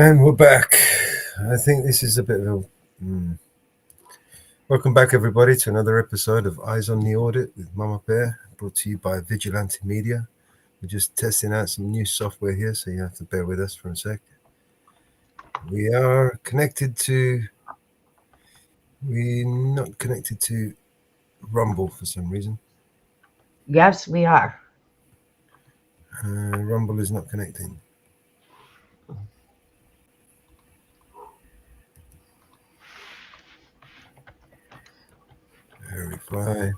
And we're back. I think this is a bit of a... Welcome back, everybody, to another episode of Eyes on the Audit with Mama Bear, brought to you by Vigilante Media. We're just testing out some new software here, so you have to bear with us for a sec. We are connected to... We're not connected to Rumble for some reason. Yes, we are. Rumble is not connecting. Verify.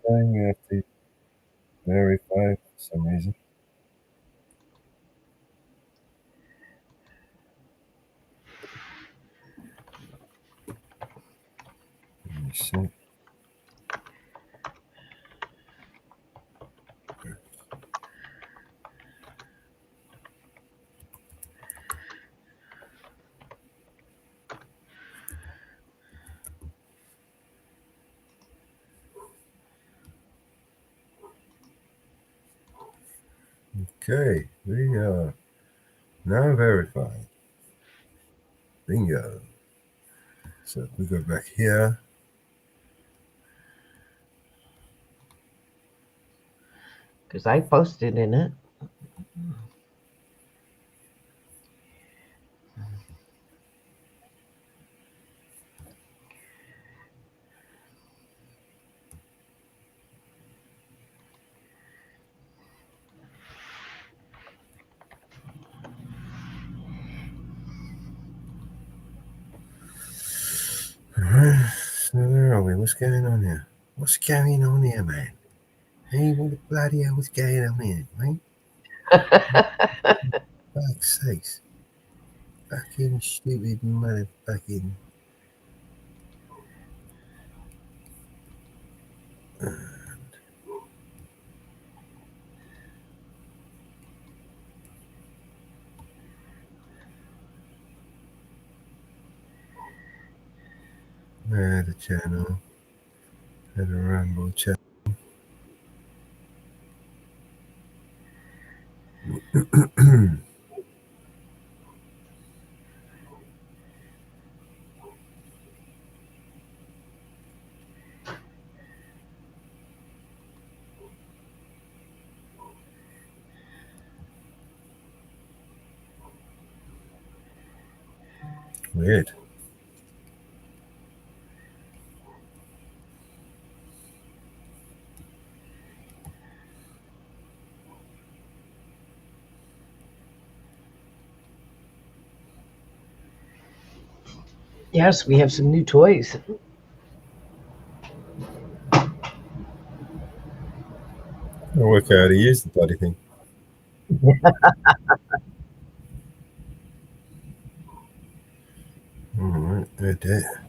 You have to verify for some reason. Let me see. Okay, we are now verified. Bingo. So if we go back here, Because I posted in it. alright, so where are we? What's going on here? What's going on here, man? Hey, what the bloody hell was going on here, mate? Fuck's sakes. Fucking stupid motherfucking... Add a channel. Add a Rumble channel. Weird. Yes, we have some new toys. I'll work out how to use the bloody thing. Alright, add that.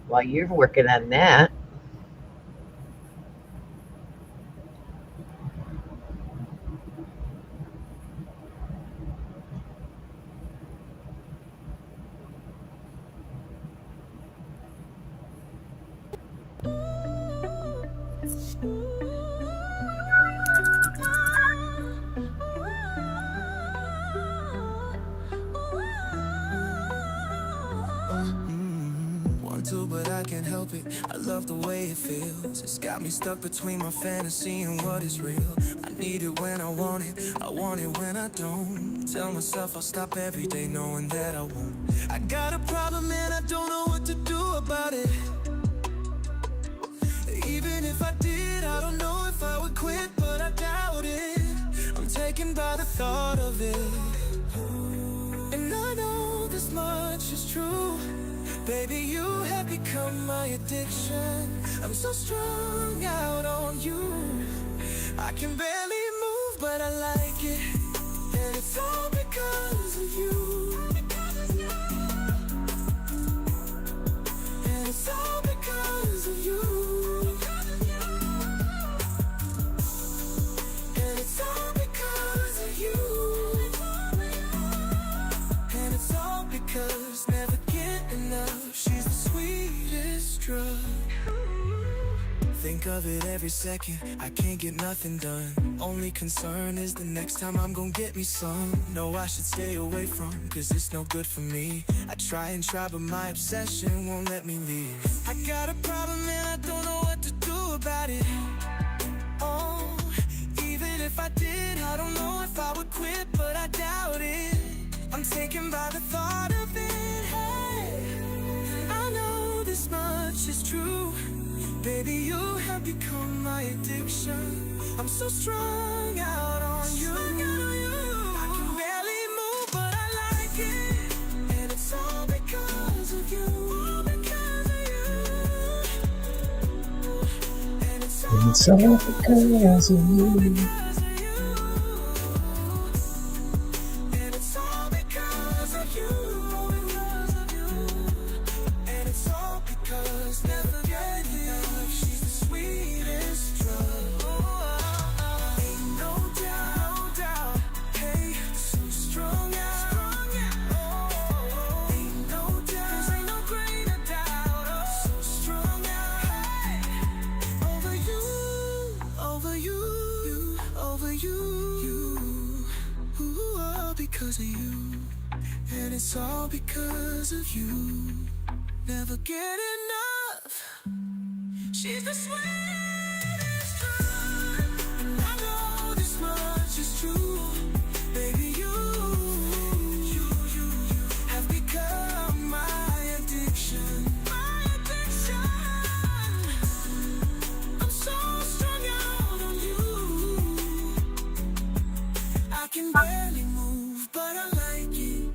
While you're working on that, but I can't help it. I love the way it feels. It's got me stuck between my fantasy and what is real. I need it when I want it when I don't. Tell myself I'll stop every day knowing that I won't. I got a problem and I don't know what to do about it. Even if I did, I don't know if I would quit, but I doubt it. I'm taken by the thought of it. And I know this much is true. Baby, you have become my addiction. I'm so strung out on you. I can barely move, but I like it. And it's all because of you. And it's all because of you. And it's all because of you. And it's all because never get enough. She's the sweetest drug. Think of it every second, I can't get nothing done. Only concern is the next time I'm gonna get me some. No, I should stay away from, cause it's no good for me. I try, but my obsession won't let me leave. I got a problem and I don't know what to do about it. Oh, even if I did, I don't know if I would quit, but I doubt it. I'm taken by the thought of it. Hey, I know this much is true. Baby, you have become my addiction. I'm so strung out on you. I can barely move, but I like it. And it's all because of you. All because of you. And it's all because of you. And it's all because of you. And it's all because never get enough. She's the sweetest drug. Ain't no doubt. Hey, so strung out. Ain't no doubt. Ain't no grain of doubt. So strung out. Over you. Ooh, all because of you. And it's all because of you. Never get enough. She's the sweetest drug. And I know this much is true. Baby, you have become my addiction. My addiction. I'm so strung out on you. I can barely move, but I like it.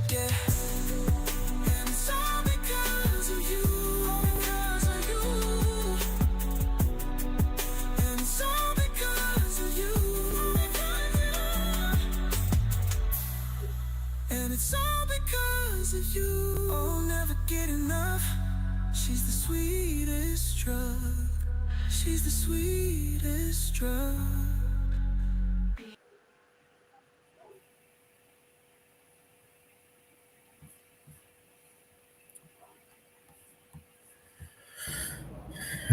Yeah. And it's all because of you. And it's all because of you. And it's all because of you. Oh, never get enough. She's the sweetest drug. She's the sweetest drug.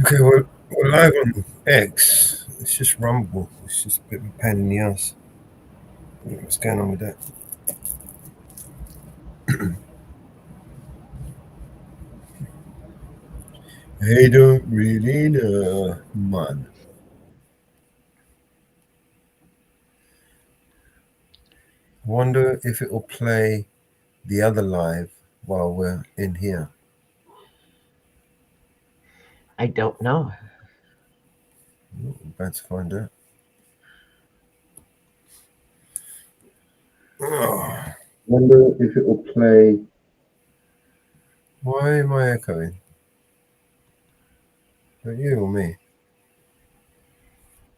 Okay, we're live on X. It's just Rumble. It's just a bit of a pain in the ass. What's going on with that? I don't really know, man. I wonder if it will play the other live while we're in here. I don't know. I'm about to find out. Oh. Wonder if it will play. Why am I echoing? Are you or me?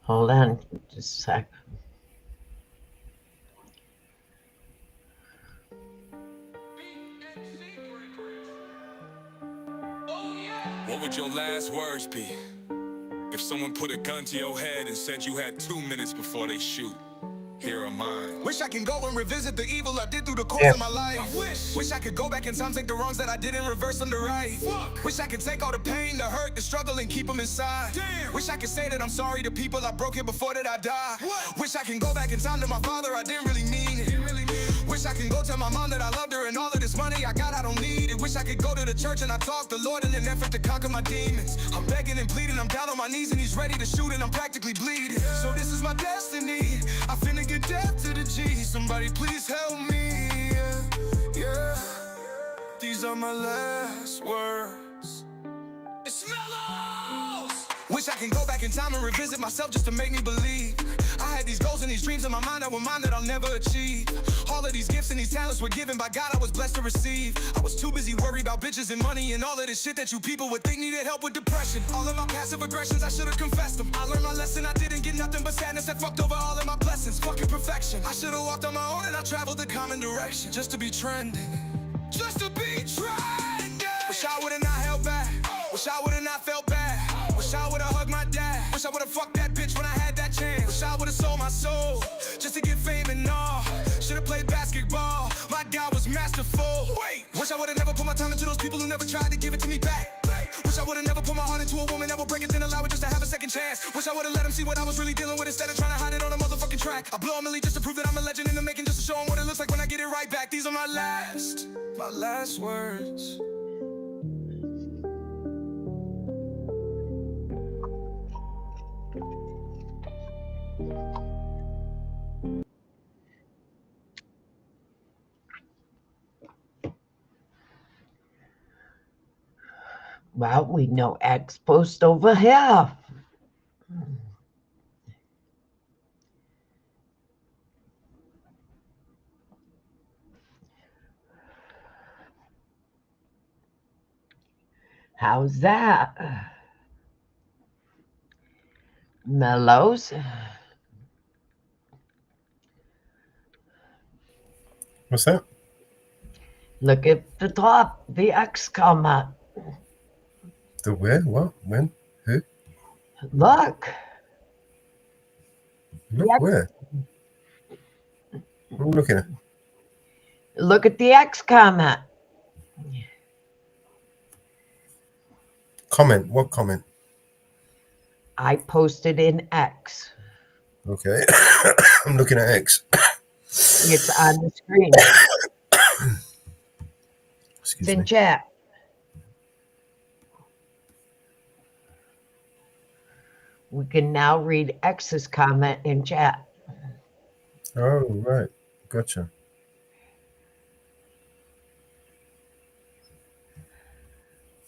Hold on just a sec. What would your last words be if someone put a gun to your head and said you had 2 minutes before they shoot? Here are mine. Wish I can go and revisit the evil I did through the course of my life. Wish I could go back in time, take the wrongs that I did and reverse them to right. Wish I could take all the pain, the hurt, the struggle and keep them inside. Wish I could say that I'm sorry to people I broke here before that I died. Wish I can go back in time to my father, I didn't really mean it. Wish I could go tell my mom that I loved her and all of this money I got, I don't need it. Wish I could go to the church and I talk the Lord in an effort to conquer my demons. I'm begging and pleading, I'm down on my knees and he's ready to shoot and I'm practically bleeding. So this is my destiny, I finna get death to the G. Somebody please help me, yeah. These are my last words. It's mellows. Wish I I can go back in time and revisit myself just to make me believe. I had these goals and these dreams in my mind that were mine that I'll never achieve. All of these gifts and these talents were given by God, I was blessed to receive. I was too busy worried about bitches and money and all of this shit that you people would think needed help with depression. All of my passive aggressions, I should have confessed them. I learned my lesson, I didn't get nothing but sadness that fucked over all of my blessings. Fucking perfection. I should have walked on my own and I traveled the common direction. Just to be trending. Just to be trending. Wish I would've not held back. Wish I would've not felt bad. Wish I would've hugged my dad. Wish I would've fucked that bitch when I had that chance. Wish I would've sold my soul just to get fame and all. Should've played basketball. My God was masterful. Wait. Wish I would've never put my time into those people who never tried to give it to me back. Wish I would've never put my heart into a woman that would break it, then allow it just to have a second chance. Wish I would've let him see what I was really dealing with instead of trying to hide it on a motherfucking track. I blow a milli just to prove that I'm a legend in the making, just to show him what it looks like when I get it right back. These are my last words. Well, we know X post over here. How's that? Mellows? What's that? Look at the top, the X comment. The where? What? When? Who? Look. Look X. where? What am I looking at? Look at the X comment. Comment. What comment? I posted in X. Okay. I'm looking at X. It's on the screen. Excuse It's in me. chat. We can now read X's comment in chat. Oh, right. Gotcha.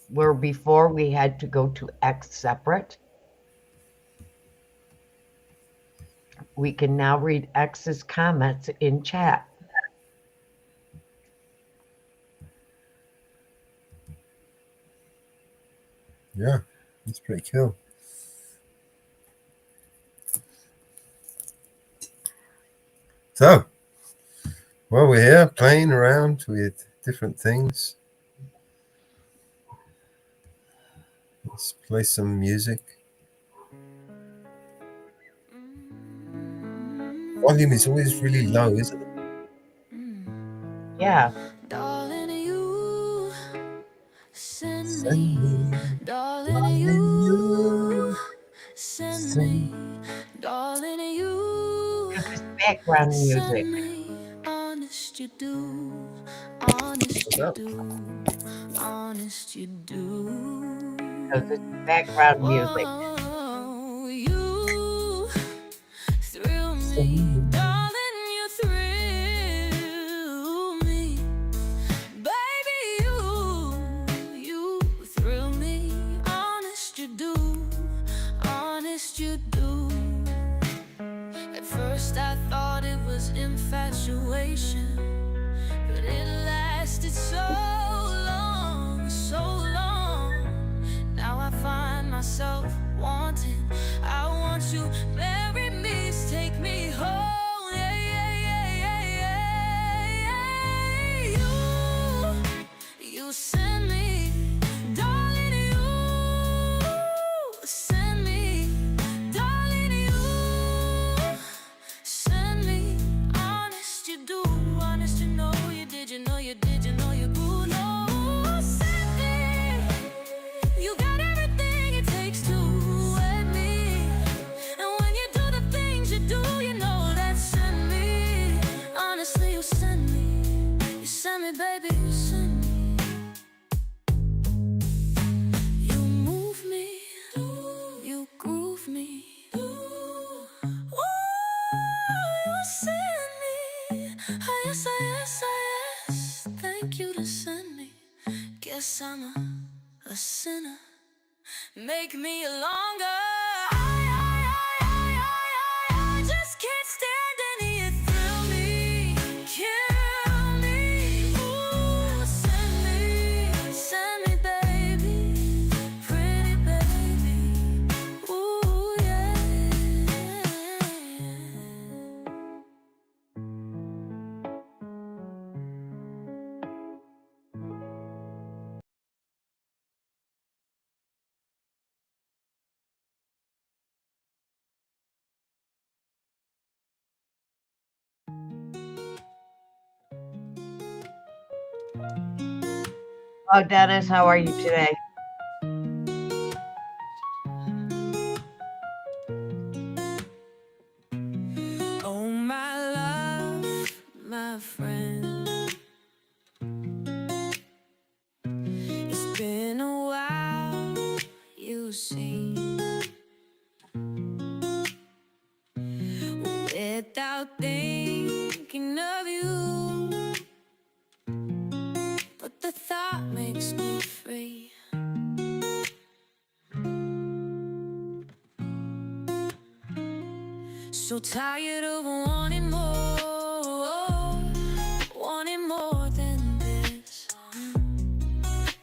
Where before we had to go to X separate. We can now read X's comments in chat. Yeah, that's pretty cool. So, well, we're here playing around with different things. Let's play some music. Volume is always really low, isn't it? Yeah. Darling, you send Send me. me, Darling, you send me. Darling, you Background music. send me. Honest you do. Honest you do. Honest you do. Because it's background music. Oh, you thrill me. Darling, you thrill me. Baby, you thrill me. Honest you do. Honest you do. At first I thought it was infatuation, but it lasted so long, so long. Now I find myself wanting. I want you, marry me, take me home. Yeah, yeah, yeah, yeah, yeah. You send me, darling, you send me, darling, you send me. Honest you do, honest you know you did, you know you did, you know you boo. No, send me. You got everything it takes to wed me. And when you do the things you do, you know that send me. Honestly, you send me. You send me, baby, you send me. You move me. You groove me. Ooh, you send me. Ah, yes, ah, yes, ah, yes. Thank you to send me. Guess I'm a sinner. Make me longer. Oh, Dennis, how are you today? Oh, my love, my friend. It's been a while, you see. Without thinking of you, but the thought makes me free. So tired of wanting more than this.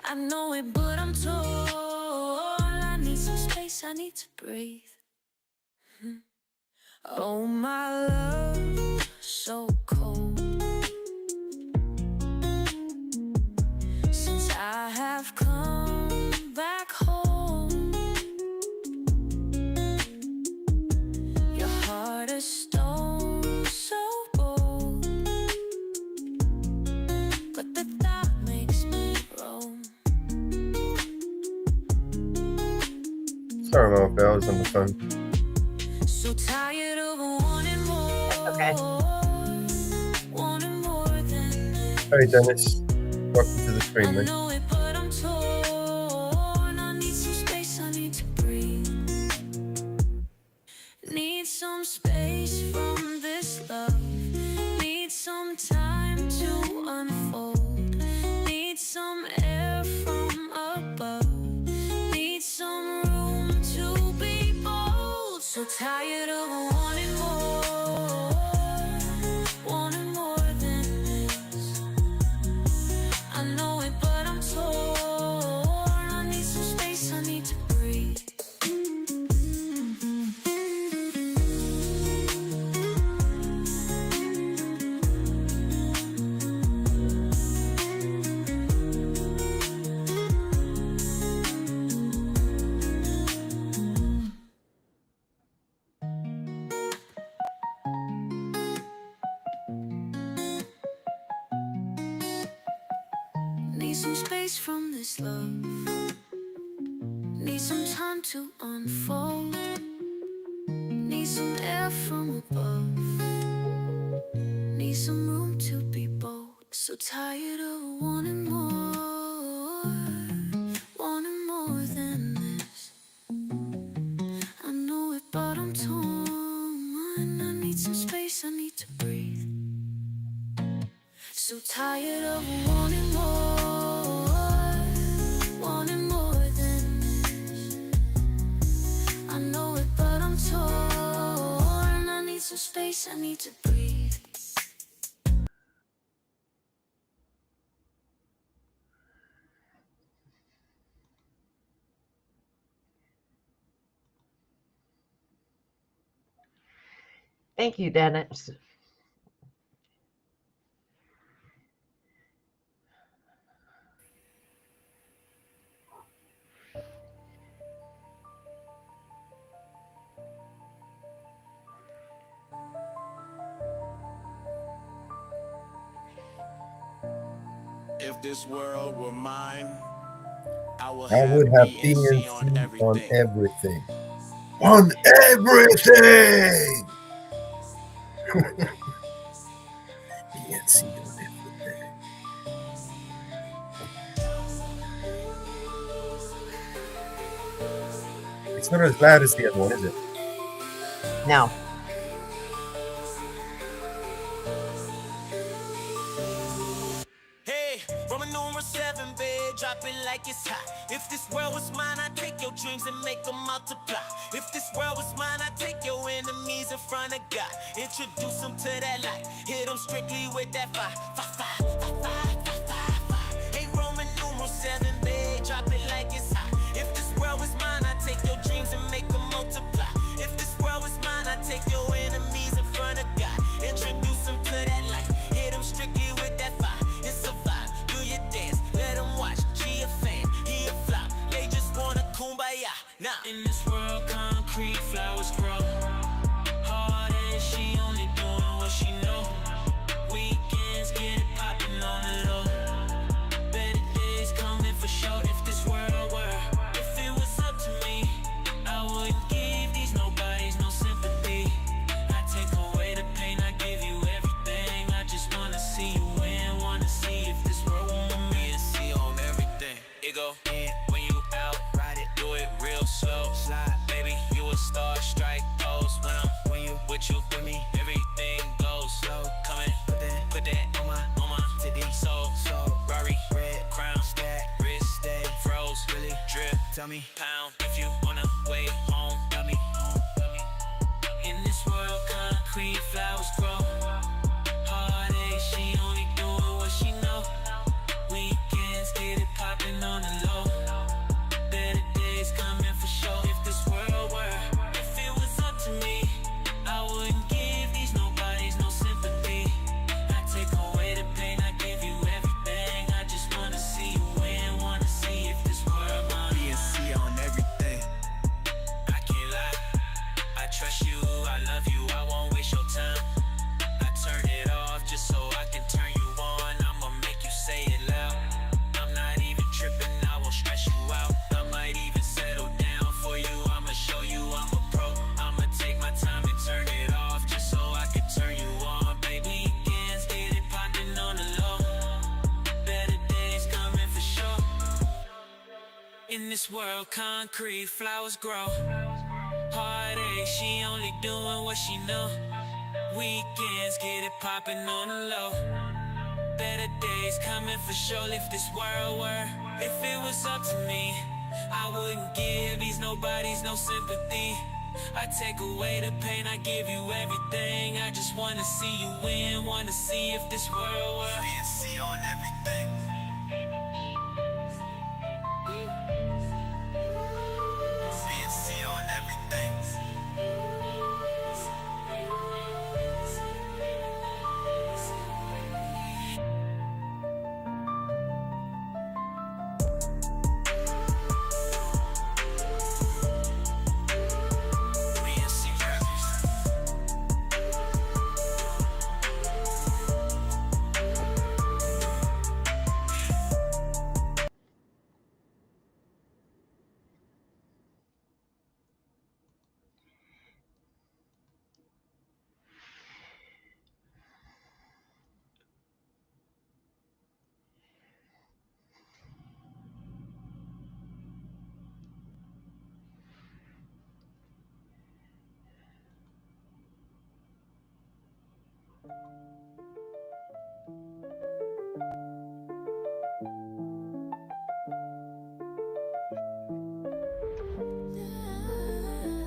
I know it, but I'm torn. I need some space, I need to breathe. Oh, my love, so cold. Since I have come back home, your heart is stone, so bold. But the thought makes me roam. Sorry, Mama Bear, I was on the phone. So tired of wanting more. Okay. Wanting more than this. Hey, Dennis. Welcome to the stream, I mate. know it, but I'm torn. I need some space, I need to breathe. Need some space from this love. Need some time to unfold. Need some air from above. Need some room to be bold. So tired of wanting more than this. I know it, but I'm torn. I need some space, I need to breathe. Need some space from this love. Need some time to unfold. Need some air from above. Need some room to be bold. So tired of wanting more than this. I know it, but I'm torn. I need some space, I need to breathe. So tired of wanting more than this. I know it, but I'm torn. I need some space, I need to breathe. Thank you, Dennis. If this world were mine, I would I would have DNC on DNC on everything. everything. On everything! DNC on everything. It's not as loud as the other one, is it? No. Hey, Roman numeral 7, babe, drop it like it's hot. If this world was mine, I'd take your dreams and make them multiply. If this world was mine, I'd take your enemies in front of God. Introduce them to that light, hit them strictly with that fire. Hey, Roman numeral 7, babe, drop it like it's hot. If this world was mine, I'd take your dreams and make them multiply. If this world was mine, I'd take your enemies in front of God. Introduce them to that light, hit them strictly with that fire. It's a vibe, do your dance, let them watch. She a fan, he a flop, they just wanna kumbaya. Now in this world, concrete flowers grow. Hard and she only doing what she know. Weekends get it poppin' on the low. Better days come dummy. Pound if you wanna wait home, dummy. In this world, concrete flowers grow. Heartache, she only doing what she know. Weekends get it popping on the low. Better days coming for sure. If this world were, if it was up to me, I wouldn't give these nobodies no sympathy. I take away the pain, I give you everything. I just wanna see you win, wanna see if this world mine. BNC on everything. I can't lie, I trust you, I love you, I won't waste your time. I turn it off just so I can turn you on. I'ma make you say it loud. I'm not even tripping, I won't stress you out. I might even settle down for you, I'ma show you I'm a pro. I'ma take my time and turn it off just so I can turn you on. Baby, weekends get it popping on the low. Better days coming for sure. In this world, concrete flowers grow. Heartache, she only doing what she know. Weekends get it popping on the low. Better days coming for sure. If this world were, if it was up to me, I wouldn't give these nobodies no sympathy. I take away the pain, I give you everything. I just wanna see you win, wanna see if this world were. BNC on everything. BNC on everything.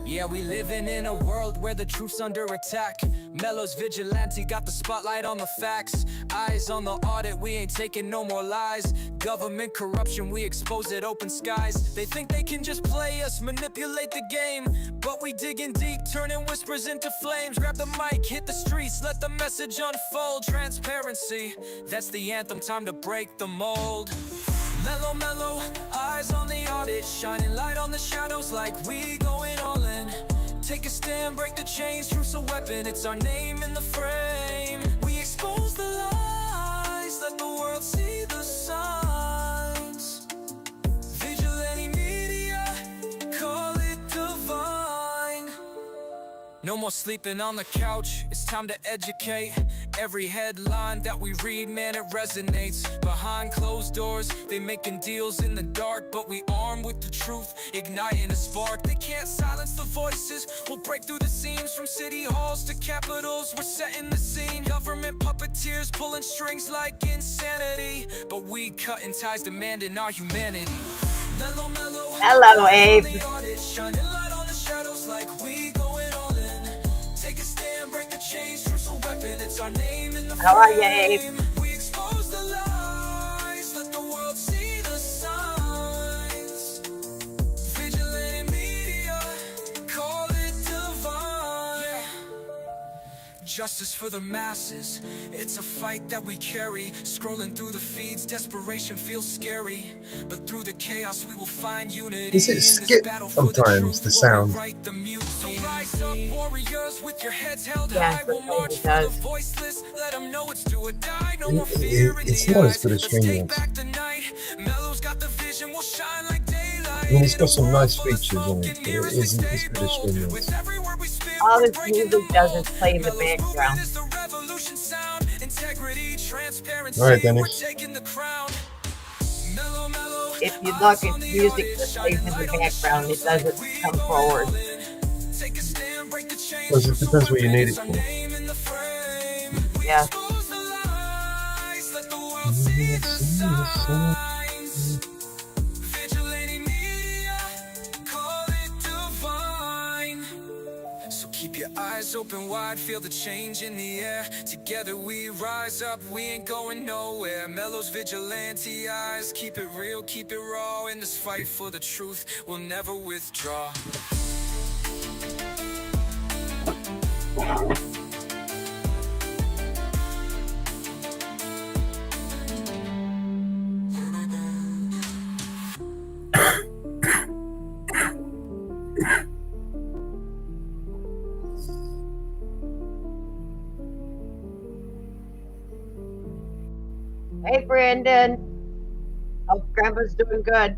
Yeah, we living in a world where the truth's under attack. Mello's vigilante, got the spotlight on the facts. Eyes on the audit, we ain't taking no more lies. Government corruption, we expose it, open skies. They think they can just play us, manipulate the game. But we digging deep, turning whispers into flames. Grab the mic, hit the streets, let the message unfold. Transparency, that's the anthem, time to break the mold. Mellow, mellow, eyes on the audit, shining light on the shadows like we going all in. Take a stand, break the chains, truth's a weapon, it's our name in the frame. We expose the lies, let the world see the signs. Vigilante media, call it divine. No more sleeping on the couch, it's time to educate. Every headline that we read, man, it resonates. Behind closed doors, they making deals in the dark, but we armed with the truth, igniting a spark. They can't silence the voices, we'll break through the seams. From city halls to capitals, we're setting the scene. Government puppeteers pulling strings like insanity, but we cutting ties, demanding our humanity. Mellow, mellow, Hello, Abe. shining light on the shadows like we going all in. Take a stand, break the chains, truth's a weapon, it's our name in the How are you, Abe? frame. We expose the lies, let the world see the signs. Vigilante media, call it divine. Justice for the masses, it's a fight that we carry. Scrolling through the feeds, desperation feels scary. But through the chaos we will find unity. Does it skip sometimes, the sound? So rise up, warriors, with your heads held Yeah, high. We'll march it for the does. voiceless, let them know it's do or die. No more fear in It's the not as eyes. good as Let's take Streamlabs. back the night. Mellow's got the vision, we'll shine like daylight. I mean, it's got some In a world nice full of features on it, smoke but and it mirrors, we isn't as stay good as bold. Streamlabs. With every word we spit, All we're this breaking the music does is mold. play in the Mellow's movement background. is the revolution sound. Integrity, transparency, All right, we're Dennis. taking the crown. Mellow, mellow, If you eyes look, on it's the music audit, that shining plays in the light on the background. It shadows like doesn't we come going forward. all in. Take a stand, break the chains, Well, it truth's a depends what you weapon, need it's it our for. name in the frame. We Yeah. expose the lies, let the world see the signs. Vigilante media, eyes open wide, feel the change in the air. Together we rise up, we ain't going nowhere. Mellow's vigilante eyes, keep it real, keep it raw. In this fight for the truth, we'll never withdraw. Hey, Brandon. Hope Grandpa's doing good.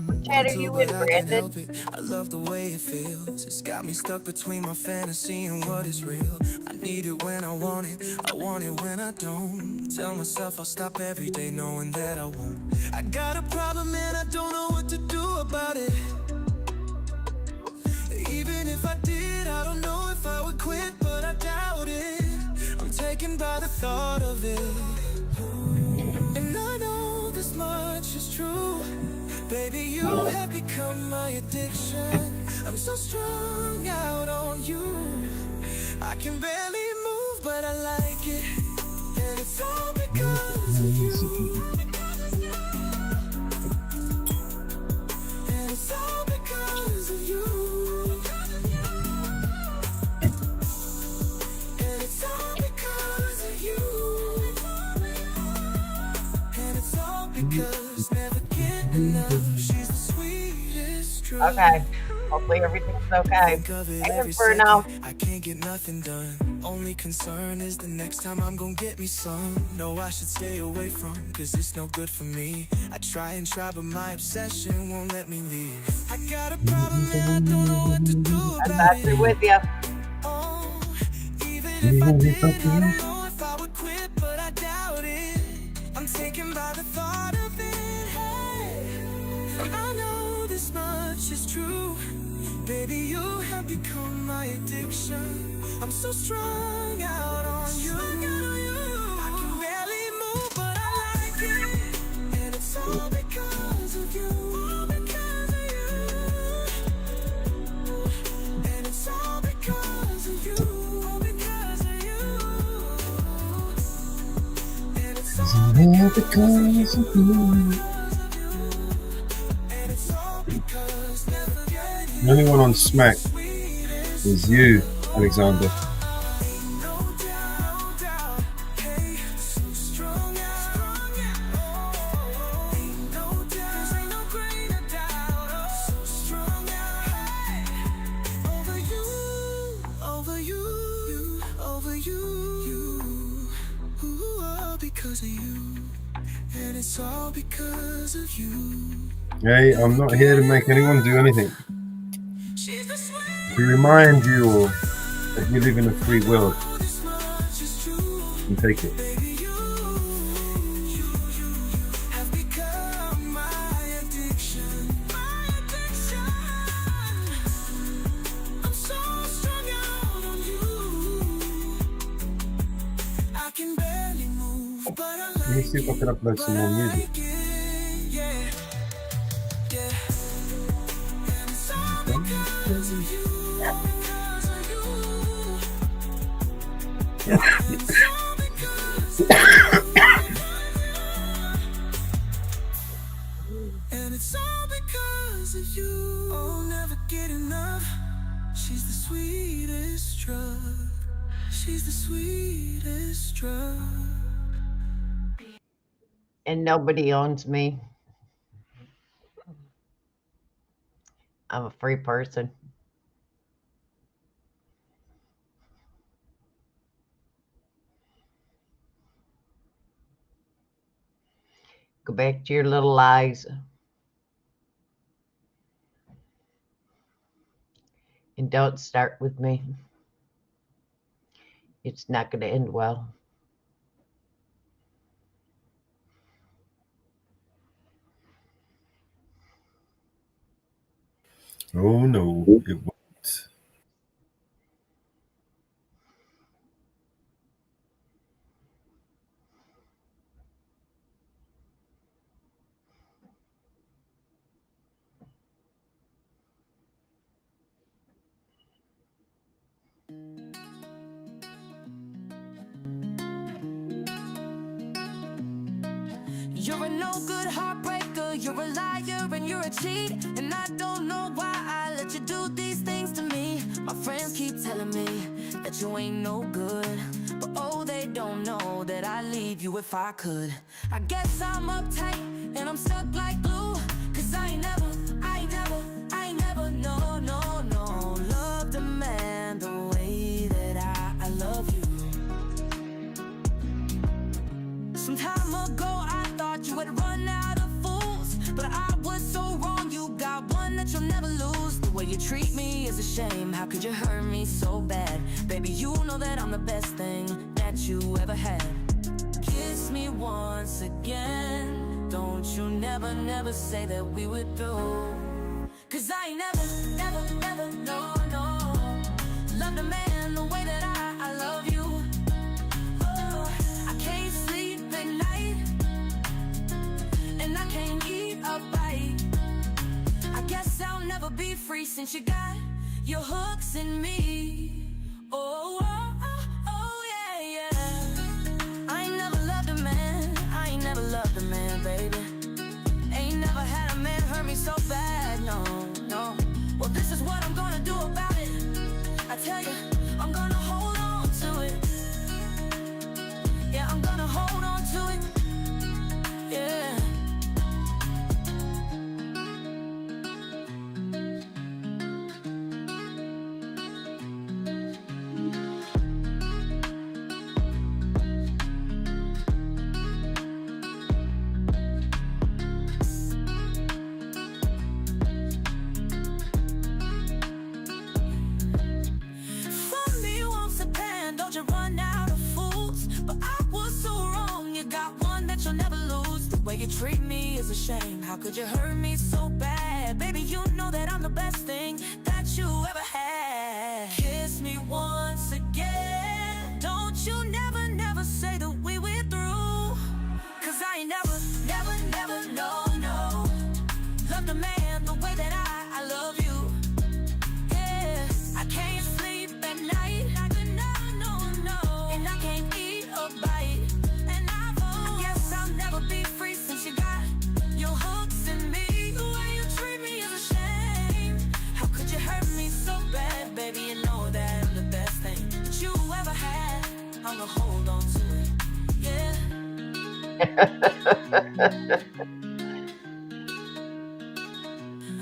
What chat are you in, But I can't Brandon? help it. I love the way it feels. It's got me stuck between my fantasy and what is real. I need it when I want it when I don't. Tell myself I'll stop every day knowing that I won't. I got a problem and I don't know what to do about it. Even if I did, I don't know if I would quit, but I doubt it. I'm taken by the thought of it. And I know this much is true. Baby, you have become my addiction. I'm so strung out on you. I can barely move, but I like it. And it's all because of you. And it's all because of you. And it's all because of you. And it's all because never get enough. She's the sweetest drug. Okay. Hopefully everything's okay. Think of it Hey, every Inferno. second. I can't get nothing done. Only concern is the next time I'm gonna get me some. No, I should stay away from, cause it's no good for me. I try and try, but my obsession won't let me leave. I got a problem and I don't know what to do I'm about actually it. with you. Oh, even if I did, I don't know if I would quit, but I doubt it. I'm taken by the thought of it. Hey, I know this much is true. Baby, you have become my addiction. I'm so strung out on you. I can barely move, but I like it. And it's all because of you. All because of you. And it's all because of you. All because of you. And it's all because of you. And it's all because never getting The only one on Smack is you, Alexander. Because of you, and it's all because of you. Hey, I'm not here to make anyone do anything. To remind you all that you live in a free world and take it. Let me see if I can upload some more music. And it's all because of you. I'll never get enough. She's the sweetest drug. She's the sweetest drug. And nobody owns me. I'm a free person. Go back to your little lies. And don't start with me. It's not going to end well. Oh no, it won't. You're a no good heartbreaker, you're a liar and you're a cheat. And I don't know why I let you do these things to me. My friends keep telling me that you ain't no good, but oh, they don't know that I'd leave you if I could. I guess I'm uptight and I'm stuck like glue, cause I ain't never, no, loved a man the way that I love you. Some time ago I thought you had run out of fools, but I was so wrong. You got one that you'll never lose. The way you treat me is a shame. How could you hurt me so bad? Baby, you know that I'm the best thing that you ever had. Kiss me once again. Don't you never say that we were through. Cause I ain't never, no loved a man the way that I love you. Oh, I can't sleep at night, and I can't eat a bite. I guess I'll never be free since you got your hooks in me. Oh, yeah. I ain't never loved a man, baby. Ain't never had a man hurt me so bad, no. Well, this is what I'm gonna do about it. I tell you, I'm gonna hold on to it. Yeah, I'm gonna hold on to it. Yeah. You treat me is a shame. How could you hurt me so bad? Baby, you know that I'm the best thing that you ever had. Kiss me once again. Don't you never say that we were through. Cause I ain't never, no loved a man the way that I love you. Yeah, I can't sleep at night. No. And I can't eat a bite. And I guess I'll never be free since you got your hooks in me. The way you treat me is a shame. How could you hurt me so bad? Baby, you know that I'm the best thing that you ever had. I'm gonna hold on to it. Yeah.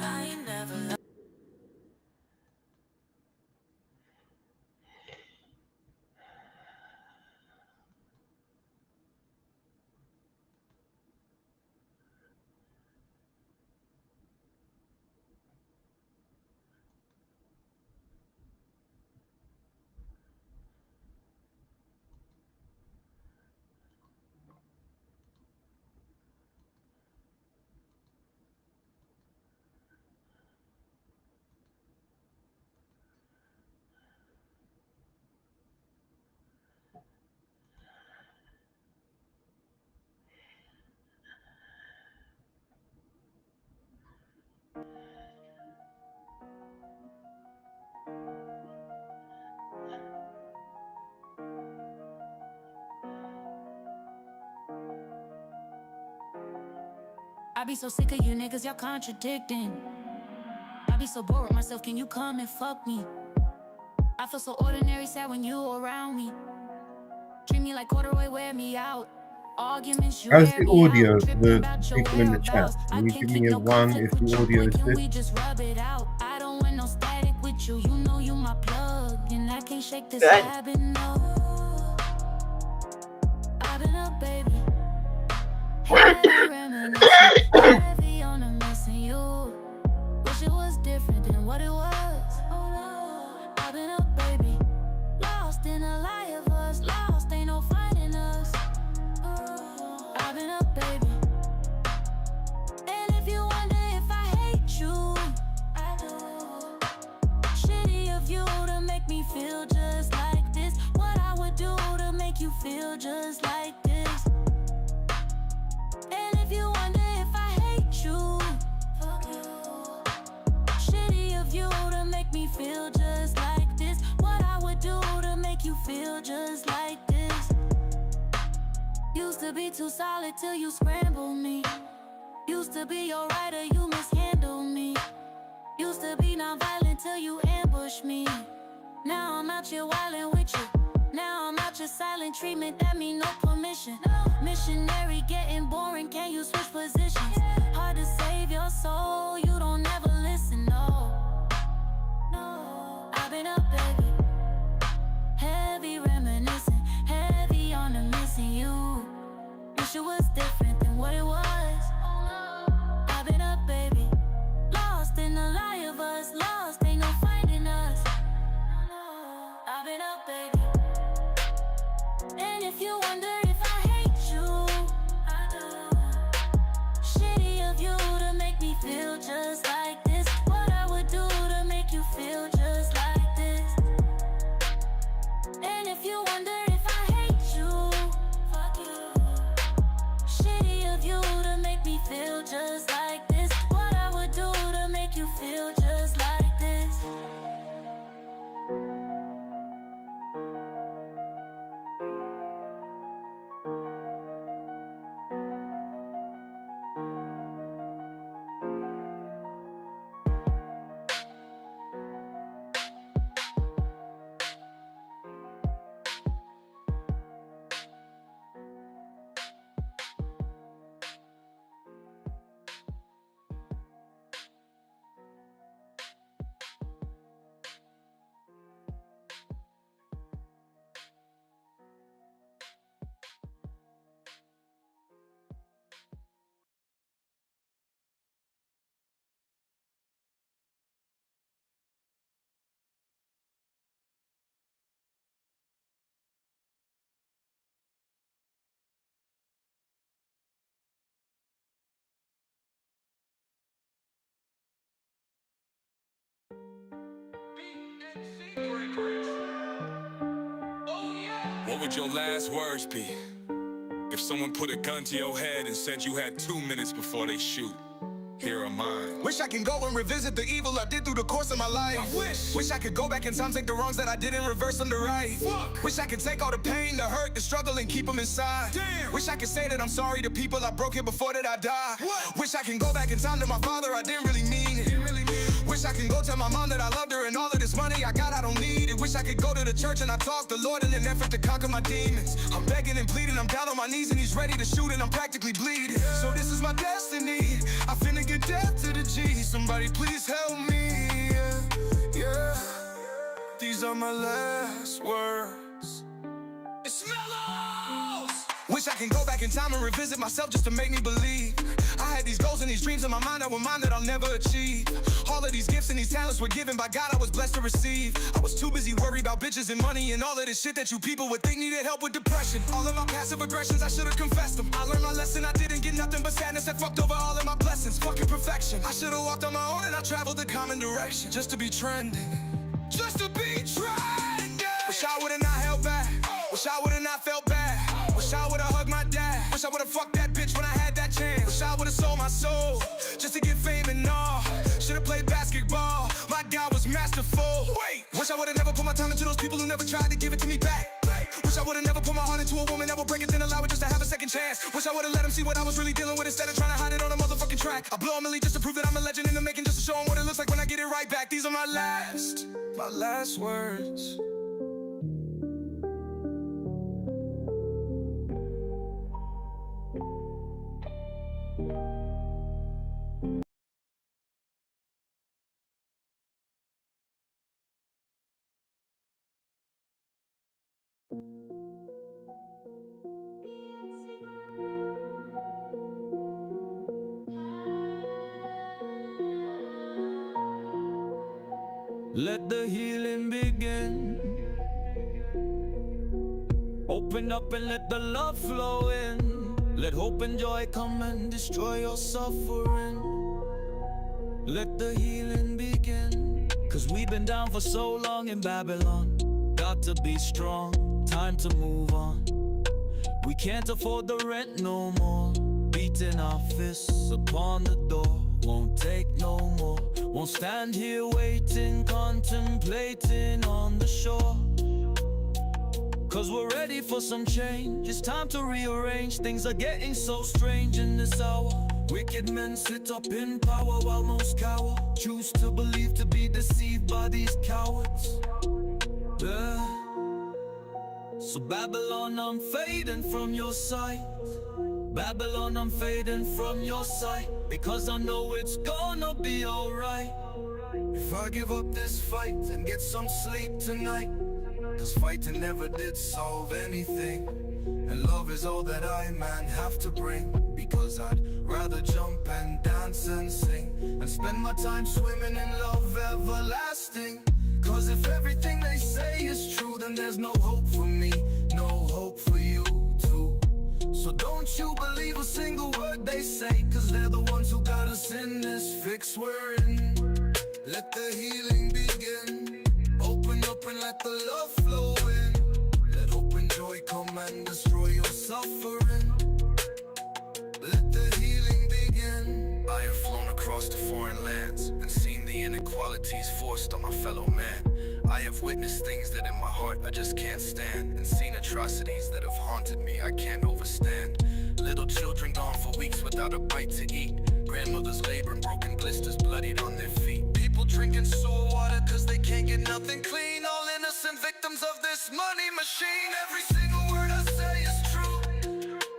I ain't never loved. I be so sick of you niggas, y'all contradicting. I be so bored with myself, can you come and fuck me? I feel so ordinary, sad when you around me. Treat me like corduroy, wear me out. Arguments, you How's wear the me audio out. for Tripping the about your people in the chat? whereabouts. Can I you can't give keep me a no one conflict if with the you, audio boy, is can good? we just rub it out? I don't want no static with you, you know you my plug. And I can't shake this Good. habit, no. I've been up, baby. Heavy reminiscing, heavy on the missing you. Wish it was different than what it was. Oh no, I've been up, baby. Lost in a lie of us, lost, ain't no finding us. Oh, I've been up, baby. And if you wonder if I hate you, I do. just like this. And if you wonder if I hate you, fuck you. Shitty of you to make me feel just like this. What I would do to make you feel just like this. Used to be too solid till you scramble me. Used to be your rider, you mishandle me. Used to be non-violent till you ambush me. Now I'm out here wildin' with you. Now I'm out here silent treatment, that mean no permission. Missionary getting boring, can you switch positions? Hard to save your soul, you don't ever listen, no. I've been up, baby. Heavy reminiscing, heavy on the missing you. Wish it was different than what it was. I've been up, baby. Lost in the lie of us, lost, ain't no finding us. I've been up, baby. And if you wonder if I hate you, I do. Shitty of you to make me feel just like this. What I would do to make you feel just like this. And if you wonder if I hate you, fuck you. Shitty of you to make me feel just like this. What I would do to make you feel just like this. What would your last words be if someone put a gun to your head and said you had 2 minutes before they shoot? Here are mine. Wish I can go and revisit the evil I did through the course of my life. Wish I could go back in time, take the wrongs that I did and reverse them to right. Wish I could take all the pain, the hurt, the struggle and keep them inside. Wish I could say that I'm sorry to people I broke here before that I die. Wish I can go back in time to my father, I didn't really mean it. Wish I can go tell my mom that I loved her and all of this money I got, I don't need it. Wish I could go to the church and I talk the Lord in an effort to conquer my demons. I'm begging and pleading, I'm down on my knees and he's ready to shoot and I'm practically bleeding. So this is my destiny, I finna get death to the G. Somebody please help me, yeah. These are my last words. It's mellows. Wish I can go back in time and revisit myself just to make me believe. I had these goals and these dreams in my mind that were mine that I'll never achieve. All of these gifts and these talents were given by God, I was blessed to receive. I was too busy worried about bitches and money and all of this shit that you people would think needed help with depression. All of my passive aggressions, I should've confessed them. I learned my lesson, I didn't get nothing but sadness that fucked over all of my blessings. Fucking perfection. I should've walked on my own and I traveled the common direction. Just to be trending. Just to be trending. Wish I would've not held back. Wish I would've not felt bad. Wish I would've hugged my dad. Wish I would've fucked that bitch when I had that chance. Wish I would've sold my soul just to get fame and all. Should've played basketball. My God was masterful. Wish I would've never put my time into those people who never tried to give it to me back. Wish I would've never put my heart into a woman that would break it then allow it just to have a second chance. Wish I would've let him see what I was really dealing with instead of trying to hide it on a motherfucking track. I blow a milli just to prove that I'm a legend in the making, just to show him what it looks like when I get it right back. These are my last words. Let the healing begin. Open up and let the love flow in. Let hope and joy come and destroy your suffering. Let the healing begin. Cause we've been down for so long in Babylon. Got to be strong, time to move on. We can't afford the rent no more. Beating our fists upon the door. Won't take no more. Won't stand here waiting, contemplating on the shore. Cause we're ready for some change. It's time to rearrange. Things are getting so strange in this hour. Wicked men sit up in power while most cower. Choose to believe, to be deceived by these cowards. So Babylon, I'm fading from your sight. Babylon, I'm fading from your sight. Because I know it's gonna be alright. If I give up this fight and get some sleep tonight. Cause fighting never did solve anything. And love is all that I, man, have to bring. Because I'd rather jump and dance and sing. And spend my time swimming in love everlasting. Cause if everything they say is true, then there's no hope for me, no hope for you too. So don't you believe a single word they say. Cause they're the ones who got us in this fix we're in. Let the healing begin. Open up and let the love flow in. Let hope and joy come and destroy your suffering. Let the healing begin. I have flown across the foreign lands and seen the inequalities forced on my fellow man. I have witnessed things that in my heart I just can't stand. And seen atrocities that have haunted me I can't overstand. Little children gone for weeks without a bite to eat. Grandmothers laboring, broken blisters bloodied on their feet. People drinking sewer water cause they can't get nothing clean. All innocent victims of this money machine. Every single word I say is true.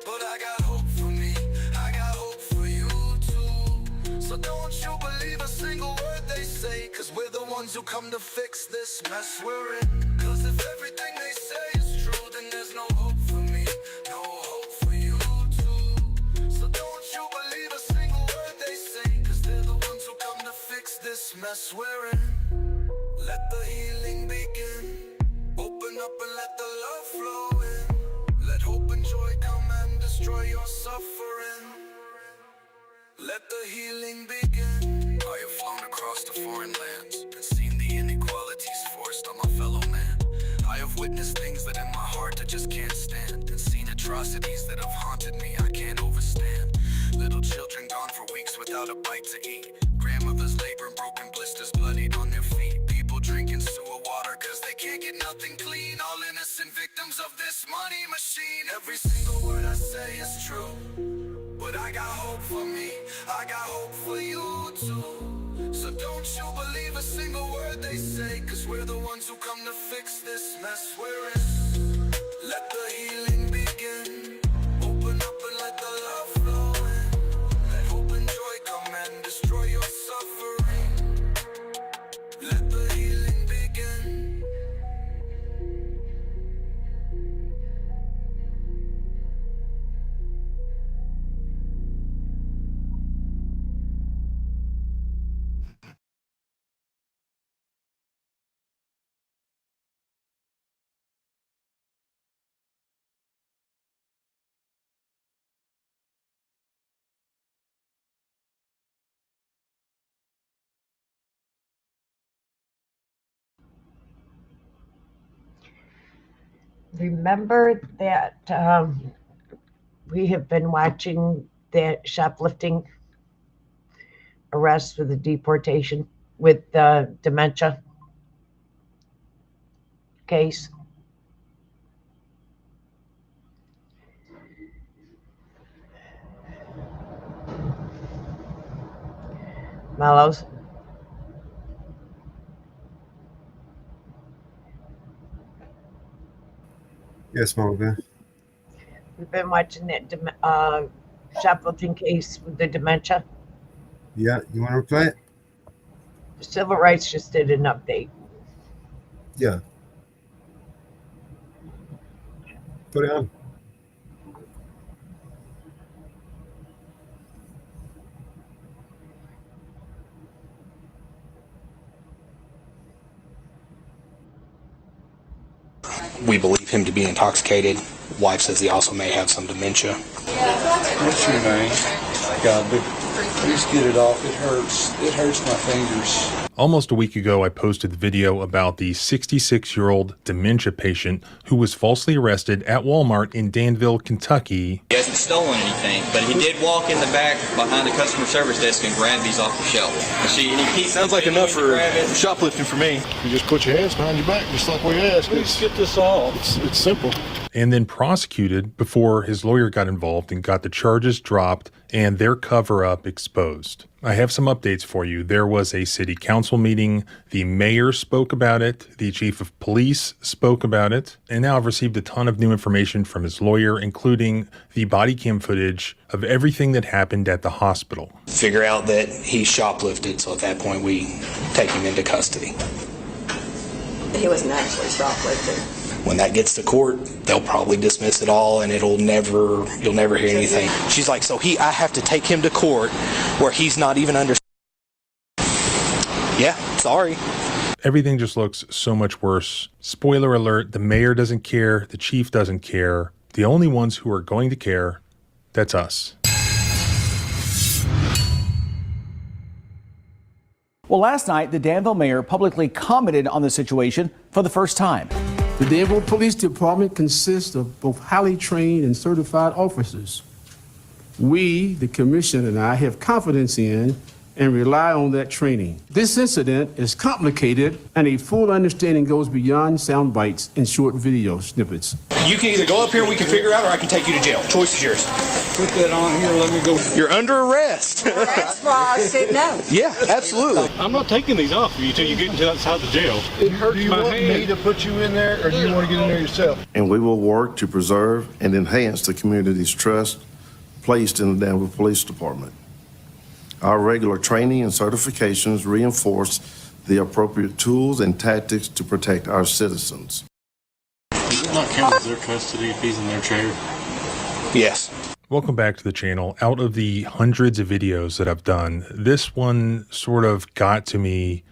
But I got hope for me, I got hope for you too. So don't you believe a single word they say. Cause we're the ones who come to fix this mess we're in. Cause if everything they say is true, then there's no hope for me, no hope for you too. So don't you believe a single word they say. Cause they're the ones who come to fix this mess we're in. Let the healing begin. Open up and let the love flow in. Let hope and joy come and destroy your suffering. Let the healing begin. I have flown across the foreign lands and seen the inequalities forced on my fellow man. I have witnessed things that in my heart I just can't stand. And seen atrocities that have haunted me I can't overstand. Little children gone for weeks without a bite to eat. Grandmothers laboring, broken blisters bloodied on their feet. People drinking sewer water cause they can't get nothing clean. All innocent victims of this money machine. Every single word I say is true. But I got hope for me, I got hope for you too. So don't you believe a single word they say. Cause we're the ones who come to fix this mess we're in. Let the healing begin. Open up and let the love flow in. Let hope and joy come and destroy your suffering. Let the healing begin. Remember that we have been watching that shoplifting arrest with the deportation with the dementia case? Mellows? Yes, Mama Bear. We've been watching that shoplifting case with the dementia. Yeah, you want to play it? Civil Rights just did an update. Yeah. Put it on. We believe him to be intoxicated. Wife says he also may have some dementia. What's your name? God, but please get it off. It hurts. It hurts my fingers. Almost a week ago, I posted the video about the 66-year-old dementia patient who was falsely arrested at Walmart in Danville, Kentucky. He hasn't stolen anything, but he did walk in the back behind the customer service desk and grab these off the shelf. Sounds like enough for shoplifting for me. You just put your hands behind your back, just like we asked. Let's get this all. It's simple. And then prosecuted before his lawyer got involved and got the charges dropped and their cover-up exposed. I have some updates for you. There was a city council meeting. The mayor spoke about it. The chief of police spoke about it. And now I've received a ton of new information from his lawyer, including the body cam footage of everything that happened at the hospital. Figure out that he shoplifted, so at that point we take him into custody. He wasn't actually shoplifting. When that gets to court, they'll probably dismiss it all and you'll never hear anything. She's like, so I have to take him to court where he's not even under. Yeah, sorry. Everything just looks so much worse. Spoiler alert, the mayor doesn't care, the chief doesn't care. The only ones who are going to care, that's us. Well, last night, the Danville mayor publicly commented on the situation for the first time. The Danville Police Department consists of both highly trained and certified officers. We, the commission, and I have confidence in and rely on that training. This incident is complicated, and a full understanding goes beyond sound bites and short video snippets. You can either go up here and we can figure out, or I can take you to jail. Choice is yours. Put that on here, let me go. You're under arrest. That's why I said no. Yeah, absolutely. I'm not taking these off of you until you get into outside the jail. It hurts my hand. Do you want me to put you in there, or do you want to get in there yourself? And we will work to preserve and enhance the community's trust placed in the Danville Police Department. Our regular training and certifications reinforce the appropriate tools and tactics to protect our citizens. Does it not count as their custody if he's in their chair? Yes. Welcome back to the channel. Out of the hundreds of videos that I've done, this one sort of got to me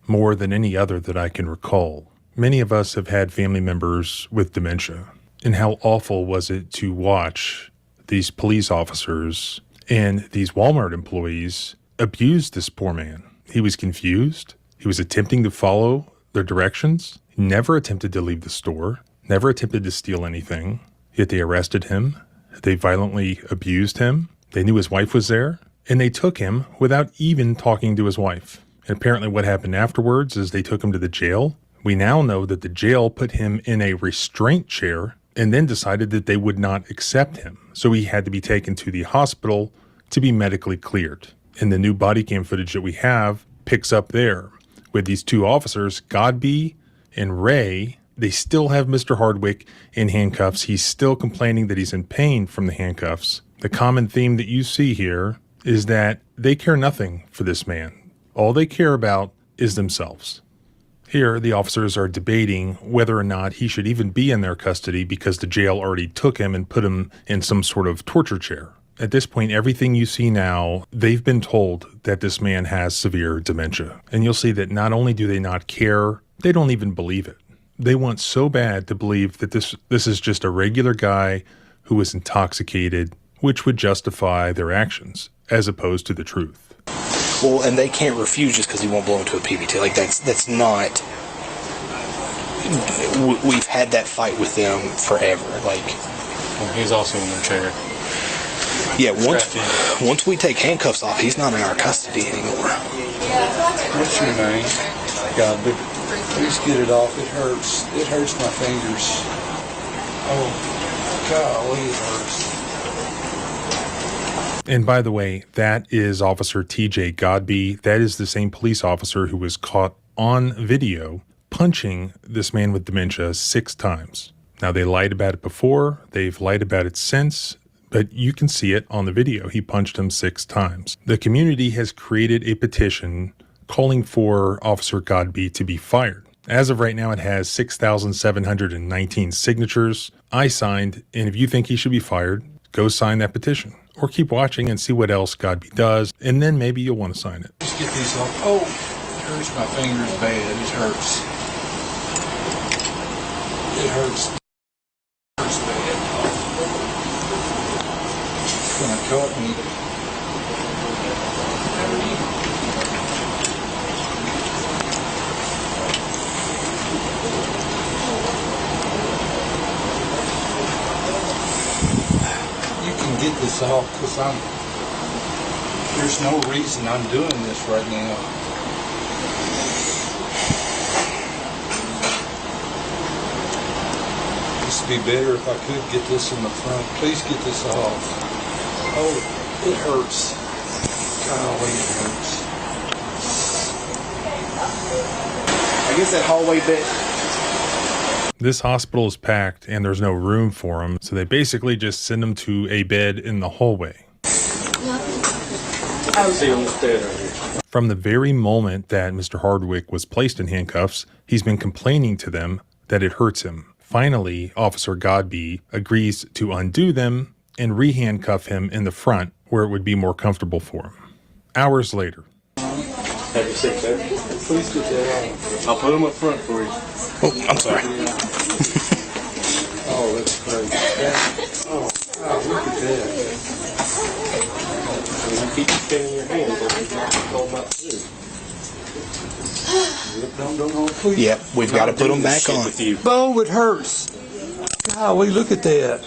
more than any other that I can recall. Many of us have had family members with dementia, and how awful was it to watch these police officers and these Walmart employees abused this poor man. He was confused. He was attempting to follow their directions. He never attempted to leave the store, never attempted to steal anything. Yet they arrested him. They violently abused him. They knew his wife was there, and they took him without even talking to his wife. And apparently what happened afterwards is they took him to the jail. We now know that the jail put him in a restraint chair and then decided that they would not accept him. So he had to be taken to the hospital to be medically cleared. And the new body cam footage that we have picks up there with these two officers, Godby and Ray. They still have Mr. Hardwick in handcuffs. He's still complaining that he's in pain from the handcuffs. The common theme that you see here is that they care nothing for this man. All they care about is themselves. Here, the officers are debating whether or not he should even be in their custody because the jail already took him and put him in some sort of torture chair. At this point, everything you see now, they've been told that this man has severe dementia. And you'll see that not only do they not care, they don't even believe it. They want so bad to believe that this is just a regular guy who was intoxicated, which would justify their actions, as opposed to the truth. Well, and they can't refuse just because he won't blow into a PBT. Like, that's not... We've had that fight with them forever. Like, well, he's also in their chair. Yeah, once we take handcuffs off, he's not in our custody anymore. What's your name? Godby. Please get it off. It hurts. It hurts my fingers. Oh, golly, it hurts. And by the way, that is Officer TJ Godby. That is the same police officer who was caught on video punching this man with dementia 6 times. Now, they lied about it before. They've lied about it since. But you can see it on the video. He punched him 6 times. The community has created a petition calling for Officer Godby to be fired. As of right now, it has 6,719 signatures. I signed, and if you think he should be fired, go sign that petition. Or keep watching and see what else Godby does, and then maybe you'll want to sign it. Just get these off. Oh, it hurts my fingers bad. It hurts. It hurts. It hurts bad. It's gonna cut me. get this off because there's no reason I'm doing this right now. This would be better if I could get this in the front. Please get this off. Oh, it hurts. Golly, it hurts. I guess that hallway bit. This hospital is packed and there's no room for him, so they basically just send him to a bed in the hallway. From the very moment that Mr. Hardwick was placed in handcuffs, he's been complaining to them that it hurts him. Finally, Officer Godby agrees to undo them and re-handcuff him in the front where it would be more comfortable for him. Hours later. Have your seat, sir. Please get that on. I'll put them up front for you. Oh, I'm sorry. Oh, that's great. Oh, look at that. You keep your pen in your hand, but you're not told not to do. Don't hold, please. Yep, we've got to put them back on. Bo, it hurts. Golly, look at that.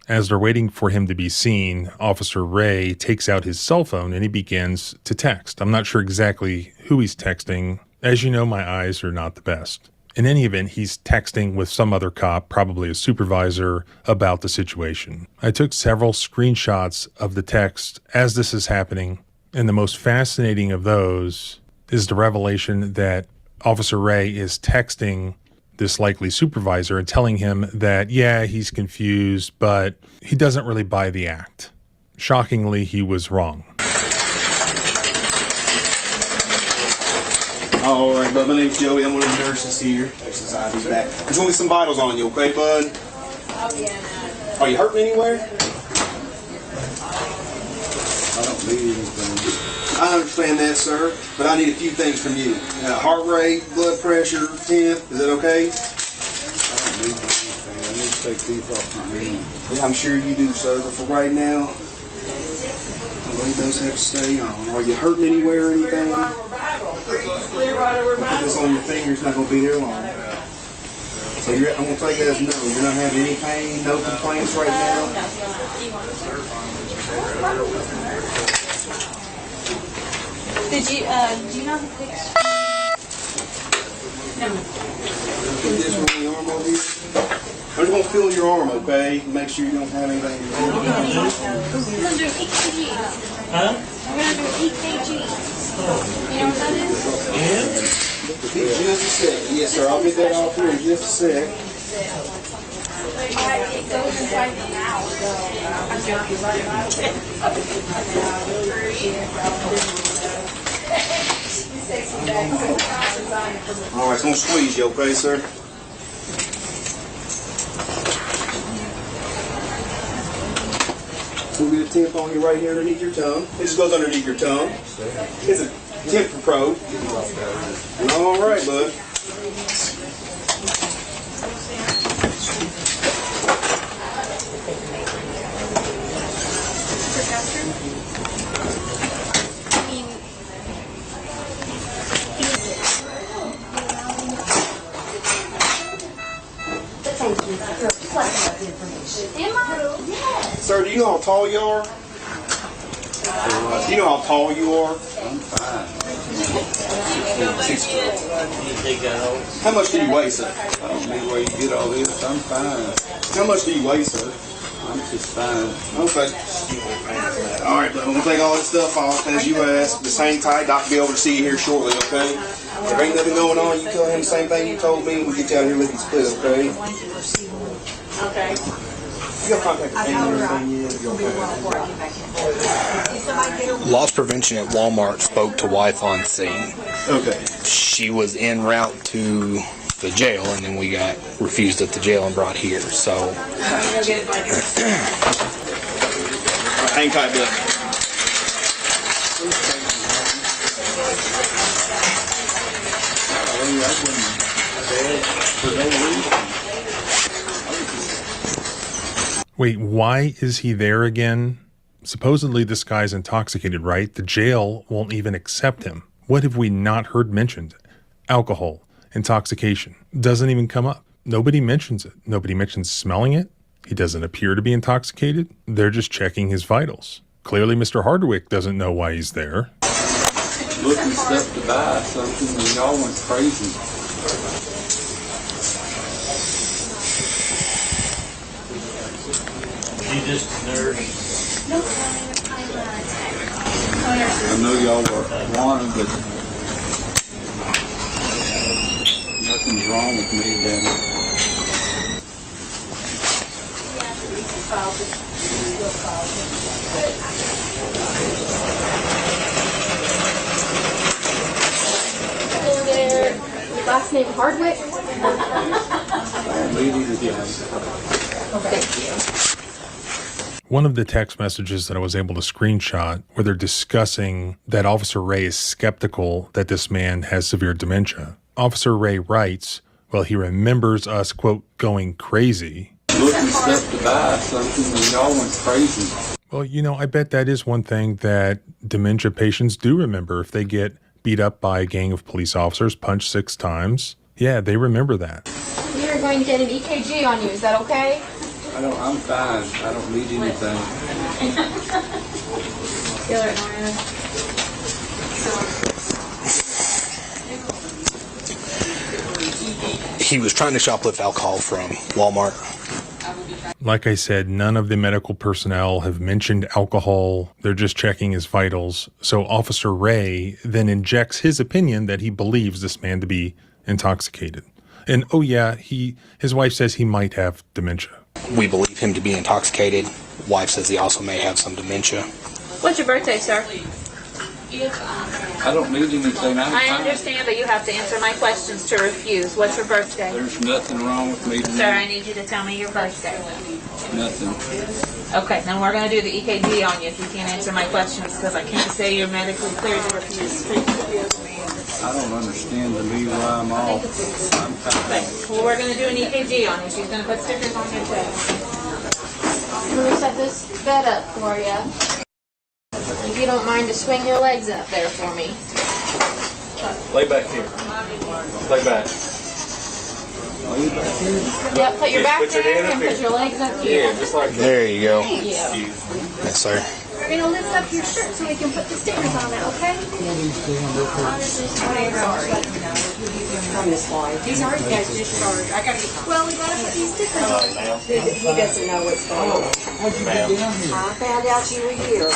As they're waiting for him to be seen, Officer Ray takes out his cell phone and he begins to text. I'm not sure exactly who he's texting. As you know, my eyes are not the best. In any event, he's texting with some other cop, probably a supervisor, about the situation. I took several screenshots of the text as this is happening, and the most fascinating of those is the revelation that Officer Ray is texting this likely supervisor and telling him that, yeah, he's confused, but he doesn't really buy the act. Shockingly, he was wrong. All right, bud. My name's Joey. I'm one of the nurses here. Society's back. There's only some vitals on you, okay, bud? Oh, yeah. Are you hurting anywhere? I don't need anything. I understand that, sir, but I need a few things from you. Heart rate, blood pressure, temp. Is that okay? I don't need anything. I need to take these off my hand. Yeah, I'm sure you do, sir, but for right now, he does have to stay on. Are you hurting anywhere or anything? Put this on your finger, it's not going to be there long. So I'm going to take that as no. You're not having any pain, no complaints right now? Did you, do you know the picture? Put this on the arm over here. I'm just going to feel your arm, okay? Make sure you don't have anything. We're going to do EKG. Huh? We're going to do EKG. You know what that is? Just a sec. Yes, sir. I'll get that off here in just a sec. It goes inside the mouth. All right, it's going to squeeze you, okay, sir? We'll get a temp on you right here underneath your tongue. It just goes underneath your tongue. It's a temp probe. All right, bud. Sir, do you know how tall you are? Do you know how tall you are? I'm fine. 6'12". How much do you weigh, sir? I don't need where you get all this. I'm fine. How much do you weigh, sir? I'm just fine. Okay. All right, but I'm going to take all this stuff off as you asked. Just hang tight. Doc will be able to see you here shortly, okay? If there ain't nothing going on, you tell him the same thing you told me, and we'll get you out of here lickety split, okay? Okay. You got contact with Amy or anything yet? Loss prevention at Walmart spoke to wife on scene. Okay. She was en route to the jail, and then we got refused at the jail and brought here. So, hang tight, Bill. Wait, why is he there again? Supposedly this guy's intoxicated, right? The jail won't even accept him. What have we not heard mentioned? Alcohol, intoxication, doesn't even come up. Nobody mentions it. Nobody mentions smelling it. He doesn't appear to be intoxicated. They're just checking his vitals. Clearly, Mr. Hardwick doesn't know why he's there. Looking stuff to buy something, and y'all went crazy. She just a nurse. I know y'all were wanting, but nothing's wrong with me then. Hello there. Last name Hardwick? Thank you. One of the text messages that I was able to screenshot where they're discussing that Officer Ray is skeptical that this man has severe dementia. Officer Ray writes, well, he remembers us, quote, going crazy. Looking stuff to buy something, and y'all went crazy. Well, you know, I bet that is one thing that dementia patients do remember. If they get beat up by a gang of police officers, punched 6 times, yeah, they remember that. We are going to get an EKG on you. Is that okay? I'm fine. I don't need anything. Feel it, Maria. He was trying to shoplift alcohol from Walmart. Like I said, none of the medical personnel have mentioned alcohol. They're just checking his vitals. So Officer Ray then injects his opinion that he believes this man to be intoxicated. And oh yeah, his wife says he might have dementia. We believe him to be intoxicated. Wife says he also may have some dementia. What's your birthday, sir? I don't need anything. I understand, but you have to answer my questions to refuse. What's your birthday? There's nothing wrong with me. Sir, I need you to tell me your birthday. Nothing. Okay, then we're going to do the EKG on you if you can't answer my questions, because I can't say you're medically cleared to refuse. I don't understand to me why I'm off. I'm fine. Well, we're going to do an EKG on you. She's going to put stickers on your chest. I'm going to set this bed up for you. If you don't mind to swing your legs up there for me. Lay back here. Lay back. Yep, put your back Put your there hand and up put here. your legs up here. Yeah, just like that. There you go. Thank you. Yes, sir. We're going to lift up your shirt so we can put the stickers on it, okay? These are you guys discharged. I got to get... Well, we got to put these stickers on. He doesn't know what's going on. I found out you were here.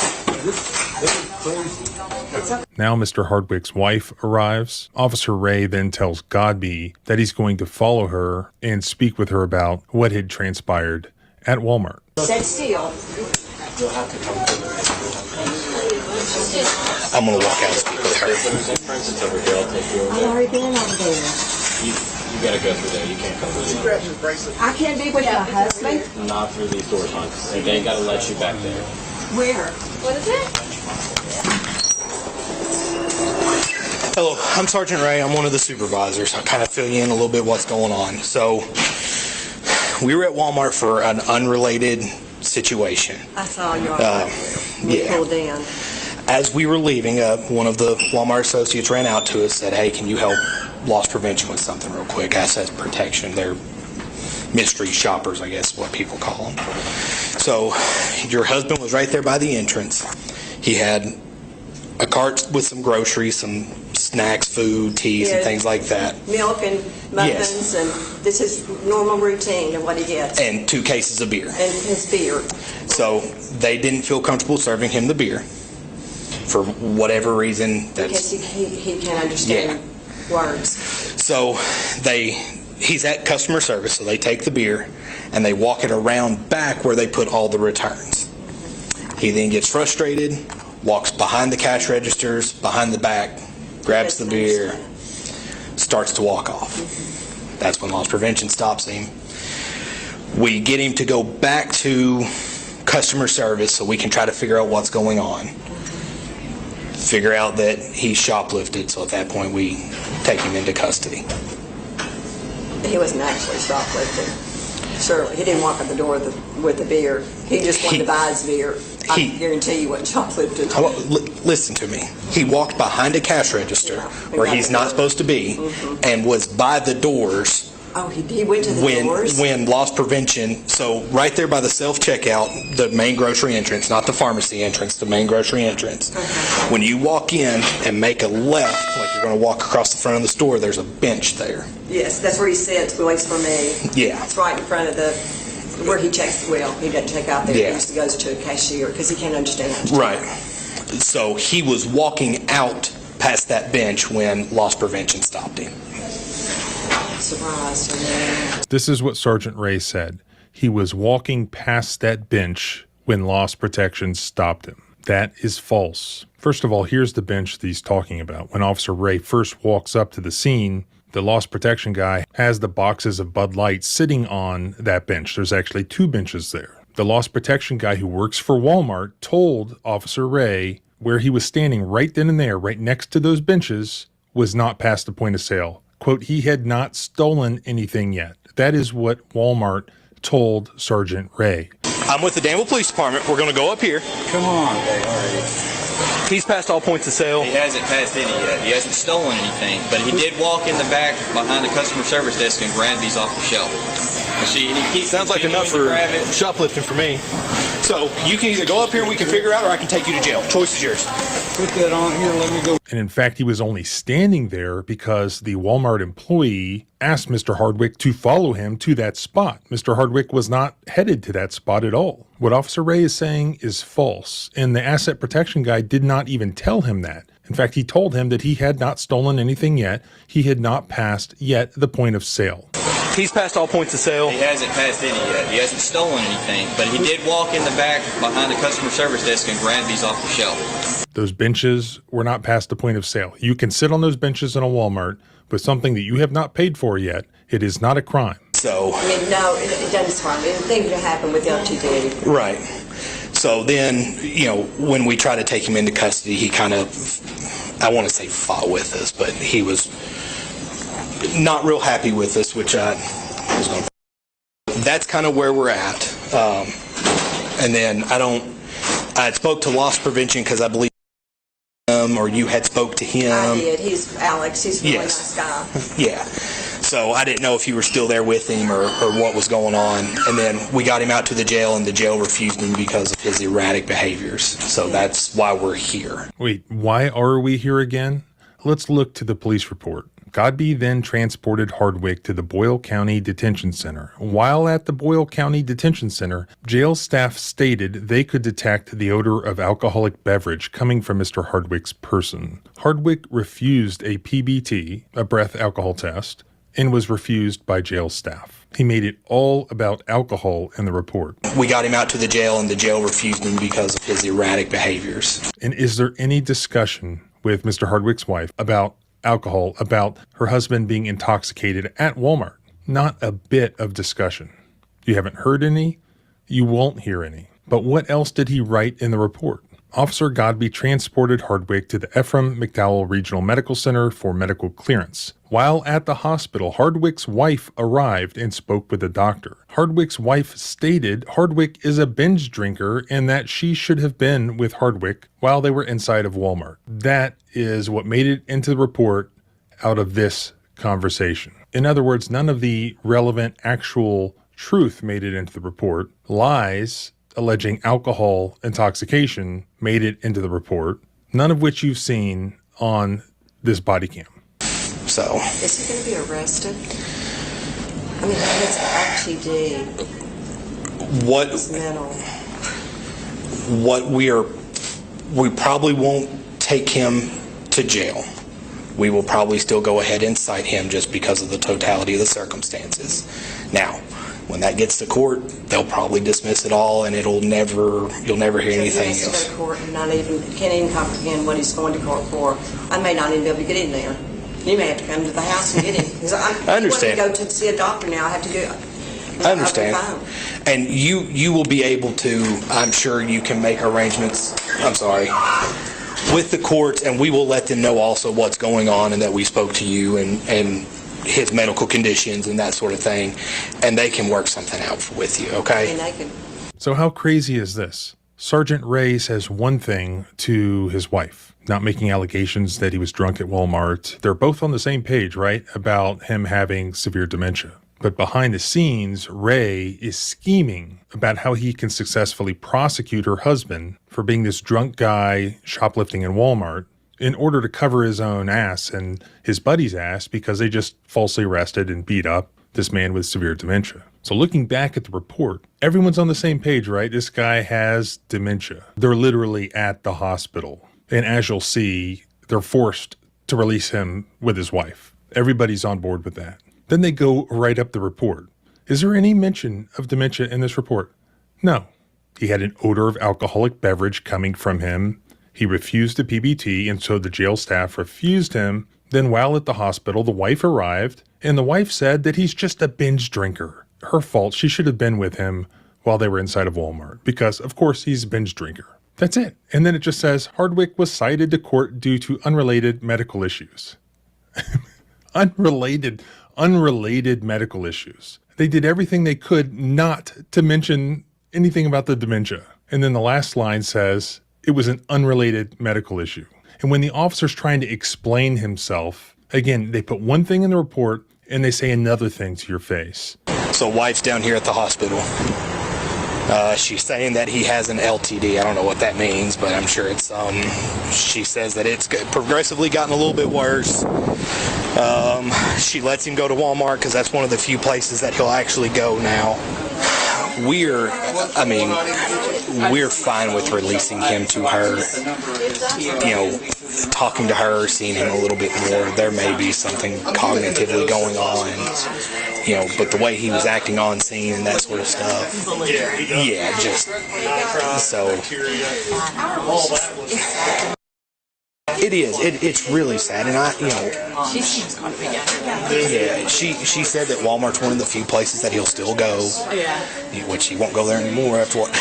Now Mr. Hardwick's wife arrives. Officer Ray then tells Godby that he's going to follow her and speak with her about what had transpired at Walmart. Sit still. I'm going to walk out and speak with her. I've already been over there. You gotta go through there. You can't come through there. I can't be with my husband. Not through these doors, hon. They ain't gotta let you back there. Where? What is it? Hello, I'm Sergeant Ray. I'm one of the supervisors. I'll kind of fill you in a little bit what's going on. So, we were at Walmart for an unrelated situation. I saw you all Yeah. pulled in. As we were leaving, one of the Walmart associates ran out to us, said, hey, can you help loss prevention with something real quick? Asset protection. They're mystery shoppers, I guess is what people call them. So your husband was right there by the entrance. He had a cart with some groceries, some snacks, food, teas, and things like that. Milk and muffins, and this is normal routine of what he gets. And 2 cases of beer. And his beer. So they didn't feel comfortable serving him the beer for whatever reason. Because he can't understand words. So he's at customer service, so they take the beer and they walk it around back where they put all the returns. He then gets frustrated, walks behind the cash registers, behind the back, grabs the beer, starts to walk off. That's when loss prevention stops him. We get him to go back to customer service so we can try to figure out what's going on. Figure out that he shoplifted, so at that point we take him into custody. He wasn't actually shoplifting. Surely. He didn't walk out the door with the beer. He just wanted to buy his beer. I guarantee you wasn't shoplifting. Listen to me. He walked behind a cash register where he's not supposed to be and was by the doors Oh, he went to the doors? When loss prevention, so right there by the self-checkout, the main grocery entrance, not the pharmacy entrance, the main grocery entrance. Okay. When you walk in and make a left, like you're going to walk across the front of the store, there's a bench there. Yes, that's where he sits, waits for me. Yeah. It's right in front of where he checks the wheel. He doesn't check out there. Yeah. He just goes to a cashier because he can't understand how to check. Right. So he was walking out past that bench when loss prevention stopped him. Surprised. This is what Sergeant Ray said. He was walking past that bench when loss protection stopped him. That is false. First of all, here's the bench that he's talking about. When Officer Ray first walks up to the scene, the loss protection guy has the boxes of Bud Light sitting on that bench. There's actually 2 benches there. The loss protection guy who works for Walmart told Officer Ray where he was standing right then and there, right next to those benches, was not past the point of sale. Quote, he had not stolen anything yet. That is what Walmart told Sergeant Ray. I'm with the Danville Police Department. We're going to go up here. Come on, Dave. He's passed all points of sale. He hasn't passed any yet. He hasn't stolen anything, but he did walk in the back behind the customer service desk and grab these off the shelf. And see, he keeps Sounds like enough for shoplifting for me. So you can either go up here and we can figure it out, or I can take you to jail. Choice is yours. Put that on here. Let me go. And in fact, he was only standing there because the Walmart employee asked Mr. Hardwick to follow him to that spot. Mr. Hardwick was not headed to that spot at all. What Officer Ray is saying is false, and the asset protection guy did not even tell him that. In fact, he told him that he had not stolen anything yet. He had not passed yet the point of sale. He's passed all points of sale. He hasn't passed any yet. He hasn't stolen anything, but he did walk in the back behind the customer service desk and grab these off the shelf. Those benches were not past the point of sale. You can sit on those benches in a Walmart with something that you have not paid for yet. It is not a crime. So, I mean, no, it doesn't surprise me. Anything could happen with LTD. right. So then, when we try to take him into custody, he kind of, I want to say fought with us, but he was not real happy with us, which I was going to. That's kind of where we're at. And then I spoke to loss prevention because I believe or you had spoke to him. I did. He's Alex. He's a really Yes. nice guy. Yeah. So I didn't know if you were still there with him or what was going on. And then we got him out to the jail, and the jail refused him because of his erratic behaviors. So that's why we're here. Wait, why are we here again? Let's look to the police report. Godby then transported Hardwick to the Boyle County Detention Center. While at the Boyle County Detention Center, jail staff stated they could detect the odor of alcoholic beverage coming from Mr. Hardwick's person. Hardwick refused a PBT, a breath alcohol test, and was refused by jail staff. He made it all about alcohol in the report. We got him out to the jail, and the jail refused him because of his erratic behaviors. And is there any discussion with Mr. Hardwick's wife about alcohol, about her husband being intoxicated at Walmart? Not a bit of discussion. You haven't heard any, you won't hear any. But what else did he write in the report? Officer Godby transported Hardwick to the Ephraim McDowell Regional Medical Center for medical clearance. While at the hospital, Hardwick's wife arrived and spoke with the doctor. Hardwick's wife stated Hardwick is a binge drinker and that she should have been with Hardwick while they were inside of Walmart. That is what made it into the report out of this conversation. In other words, none of the relevant actual truth made it into the report. Lies alleging alcohol intoxication made it into the report, none of which you've seen on this body cam. So, is he going to be arrested? I mean, that's LTD. What mental. We probably won't take him to jail. We will probably still go ahead and cite him just because of the totality of the circumstances. Now, when that gets to court, they'll probably dismiss it all, and you'll never hear anything So he has else. to go to court and can't even comprehend what he's going to court for. I may not even be able to get in there. You may have to come to the house and get him. 'Cause I understand. I want to go to see a doctor now. I have to do it. I understand. And you will be able to, I'm sure you can make arrangements, with the courts, and we will let them know also what's going on and that we spoke to you and his medical conditions and that sort of thing, and they can work something out with you, okay? And they can. So how crazy is this? Sergeant Ray says one thing to his wife, not making allegations that he was drunk at Walmart. They're both on the same page, right? About him having severe dementia. But behind the scenes, Ray is scheming about how he can successfully prosecute her husband for being this drunk guy shoplifting in Walmart in order to cover his own ass and his buddy's ass because they just falsely arrested and beat up this man with severe dementia. So looking back at the report, everyone's on the same page, right? This guy has dementia. They're literally at the hospital. And as you'll see, they're forced to release him with his wife. Everybody's on board with that. Then they go write up the report. Is there any mention of dementia in this report? No. He had an odor of alcoholic beverage coming from him. He refused a PBT, and so the jail staff refused him. Then while at the hospital, the wife arrived, and the wife said that he's just a binge drinker. Her fault. She should have been with him while they were inside of Walmart, because, of course, he's a binge drinker. That's it. And then it just says, Hardwick was cited to court due to unrelated medical issues. Unrelated medical issues. They did everything they could not to mention anything about the dementia. And then the last line says it was an unrelated medical issue. And when the officer's trying to explain himself, again, they put one thing in the report and they say another thing to your face. So wife's down here at the hospital. She's saying that he has an LTD. I don't know what that means, but I'm sure it's, she says that it's progressively gotten a little bit worse. She lets him go to Walmart because that's one of the few places that he'll actually go now. We're fine with releasing him to her, talking to her, seeing him a little bit more. There may be something cognitively going on, but the way he was acting on scene and that sort of stuff, so. It is. It's really sad, and She seems confident. Yeah, she said that Walmart's one of the few places that he'll still go. Yeah. Which he won't go there anymore after what.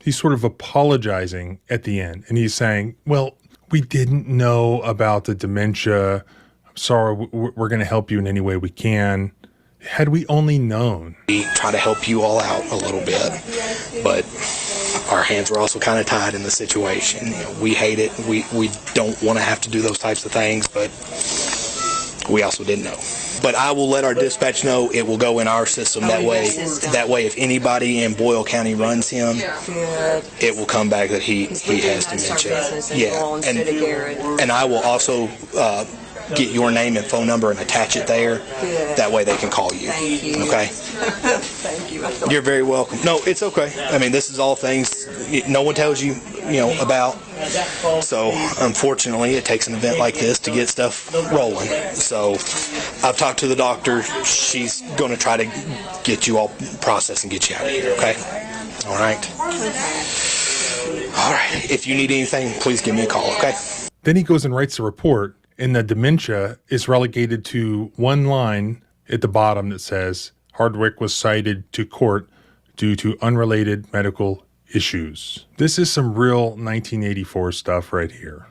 He's sort of apologizing at the end, and he's saying, well, we didn't know about the dementia. I'm sorry, we're going to help you in any way we can. Had we only known. We try to help you all out a little bit, but our hands were also kind of tied in the situation. We hate it. We don't want to have to do those types of things, but we also didn't know. But I will let our dispatch know. It will go in our system that way. If anybody in Boyle County runs him, it will come back that he has dementia. Yeah, and I will also get your name and phone number and attach it there. That way they can call you. Okay? Thank you. You're very welcome. No, it's okay. I mean, this is all things no one tells you, about. So, unfortunately, it takes an event like this to get stuff rolling. So, I've talked to the doctor. She's going to try to get you all processed and get you out of here, okay? All right? All right. If you need anything, please give me a call, okay? Then he goes and writes a report, and the dementia is relegated to one line at the bottom that says, Hardwick was cited to court due to unrelated medical issues. This is some real 1984 stuff right here.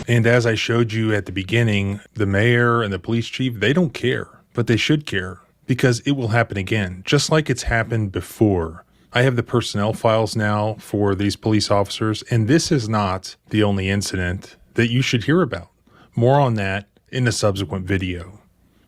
And as I showed you at the beginning, the mayor and the police chief, they don't care, but they should care because it will happen again, just like it's happened before. I have the personnel files now for these police officers, and this is not the only incident that you should hear about. More on that in a subsequent video.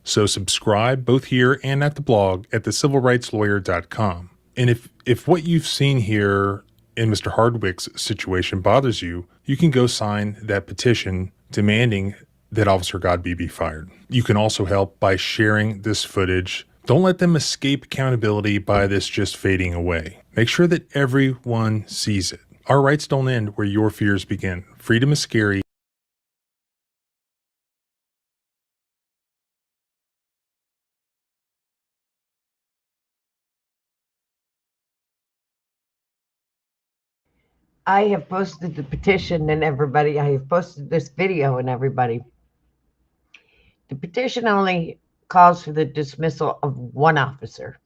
So subscribe both here and at the blog at thecivilrightslawyer.com. And if what you've seen here in Mr. Hardwick's situation bothers you, you can go sign that petition demanding that Officer Godby be fired. You can also help by sharing this footage. Don't let them escape accountability by this just fading away. Make sure that everyone sees it. Our rights don't end where your fears begin. Freedom is scary. I have posted the petition and everybody, I have posted this video and everybody. The petition only calls for the dismissal of one officer.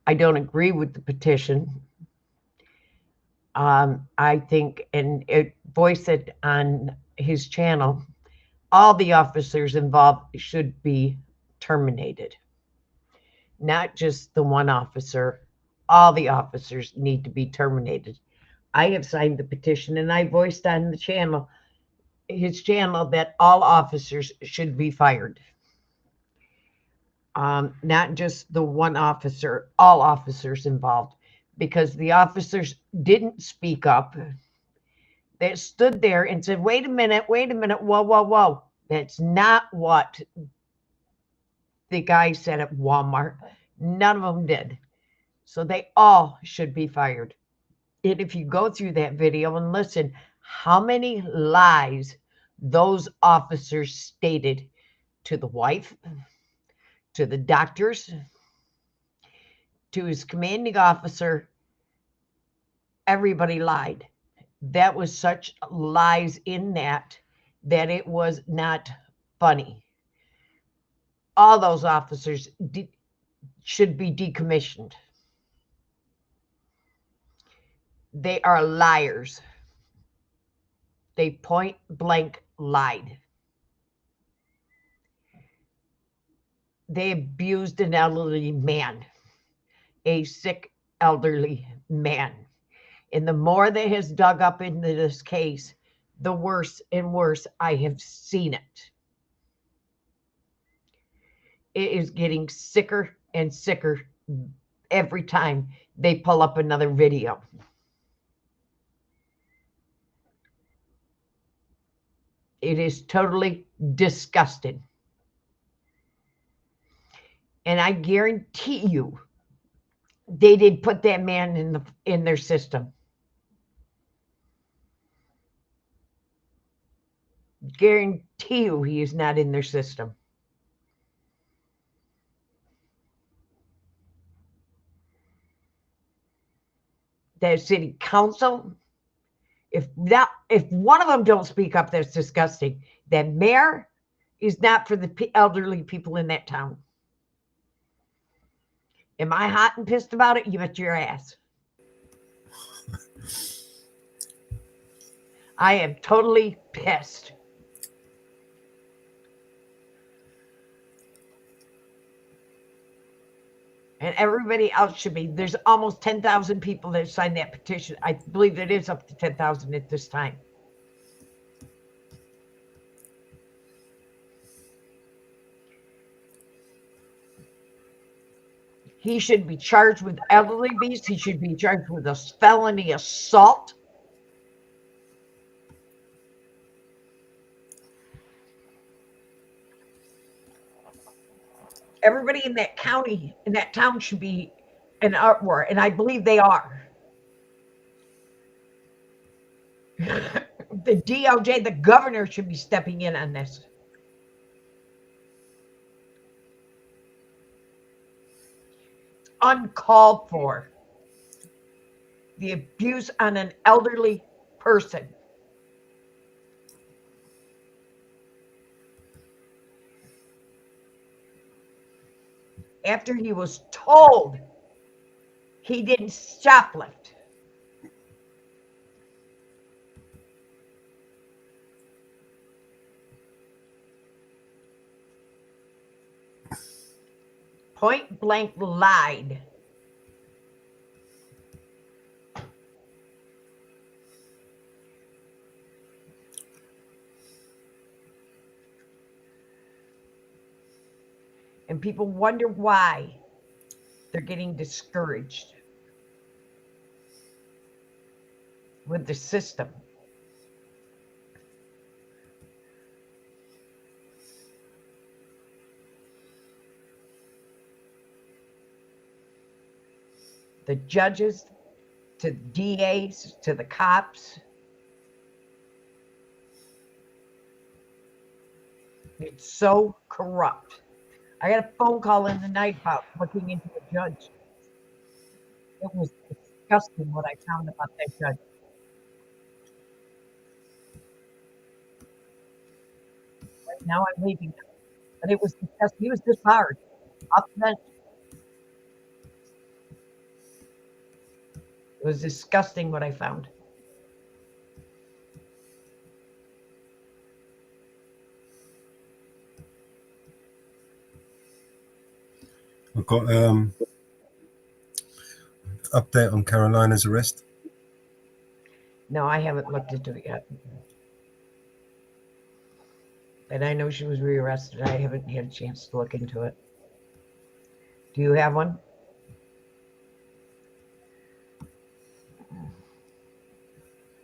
I don't agree with the petition. I think, and it voiced it on his channel, all the officers involved should be terminated. Not just the one officer, all the officers need to be terminated. I have signed the petition and I voiced on the channel his channel that all officers should be fired. Not just the one officer, all officers involved, because the officers didn't speak up. They stood there and said, wait a minute, whoa, whoa, whoa. That's not what the guy said at Walmart. None of them did. So they all should be fired. And if you go through that video and listen, how many lies those officers stated to the wife, to the doctors, to his commanding officer, everybody lied. That was such lies in that it was not funny. All those officers should be decommissioned. They are liars. They point blank lied. They abused an elderly man, a sick elderly man. And the more that has dug up into this case, the worse and worse I have seen it. It is getting sicker and sicker every time they pull up another video. It is totally disgusting. And I guarantee you, they did put that man in their system. Guarantee you he is not in their system. That city council, if one of them don't speak up, that's disgusting. That mayor is not for the elderly people in that town. Am I hot and pissed about it? You bet your ass. I am totally pissed. And everybody else should be. There's almost 10,000 people that signed that petition. I believe it is up to 10,000 at this time. He should be charged with elderly abuse. He should be charged with a felony assault. Everybody in that county, in that town, should be in uproar, and I believe they are. The DOJ, the governor, should be stepping in on this. Uncalled for. The abuse on an elderly person. After he was told he didn't shoplift. Point blank lied. And people wonder why they're getting discouraged with the system. The judges, to DAs, to the cops. It's so corrupt. I got a phone call in the night about looking into a judge. It was disgusting what I found about that judge. Right now I'm leaving him. But it was disgusting. He was disbarred off the bench. It was disgusting what I found. We've got update on Carolina's arrest. No, I haven't looked into it yet. But I know she was rearrested. I haven't had a chance to look into it. Do you have one?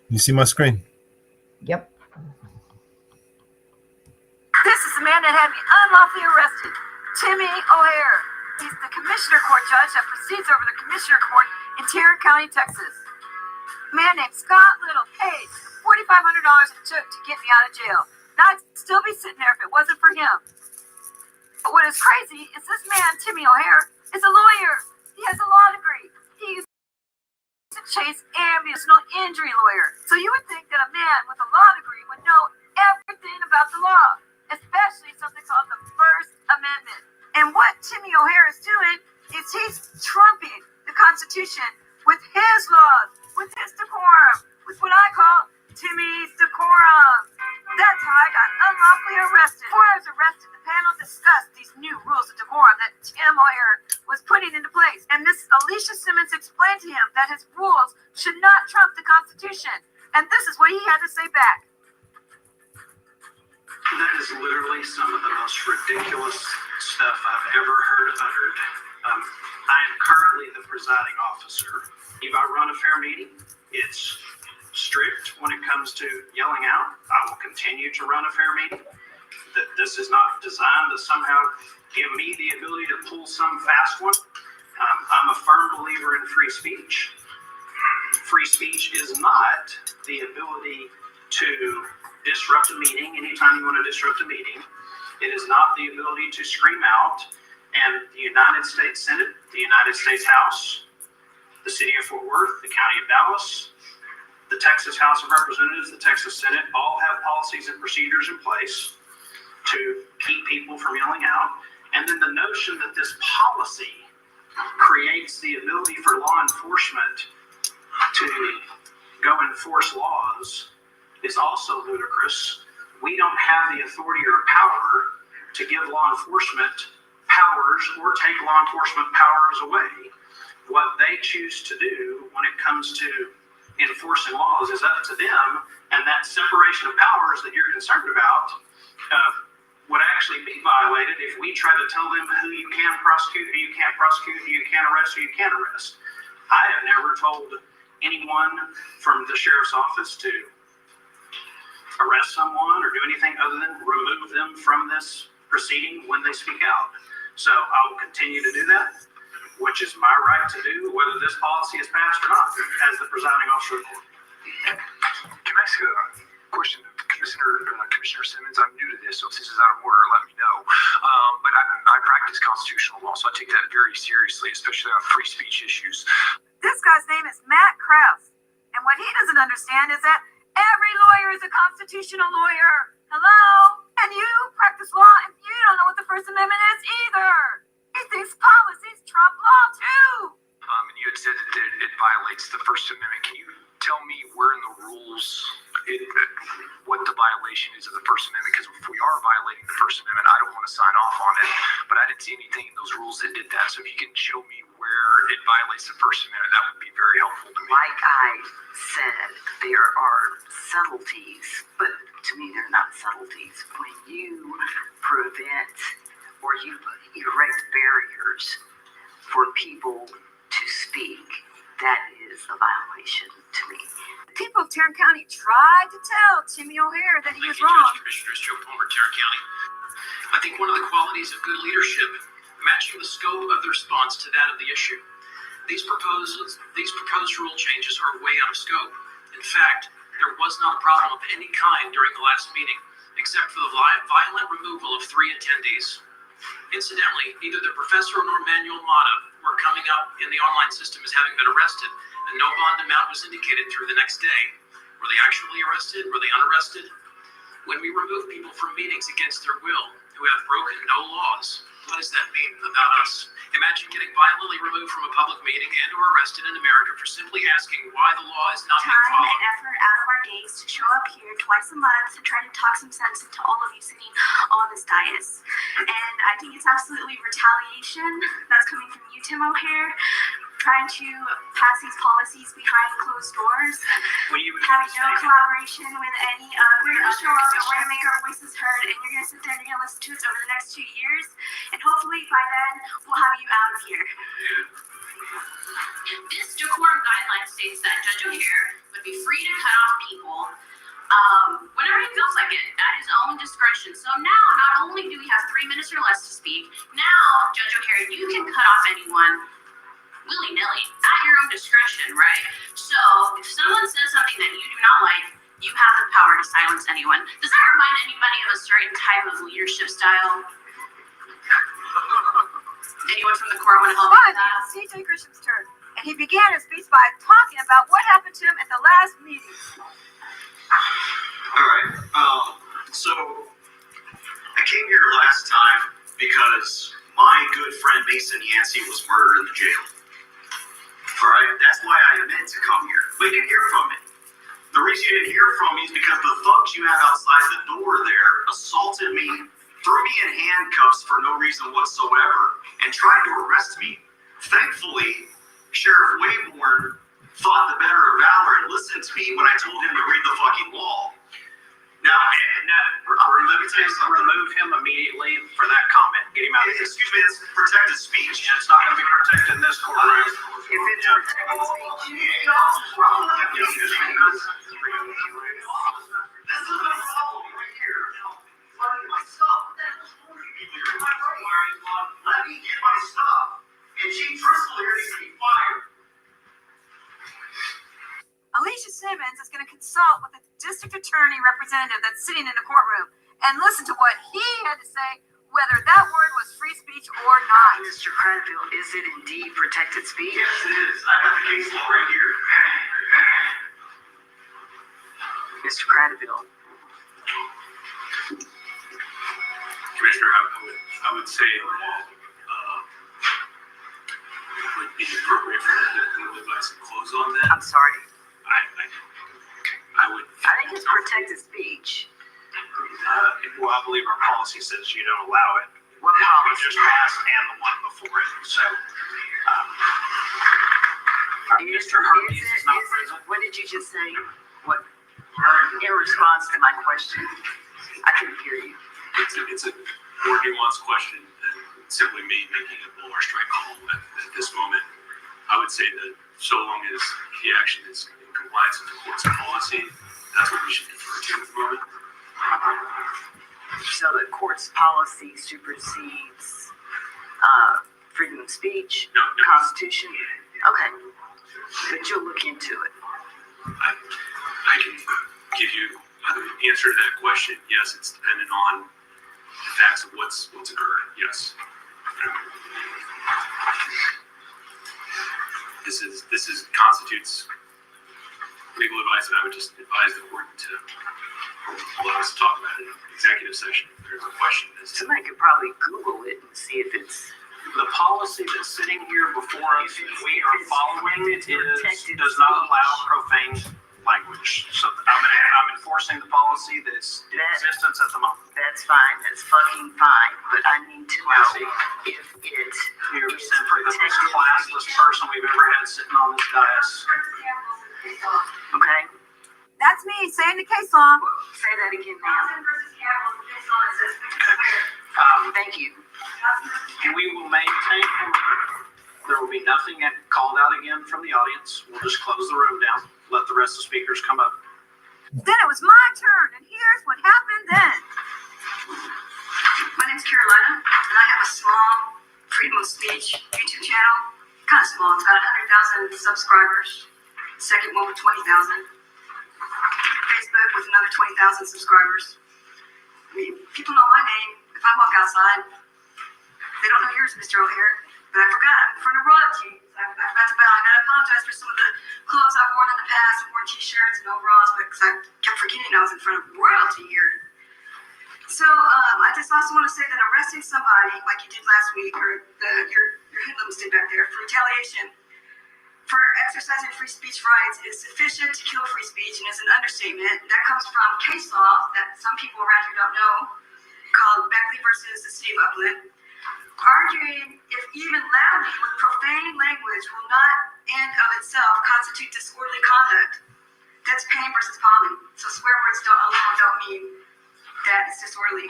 You see my screen? Yep. This is the man that had me unlawfully arrested, Timmy O'Hare. He's the commissioner court judge that presides over the commissioner court in Tarrant County, Texas. A man named Scott Little paid $4,500 it took to get me out of jail. Now I'd still be sitting there if it wasn't for him. But what is crazy is this man, Timmy O'Hare, is a lawyer. He has a law degree. He's a chase ambulance injury lawyer. So you would think that a man with a law degree would know everything about the law, especially something called the First Amendment. And what Timmy O'Hare is doing is he's trumping the Constitution with his laws, with his decorum, with what I call Timmy's decorum. That's how I got unlawfully arrested. Before I was arrested, the panel discussed these new rules of decorum that Tim O'Hare was putting into place. And Miss Alicia Simmons explained to him that his rules should not trump the Constitution. And this is what he had to say back. That is literally some of the most ridiculous stuff I've ever heard uttered. I am currently the presiding officer. If I run a fair meeting, it's strict when it comes to yelling out. I will continue to run a fair meeting. This is not designed to somehow give me the ability to pull some fast one. I'm a firm believer in free speech. Free speech is not the ability to disrupt a meeting anytime you want to disrupt a meeting. It is not the ability to scream out. And the United States Senate, the United States House, the City of Fort Worth, the County of Dallas, the Texas House of Representatives, the Texas Senate, all have policies and procedures in place to keep people from yelling out. And then the notion that this policy creates the ability for law enforcement to go enforce laws is also ludicrous. We don't have the authority or power to give law enforcement powers or take law enforcement powers away. What they choose to do when it comes to enforcing laws is up to them, and that separation of powers that you're concerned about would actually be violated if we try to tell them who you can prosecute, who you can't prosecute, who you can arrest, who you can't arrest. I have never told anyone from the sheriff's office to arrest someone or do anything other than remove them from this proceeding when they speak out. So I will continue to do that, which is my right to do, whether this policy is passed or not, as the presiding officer of the court. Can I ask a question of Commissioner Simmons? I'm new to this, so if this is out of order, let me know. But I practice constitutional law, so I take that very seriously, especially on free speech issues. This guy's name is Matt Krause. And what he doesn't understand is that every lawyer is a constitutional lawyer. Hello? And you practice law and you don't know what the First Amendment is either. He thinks policies trump law too. And you had said that it violates the First Amendment. Can you tell me where in the rules what the violation is of the First Amendment? Because if we are violating the First Amendment, I don't want to sign off on it, but I didn't see anything in those rules that did that. So if you can show me where it violates the First Amendment, that would be very helpful to me. Like I said, there are subtleties, but to me they're not subtleties. When you prevent or you erect barriers for people to speak, that is a violation to me. The people of Tarrant County tried to tell Timmy O'Hare that he was wrong. Commissioners Joe Palmer, Tarrant County. I think one of the qualities of good leadership, matching the scope of the response to that of the issue. These proposed rule changes are way out of scope. In fact, there was not a problem of any kind during the last meeting, except for the violent removal of 3 attendees. Incidentally, neither the professor nor Manuel Mata were coming up in the online system as having been arrested, and no bond amount was indicated through the next day. Were they actually arrested? Were they unarrested? When we remove people from meetings against their will, who have broken no laws, what does that mean about us? Imagine getting violently removed from a public meeting and or arrested in America for simply asking why the law is not being followed. Time and effort out of our days to show up here twice a month and try to talk some sense into all of you sitting on this dais. And I think it's absolutely retaliation that's coming from you, Tim O'Hare. trying to pass these policies behind closed doors, having no collaboration with any other. We're going to make our voices heard, and you're going to sit there and you're going to listen to us over the next 2 years, and hopefully by then we'll have you out of here. This decorum guideline states that Judge O'Hare would be free to cut off people whenever he feels like it, at his own discretion. So now, not only do we have 3 minutes or less to speak, now, Judge O'Hare, you can cut off anyone willy-nilly, at your own discretion, right? So, if someone says something that you do not like, you have the power to silence anyone. Does that remind anybody of a certain type of leadership style? Anyone from the court want to help me with that? C.J. Grisham's turn, and he began his speech by talking about what happened to him at the last meeting. All right. So I came here last time because my good friend Mason Yancey was murdered in the jail. All right. That's why I meant to come here. But you didn't hear from me. The reason you didn't hear from me is because the thugs you had outside the door there assaulted me, threw me in handcuffs for no reason whatsoever, and tried to arrest me. Thankfully, Sheriff Wayborn thought the better of valor and listened to me when I told him to read the fucking law. Now, let me tell you something. Remove him immediately for that comment. Get him out of here. Excuse me, it's protected speech. It's not going to be protected in this courtroom. If it's protected speech, this is the problem right here. My stuff. Let me get my stuff. And Chief Driscoll here needs to be fired. Alicia Simmons is going to consult with the district attorney representative that's sitting in the courtroom and listen to what he had to say, whether that word was free speech or not. Mr. Cradfield, is it indeed protected speech? Yes, it is. I got the case law right here. Mr. Cradfield. Commissioner, I would say that it would be appropriate for the legal advice to close on that. I'm sorry. I would. I think it's protected speech. Well, I believe our policy says you don't allow it. What policy? Just passed and the one before it. So, Mr. Hermes is not present. What did you just say? What? In response to my question, I couldn't hear you. It's a more nuanced question than simply me making a bull or strike call at this moment. I would say that so long as the action is in compliance with the court's policy, that's what we should defer to at the moment. So the court's policy supersedes freedom of speech, no. Constitution? Okay. But you'll look into it. I can give you an answer to that question. Yes, it's dependent on the facts of what's occurred. Yes. This constitutes legal advice, and I would just advise the court to allow us to talk about it in executive session. If there's a question. Somebody could probably Google it and see if it's the policy that's sitting here before us that we are following does not allow profane language. So I'm enforcing the policy that is in existence at the moment. That's fine. That's fucking fine. But I need to know if it You're simply the most classless person we've ever had sitting on this dais. Okay. That's me saying the case law. Say that again, ma'am. Thank you. And we will maintain order. There will be nothing called out again from the audience. We'll just close the room down. Let the rest of the speakers come up. Then it was my turn, and here's what happened then. My name's Carolina, and I have a small freedom of speech YouTube channel. Kind of small. It's about 100,000 subscribers. Second one with 20,000. Facebook with another 20,000 subscribers. I mean, people know my name. If I walk outside, they don't know yours, Mr. O'Hare. But I forgot. I'm in front of royalty. I forgot to bow. I gotta apologize for some of the clothes I've worn in the past. I've worn t-shirts and overalls, but because I kept forgetting I was in front of royalty here. So I just also want to say that arresting somebody like you did last week, or your hoodlums did back there, for retaliation for exercising free speech rights is sufficient to kill free speech, and is an understatement. That comes from case law that some people around here don't know, called Beckley versus the City of Upland, arguing, if even loudly, with profane language will not in of itself constitute disorderly conduct. That's pain versus poly. So swear words don't mean that it's disorderly.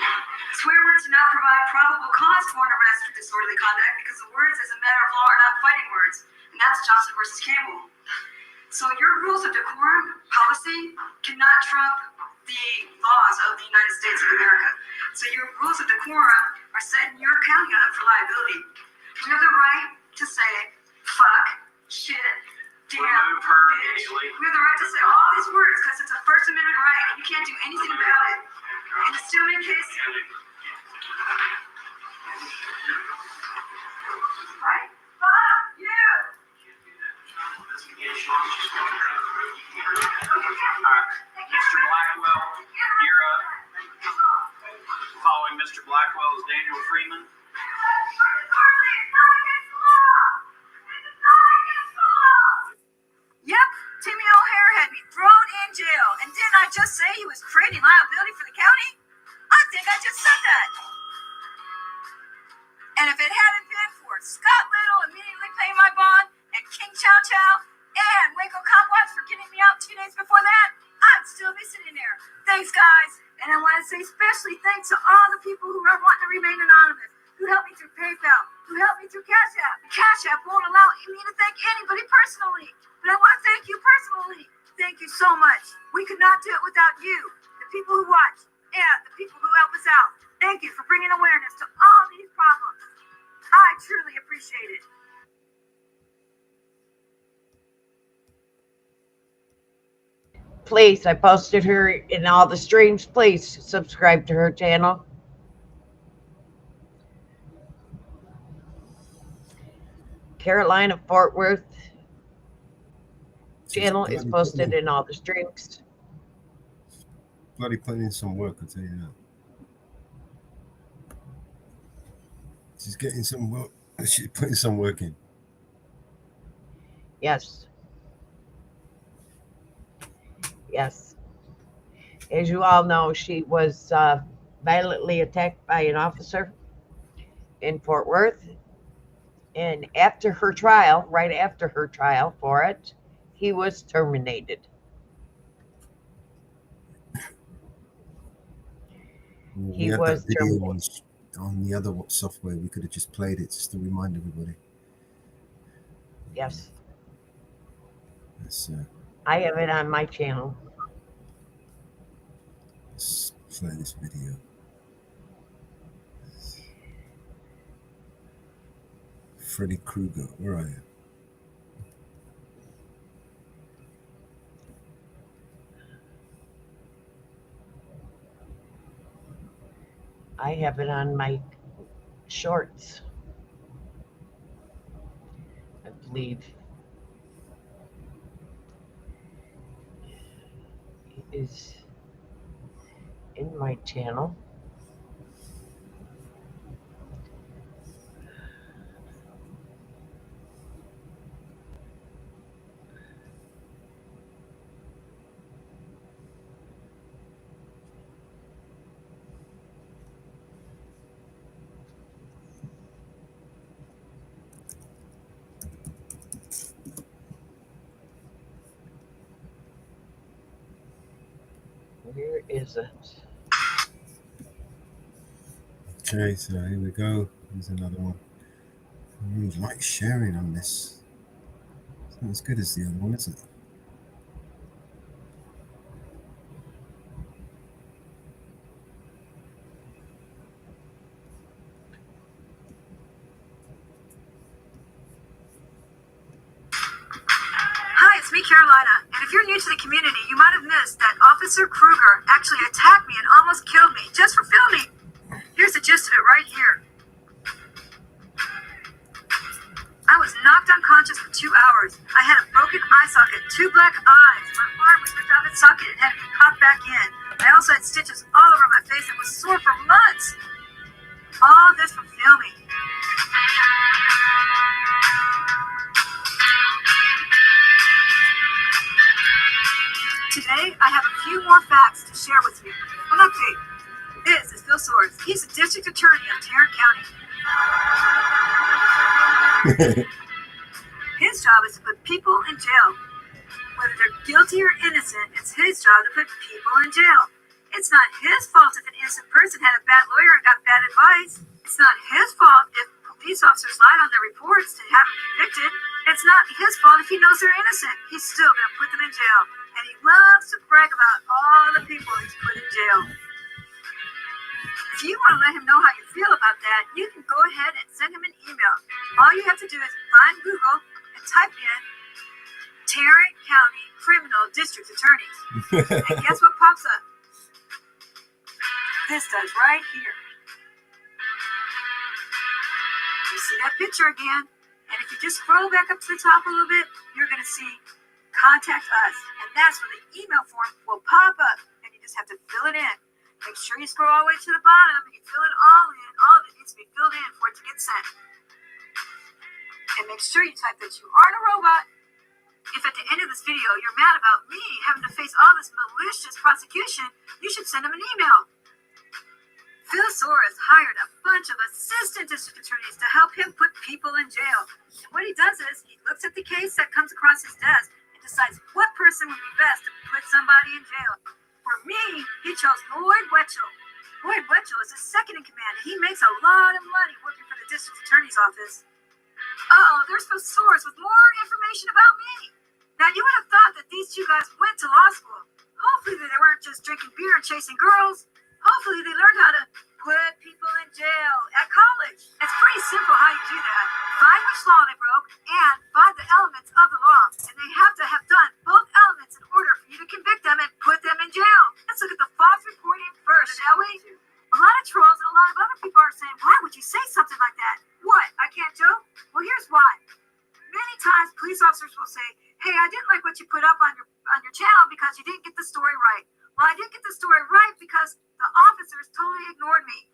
Swear words do not provide probable cause for an arrest for disorderly conduct because the words as a matter of law are not fighting words. And that's Johnson versus Campbell. So your rules of decorum policy cannot trump the laws of the United States of America. So your rules of decorum are setting your county up for liability. We have the right to say fuck, shit, damn, Remove her bitch. immediately. We have the right to say all these words because it's a First Amendment right and you can't do anything about it. In the Stillman case, right? Fuck you! Mr. Blackwell, you're up. Following Mr. Blackwell is Daniel Freeman. Yep, Timmy O'Hare had me thrown in jail. And didn't I just say he was creating liability for the county? I think I just said that. And if it hadn't been for Scott Little immediately paying my bond and King Chow Chow and Waco Cop Watch for getting me out 2 days before that, I'd still be sitting there. Thanks, guys. And I want to say especially thanks to all the people who are wanting to remain anonymous, who helped me through PayPal, who helped me through Cash App. Cash App won't allow me to thank anybody personally, but I want to thank you personally. Thank you so much. We could not do it without you, the people who watch, and the people who help us out. Thank you for bringing awareness to all these problems. I truly appreciate it. Please, I posted her in all the streams. Please subscribe to her channel. Carolina Fort Worth channel is posted in all the streams. Bloody putting in some work, I'll tell you that. She's getting some work. She's putting some work in. Yes. Yes. As you all know, she was violently attacked by an officer in Fort Worth. And after her trial, right after her trial for it, he was terminated. We had that video on the other software. We could have just played it just to remind everybody. Yes. Let's I have it on my channel. play this video. Freddy Krueger, where are you? I have it on my shorts, I believe. It is in my channel. Where is it? Okay, so here we go. Here's another one. I really like sharing on this. It's not as good as the other one, is it? Hi, it's me, Carolina. And if you're new to the community, you might have missed that Officer Krueger actually attacked me and almost killed me just for filming. Here's the gist of it right here. I was knocked unconscious for 2 hours. I had a broken eye socket, 2 black eyes. My arm was ripped out of its socket and had to be popped back in. I also had stitches all over my face and was sore for months. All this from filming. Today, I have a few more facts to share with you. An update. This is Phil Swords. He's the district attorney of Tarrant County. His job is to put people in jail. Whether they're guilty or innocent, it's his job to put people in jail. It's not his fault if an innocent person had a bad lawyer and got bad advice. It's not his fault if police officers lied on their reports to have him convicted. It's not his fault if he knows they're innocent. He's still going to put them in jail. And he loves to brag about all the people he's put in jail. If you want to let him know how you feel about that, you can go ahead and send him an email. All you have to do is find Google and type in Tarrant County Criminal District Attorneys. And guess what pops up? This does right here. You see that picture again? And if you just scroll back up to the top a little bit, you're going to see Contact Us. And that's where the email form will pop up. And you just have to fill it in. Make sure you scroll all the way to the bottom and you fill it all in. All of it needs to be filled in for it to get sent. And make sure you type that you aren't a robot. If at the end of this video you're mad about me having to face all this malicious prosecution, you should send him an email. Phil Soares hired a bunch of assistant district attorneys to help him put people in jail. And what he does is he looks at the case that comes across his desk and decides what person would be best to put somebody in jail. For me, he chose Lloyd Wetchell. Lloyd Wetchell is his second in command, and he makes a lot of money working for the district attorney's office. Uh-oh, there's Phil Soares with more information about me. Now, you would have thought that these two guys went to law school. Hopefully they weren't just drinking beer and chasing girls. Hopefully they learned how to put people in jail at college. It's pretty simple how you do that. Find which law they broke and find the elements of the law. And they have to have done both elements in order for you to convict them and put them in jail. Let's look at the false reporting first, shall we? A lot of trolls and a lot of other people are saying, why would you say something like that? What, I can't joke? Well, here's why. Many times police officers will say, hey, I didn't like what you put up on your channel because you didn't get the story right. Well, I didn't get the story right because the officers totally ignored me.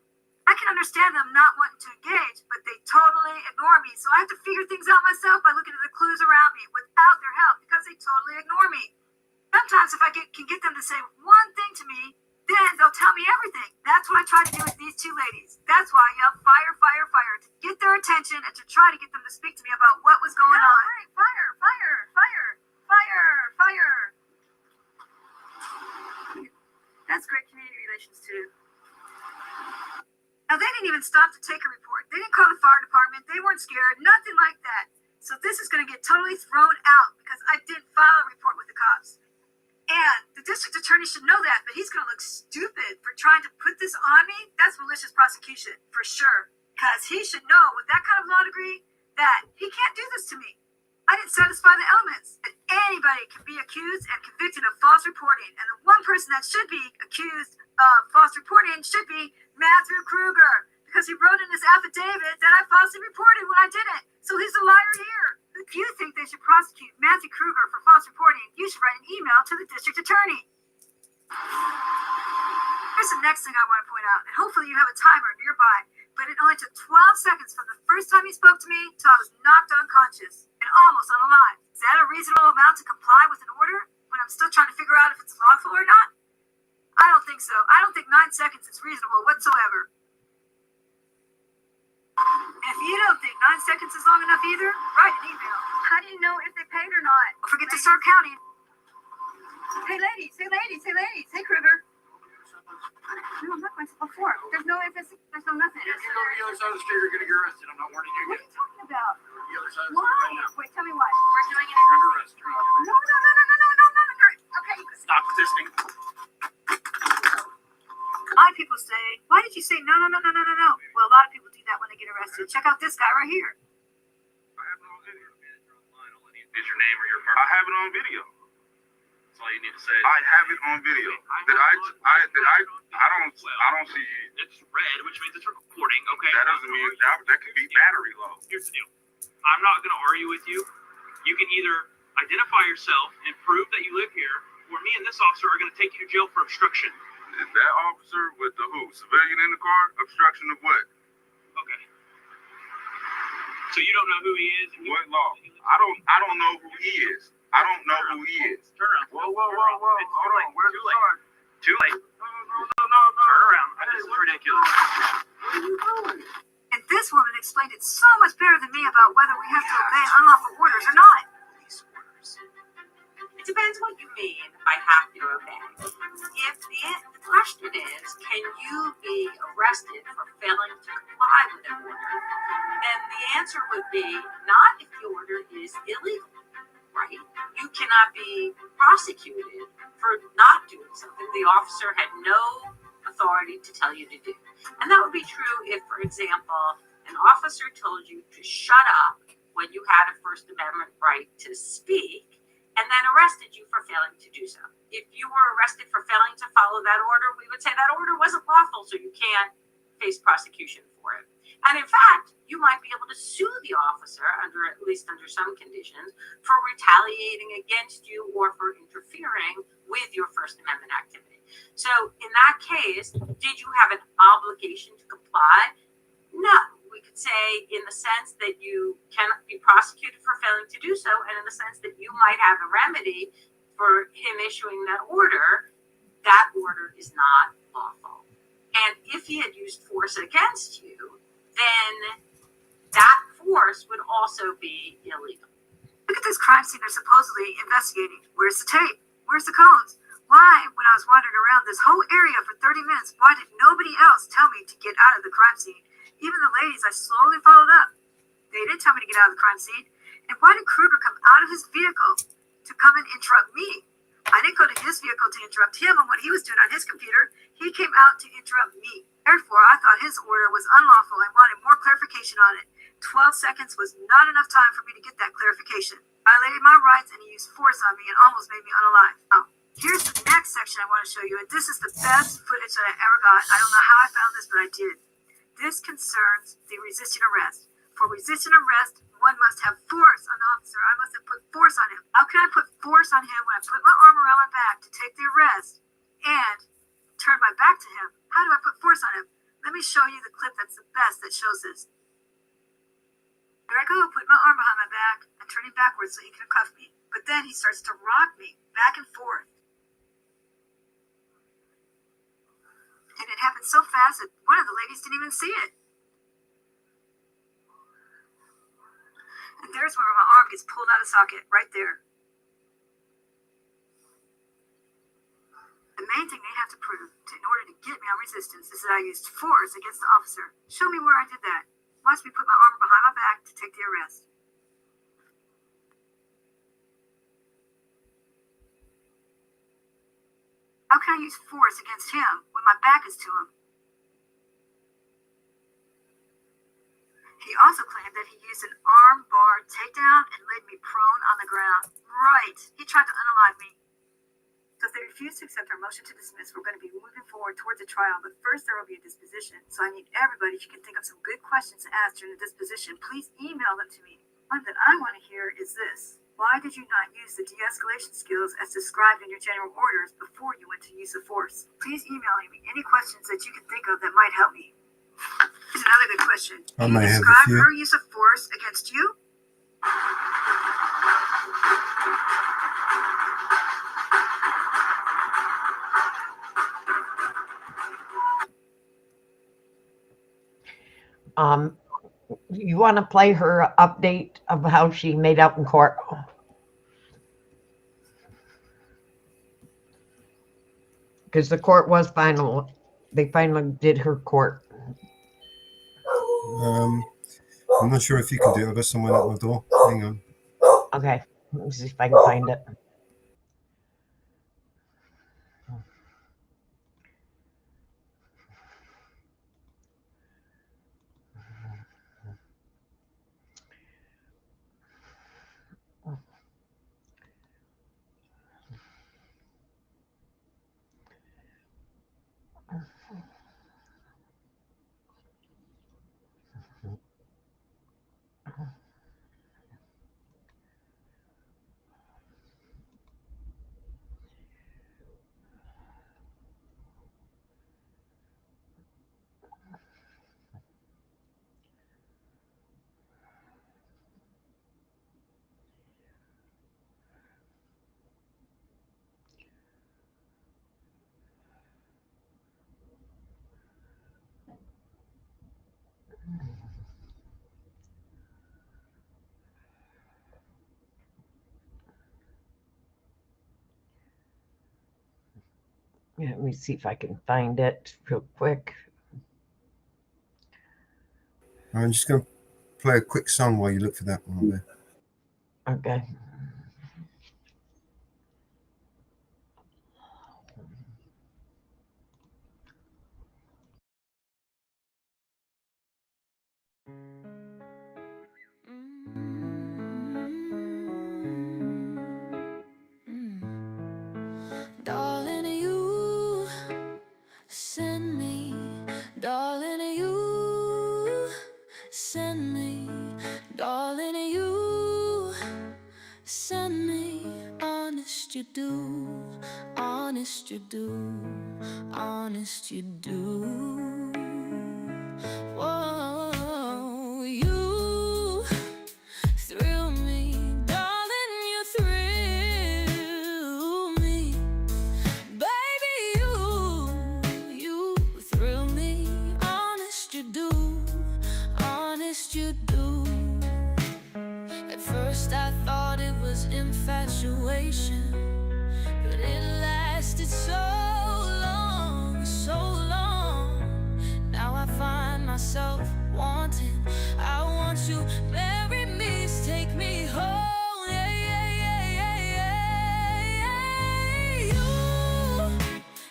I can understand them not wanting to engage, but they totally ignore me. So I have to figure things out myself by looking at the clues around me without their help because they totally ignore me. Sometimes if I can get them to say one thing to me, then they'll tell me everything. That's what I try to do with these two ladies. That's why I yell fire, fire, fire, to get their attention and to try to get them to speak to me about what was going on. Right, fire, fire, fire, fire, fire. That's great community relations too. Now they didn't even stop to take a report. They didn't call the fire department. They weren't scared, nothing like that. So this is going to get totally thrown out because I didn't file a report with the cops. And the district attorney should know that, but he's going to look stupid for trying to put this on me. That's malicious prosecution, for sure. Because he should know, with that kind of law degree, that he can't do this to me. I didn't satisfy the elements. And anybody can be accused and convicted of false reporting. And the one person that should be accused of false reporting should be Matthew Kruger. Because he wrote in his affidavit that I falsely reported when I didn't. So he's a liar here. If you think they should prosecute Matthew Kruger for false reporting, you should write an email to the district attorney. Here's the next thing I want to point out, and hopefully you have a timer nearby, but it only took 12 seconds from the first time he spoke to me till I was knocked unconscious and almost unalive. Is that a reasonable amount to comply with an order when I'm still trying to figure out if it's lawful or not? I don't think so. I don't think 9 seconds is reasonable whatsoever. If you don't think 9 seconds is long enough either, write an email. How do you know if they paid or not? Don't forget to start counting. Hey ladies, hey ladies, hey ladies, hey Kruger. No, I'm not myself before. There's no nothing. If you go to the other side of the street, you're going to get arrested. I'm not warning you What are yet. you talking about? The other side of the Why? street right now. Wait, tell me why. We're doing it. You're under arrest. No. Okay. Stop resisting. A lot of people say, why did you say no? Well, a lot of people do that when they get arrested. Check out this guy right here. Is your name or your firm? I have it on video. That's all you need to say. I have it on video. I don't see. It's red, which means it's recording. Okay. That doesn't mean that could be battery low. Here's the deal. I'm not going to argue with you. You can either identify yourself and prove that you live here, or me and this officer are going to take you to jail for obstruction. Is that officer with the who? Civilian in the car? Obstruction of what? Okay. So you don't know who he is? What law? I don't know who he is. I don't know who he is. Turn around. Whoa. Hold on. Where's the charge? Too late. No. Turn around. This is ridiculous. And this woman explained it so much better than me about whether we have to obey unlawful orders or not. It depends what you mean by have to obey. If the question is, can you be arrested for failing to comply with an order, then the answer would be not if the order is illegal, right? You cannot be prosecuted for not doing something the officer had no authority to tell you to do. And that would be true if, for example, an officer told you to shut up when you had a First Amendment right to speak, and then arrested you for failing to do so. If you were arrested for failing to follow that order, we would say that order wasn't lawful, so you can't face prosecution for it. And in fact, you might be able to sue the officer, at least under some conditions, for retaliating against you or for interfering with your First Amendment activity. So in that case, did you have an obligation to comply? No. We could say in the sense that you cannot be prosecuted for failing to do so, and in the sense that you might have a remedy for him issuing that order is not lawful. And if he had used force against you, then that force would also be illegal. Look at this crime scene they're supposedly investigating. Where's the tape? Where's the cones? Why, when I was wandering around this whole area for 30 minutes, why did nobody else tell me to get out of the crime scene? Even the ladies I slowly followed up. They didn't tell me to get out of the crime scene. And why did Kruger come out of his vehicle to come and interrupt me? I didn't go to his vehicle to interrupt him on what he was doing on his computer. He came out to interrupt me. Therefore, I thought his order was unlawful and wanted more clarification on it. 12 seconds was not enough time for me to get that clarification. I violated my rights and he used force on me and almost made me unalive. Oh, here's the next section I want to show you. And this is the best footage that I ever got. I don't know how I found this, but I did. This concerns the resisting arrest. For resisting arrest, one must have force on the officer. I must have put force on him. How can I put force on him when I put my arm around my back to take the arrest and turn my back to him? How do I put force on him? Let me show you the clip that's the best that shows this. There I go, putting my arm behind my back and turning backwards so he can cuff me. But then he starts to rock me back and forth. And it happened so fast that one of the ladies didn't even see it. And there's where my arm gets pulled out of socket, right there. The main thing they have to prove in order to get me on resistance is that I used force against the officer. Show me where I did that. Watch me put my arm behind my back to take the arrest. How can I use force against him when my back is to him? He also claimed that he used an arm bar takedown and laid me prone on the ground. Right. He tried to unalive me. So if they refuse to accept our motion to dismiss, we're going to be moving forward towards a trial. But first, there will be a disposition. So I need everybody, if you can think of some good questions to ask during the disposition, please email them to me. One that I want to hear is this. Why did you not use the de-escalation skills as described in your general orders before you went to use of force? Please email me any questions that you can think of that might help me. Here's another good question. I Can may you have a describe few. her use of force against you? You want to play her update of how she made out in court? Because the court was final. They finally did her court. I'm not sure if you can do it. I've got someone at my door. Hang on. Okay, let me see if I can find it. Let me see if I can find it real quick. I'm just going to play a quick song while you look for that one there. Okay. Darling, you send me. Darling, you send me. Darling, you send me. Honest you do. Honest you do. Honest you do. Whoa, you thrill me. Darling, you thrill me. Baby, you thrill me. Honest you do, honest you do. At first I thought it was infatuation, but it lasted so long, so long. Now I find myself wanting, I want you, marry me, take me home.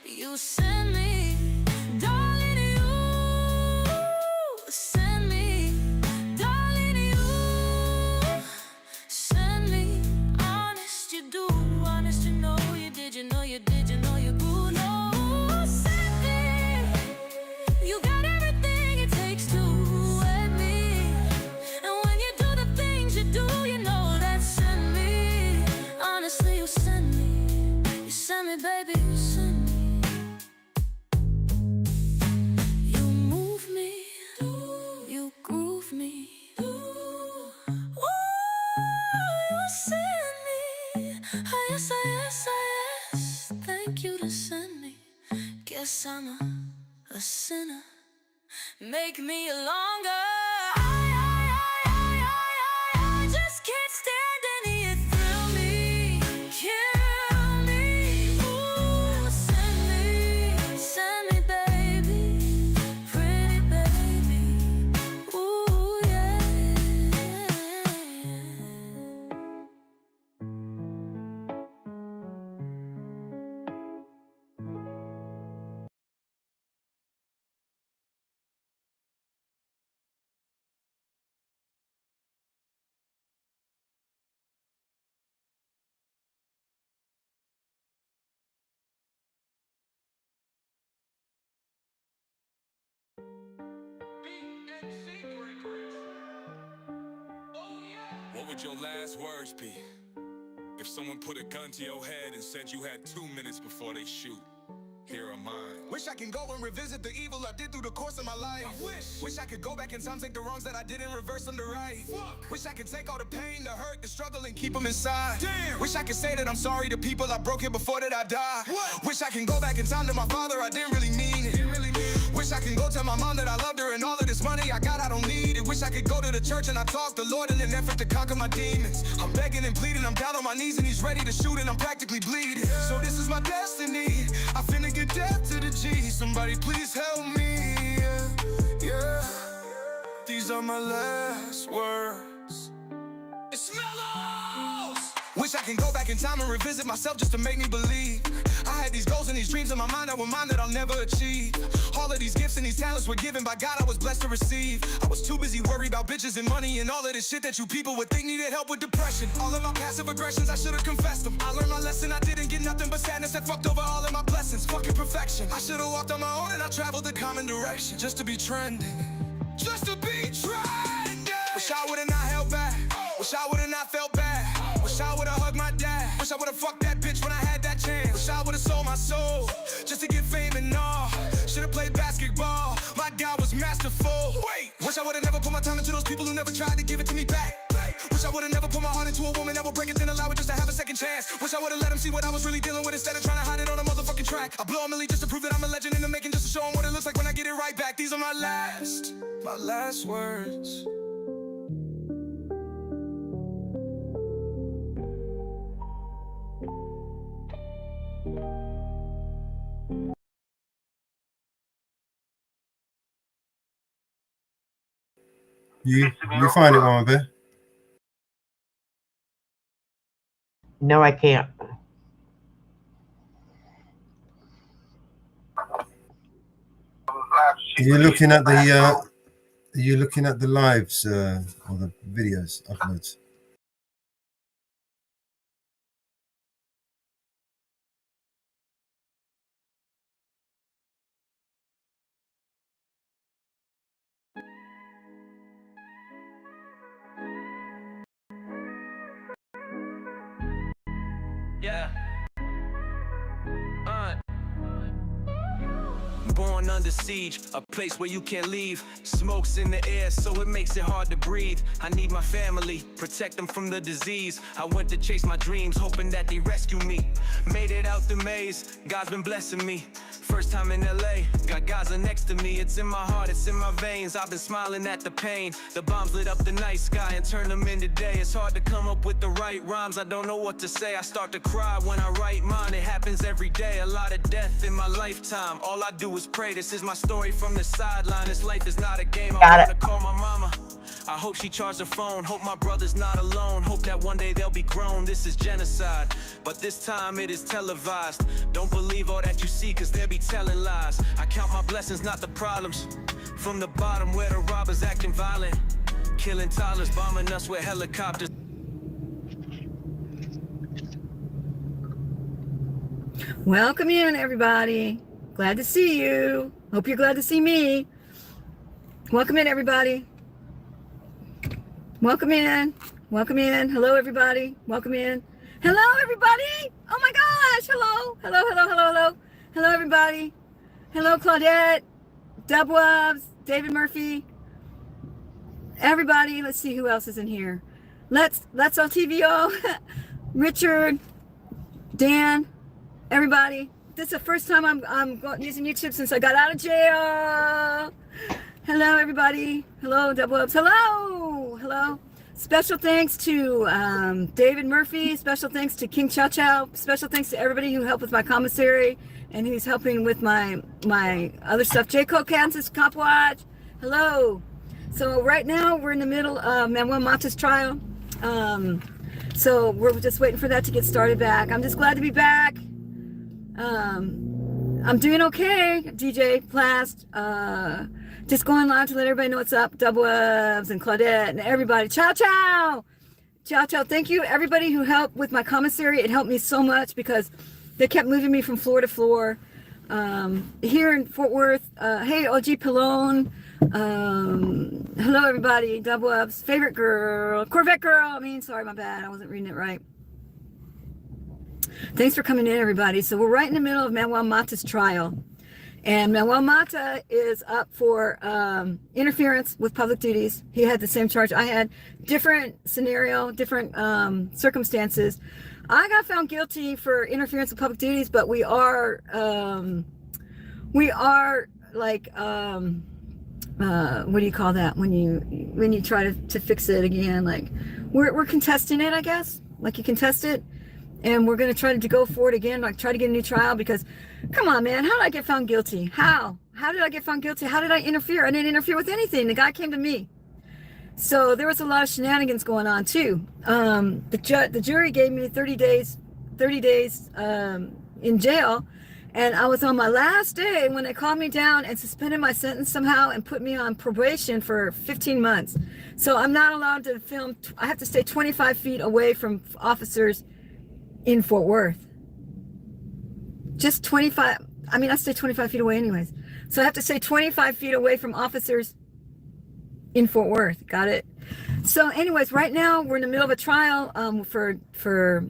You send me, darling, you send me, darling, you send me. Honest you do, honest you know you did, you know you did, you know you do. No, send me. You got everything it takes to wed me, and when you do the things you do, you know that send me. Honestly, you send me, baby, you send me. You groove me. Ooh, you send me. Yes, yes, yes. Thank you to send me. Guess I'm a sinner. Make me longer. I just can't stand any. It thrill me, kill me. Ooh, send me, baby. Pretty baby. Ooh, yeah. What would your last words be if someone put a gun to your head and said you had 2 minutes before they shoot? Here are mine. Wish I can go and revisit the evil I did through the course of my life. Wish I could go back in time, take the wrongs that I did and reverse them to right. Wish I could take all the pain, the hurt, the struggle and keep them inside. Damn. Wish I could say that I'm sorry to people I broke here before that I die. Wish I can go back in time to my father, I didn't really mean it. Wish I can go tell my mom that I loved her and all of this money I got, I don't need it. Wish I could go to the church and I talk the Lord in an effort to conquer my demons. I'm begging and pleading, I'm down on my knees and he's ready to shoot and I'm practically bleeding. So this is my destiny, I finna get death to the G. Somebody please help me, yeah. These are my last words. It's mellows. Wish I can go back in time and revisit myself just to make me believe. I had these goals and these dreams in my mind that were mine that I'll never achieve. All of these gifts and these talents were given by God, I was blessed to receive. I was too busy worried about bitches and money and all of this shit that you people would think needed help with depression. All of my passive aggressions, I should've confessed them. I learned my lesson, I didn't get nothing but sadness that fucked over all of my blessings. Fucking perfection. I should've walked on my own and I traveled the common direction. Just to be trending. Just to be trending. Wish I would've not held back. Wish I would've not felt bad. Wish I would've hugged my dad. Wish I would've fucked that bitch when I had that chance. Wish I would've sold my soul just to get fame and all. Should've played basketball. My God was masterful. Wish I would've never put my time into those people who never tried to give it to me back. Wish I would've never put my heart into a woman that would break it then allow it just to have a second chance. Wish I would've let him see what I was really dealing with instead of trying to hide it on a motherfucking track. I blow a milli just to prove that I'm a legend in the making, just to show him what it looks like when I get it right back. These are my last words. You find it, Mama Bear? No, I can't. Are you looking at the lives or the videos uploads? Yeah. Born under siege, a place where you can't leave. Smoke's in the air, so it makes it hard to breathe. I need my family, protect them from the disease. I went to chase my dreams, hoping that they rescue me. Made it out the maze, God's been blessing me. First time in LA, got Gaza next to me. It's in my heart, it's in my veins. I've been smiling at the pain. The bombs lit up the night sky and turned them into day. It's hard to come up with the right rhymes. I don't know what to say. I start to cry when I write mine. It happens every day. A lot of death in my lifetime. All I do is pray. This is my story from the sideline. This life is not a game. I wanna call my mama. I hope she charged her phone. Hope my brother's not alone. Hope that one day they'll be grown. This is genocide, but this time it is televised. Don't believe all that you see, cause they'll be telling lies. I count my blessings, not the problems. From the bottom where the robbers acting violent, killing toddlers, bombing us with helicopters. Welcome in, everybody. Glad to see you. Hope you're glad to see me. Welcome in, everybody. Welcome in. Welcome in. Hello, everybody. Welcome in. Hello, everybody. Oh my gosh. Hello. Hello, hello, hello, hello. Hello, everybody. Hello, Claudette, Dubwubs, David Murphy. Everybody. Let's see who else is in here. Let's all TVO. Richard, Dan, everybody. This is the first time I'm using YouTube since I got out of jail. Hello, everybody. Hello, Dubwubs. Hello. Hello. Special thanks to David Murphy. Special thanks to King Chow Chow. Special thanks to everybody who helped with my commissary and who's helping with my other stuff. J. Kansas Cop Watch. Hello. So right now we're in the middle of Manuel Mata's trial. So we're just waiting for that to get started back. I'm just glad to be back. I'm doing okay, DJ Plast. Just going live to let everybody know what's up. Dubwubs and Claudette and everybody. Chow chow! Chow chow. Thank you, everybody who helped with my commissary. It helped me so much because they kept moving me from floor to floor. Here in Fort Worth. Hey, OG Pallone. Hello, everybody. Dubwubs. Favorite girl. Corvette girl. Sorry, my bad. I wasn't reading it right. Thanks for coming in, everybody. So we're right in the middle of Manuel Mata's trial. And Manuel Mata is up for interference with public duties. He had the same charge I had. Different scenario, different circumstances. I got found guilty for interference with public duties, but we are like, what do you call that when you try to fix it again? Like we're contesting it, I guess. Like you contest it. And we're going to try to go forward again, like try to get a new trial because, come on, man, how did I get found guilty? How did I get found guilty? How did I interfere? I didn't interfere with anything. The guy came to me. So there was a lot of shenanigans going on too. The jury gave me 30 days in jail. And I was on my last day when they called me down and suspended my sentence somehow and put me on probation for 15 months. So I'm not allowed to film. I have to stay 25 feet away from officers in Fort Worth. Just 25. I stay 25 feet away anyways. So I have to stay 25 feet away from officers in Fort Worth. Got it? So anyways, right now we're in the middle of a trial for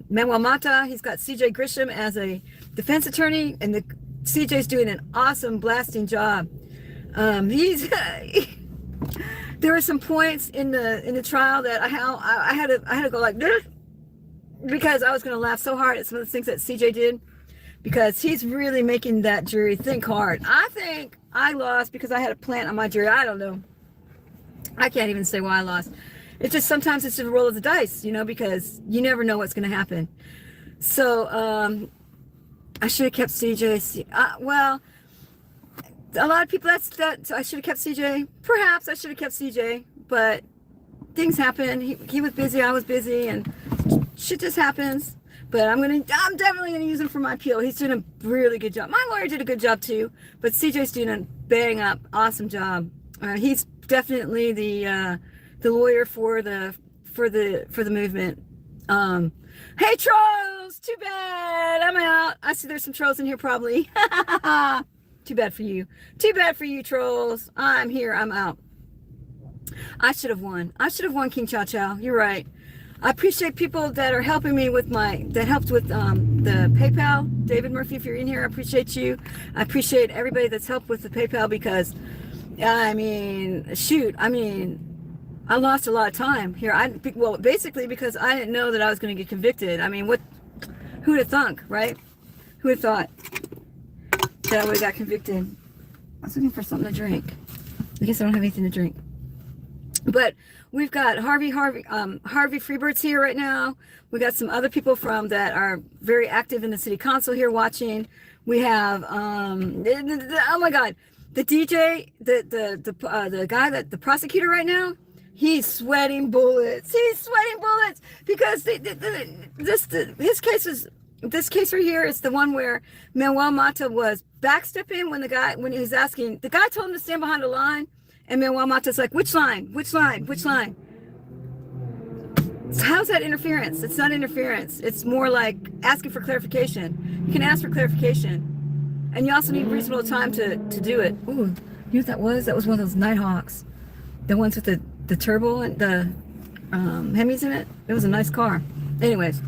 Manuel Mata. He's got CJ Grisham as a defense attorney, and the CJ's doing an awesome blasting job. There were some points in the trial that I had to go like this, because I was going to laugh so hard at some of the things that CJ did, because he's really making that jury think hard. I think I lost because I had a plant on my jury. I don't know. I can't even say why I lost. It's just sometimes it's just a roll of the dice, because you never know what's going to happen. So I should have kept CJ. Well, a lot of people, that I should have kept CJ. Perhaps I should have kept CJ, but things happen. He was busy, I was busy, and shit just happens. But I'm definitely gonna use him for my appeal. He's doing a really good job. My lawyer did a good job too, but CJ's doing a bang up, awesome job. He's definitely the lawyer for the movement. Hey trolls, too bad I'm out. I see there's some trolls in here probably. Too bad for you. Too bad for you, trolls. I'm here. I'm out. I should have won. I should have won, King Chow Chow. You're right. I appreciate people that are helping me with that helped with the PayPal. David Murphy, if you're in here, I appreciate you. I appreciate everybody that's helped with the PayPal because, I mean, shoot, I mean, I lost a lot of time here. Well, basically because I didn't know that I was going to get convicted. I mean, who would have thunk, right? Who would have thought that I would have got convicted? I was looking for something to drink. I guess I don't have anything to drink. But we've got Harvey Freebird's here right now. We got some other people that are very active in the city council here watching. We have oh my God, the DJ, the guy the prosecutor right now. He's sweating bullets. He's sweating bullets because this case right here is the one where Manuel Mata was backstepping when he was asking. The guy told him to stand behind the line. And Manuel Mata's like, which line? Which line? Which line? So how's that interference? It's not interference. It's more like asking for clarification. You can ask for clarification. And you also need reasonable time to do it. Ooh, you know what that was? That was one of those Nighthawks. The ones with the turbo and the Hemis in it. It was a nice car. Anyways.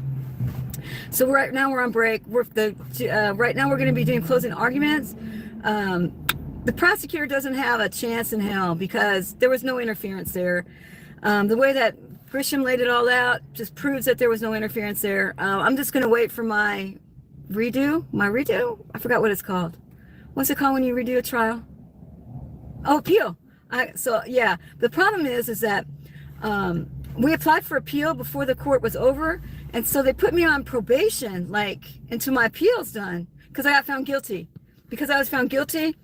So right now we're on break. Right now we're going to be doing closing arguments. The prosecutor doesn't have a chance in hell because there was no interference there. The way that Grisham laid it all out just proves that there was no interference there. I'm just going to wait for my redo. I forgot what it's called. What's it called when you redo a trial? Oh, appeal. So yeah, the problem is that we applied for appeal before the court was over, and so they put me on probation, like until my appeal's done, because I got found guilty. Because I was found guilty.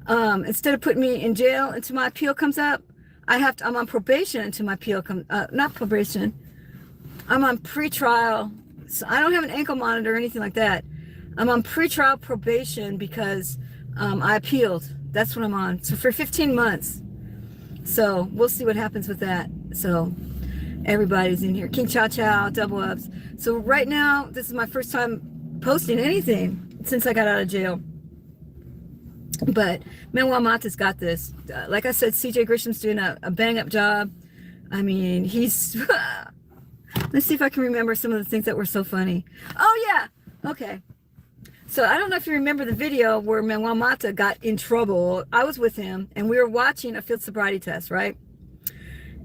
Instead of putting me in jail until my appeal comes up, I'm on probation until my appeal comes, not probation. I'm on pretrial. So I don't have an ankle monitor or anything like that. I'm on pretrial probation because, I appealed. That's what I'm on. So for 15 months. So we'll see what happens with that. So everybody's in here. King Chow Chow, double ups. So right now, this is my first time posting anything since I got out of jail. But Manuel Mata's got this. Like I said, CJ Grisham's doing a bang-up job. I mean, he's... Let's see if I can remember some of the things that were so funny. Oh, yeah. Okay. So I don't know if you remember the video where Manuel Mata got in trouble. I was with him, and we were watching a field sobriety test, right?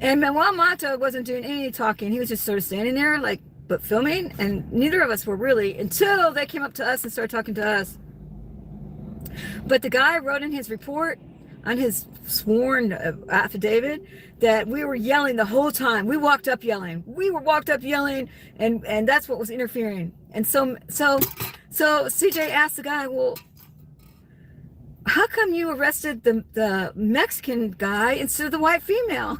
And Manuel Mata wasn't doing any talking. He was just sort of standing there, but filming. And neither of us were really, until they came up to us and started talking to us. But the guy wrote in his report, on his sworn affidavit, that we were yelling the whole time. We walked up yelling. And that's what was interfering. And so CJ asked the guy, well, how come you arrested the Mexican guy instead of the white female?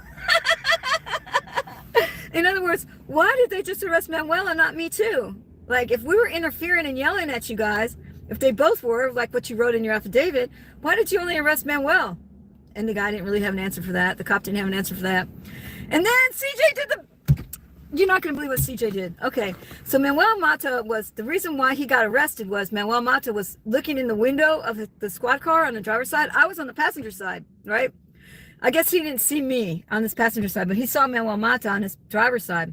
In other words, why did they just arrest Manuel and not me too? Like, if we were interfering and yelling at you guys, if they both were, like what you wrote in your affidavit, why did you only arrest Manuel? And the guy didn't really have an answer for that. The cop didn't have an answer for that. And then CJ did you're not going to believe what CJ did. Okay, so Manuel Mata the reason why he got arrested was Manuel Mata was looking in the window of the squad car on the driver's side. I was on the passenger side, right? I guess he didn't see me on this passenger side, but he saw Manuel Mata on his driver's side.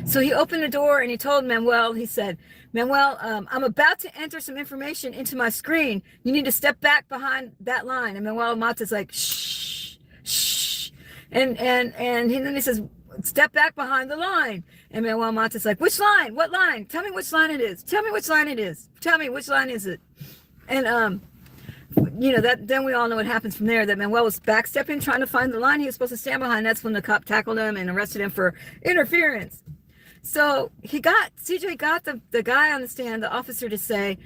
So he opened the door and he told Manuel, he said, Manuel, I'm about to enter some information into my screen. You need to step back behind that line. And Manuel Mata's like, shh, shh. And then he says, step back behind the line. And Manuel Mata's like, which line? What line? Tell me which line it is. Tell me which line it is. Tell me which line is it? And, then we all know what happens from there, that Manuel was backstepping, trying to find the line he was supposed to stand behind. That's when the cop tackled him and arrested him for interference. So CJ got the guy on the stand, the officer, to say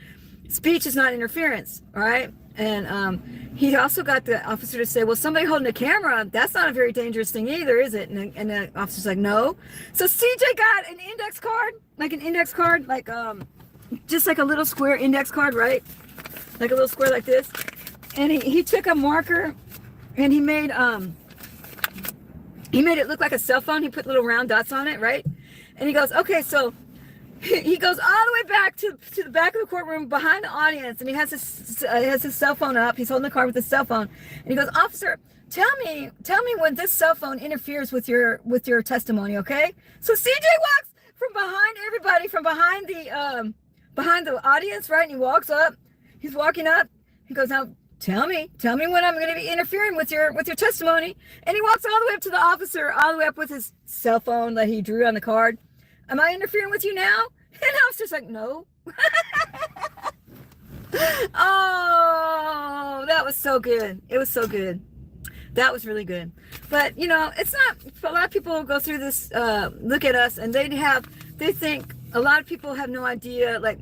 speech is not interference, all right? And he also got the officer to say, well, somebody holding a camera, that's not a very dangerous thing either, is it? And the officer's like, no. So CJ got an index card, like just like a little square index card, right? Like a little square like this. And he took a marker and he made it look like a cell phone. He put little round dots on it, right? And he goes, okay, so he goes all the way back to the back of the courtroom behind the audience, and he has his cell phone up. He's holding the card with his cell phone, and he goes, officer, tell me when this cell phone interferes with your testimony, okay? So CJ walks from behind everybody, from behind the audience, right? And he walks up. He's walking up. He goes, now tell me when I'm going to be interfering with your testimony. And he walks all the way up to the officer, all the way up with his cell phone that he drew on the card. Am I interfering with you now? And the officer's like, no. Oh, that was so good. It was so good. That was really good. But, you know, it's not, a lot of people go through this, look at us, and they think, a lot of people have no idea, like,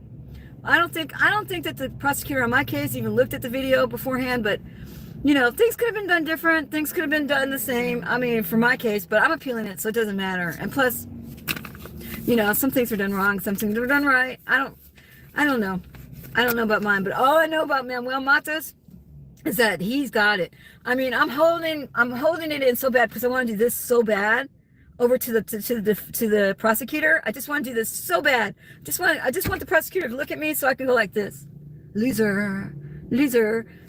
I don't think that the prosecutor on my case even looked at the video beforehand, but, you know, things could have been done different. Things could have been done the same. I mean, for my case, but I'm appealing it, so it doesn't matter. And plus, you know, some things were done wrong, some things were done right. I don't know. I don't know about mine, but all I know about Manuel Matos is that he's got it. I mean, I'm holding it in so bad because I want to do this so bad over to the prosecutor. I just want to do this so bad. I just want the prosecutor to look at me so I can go like this. Loser,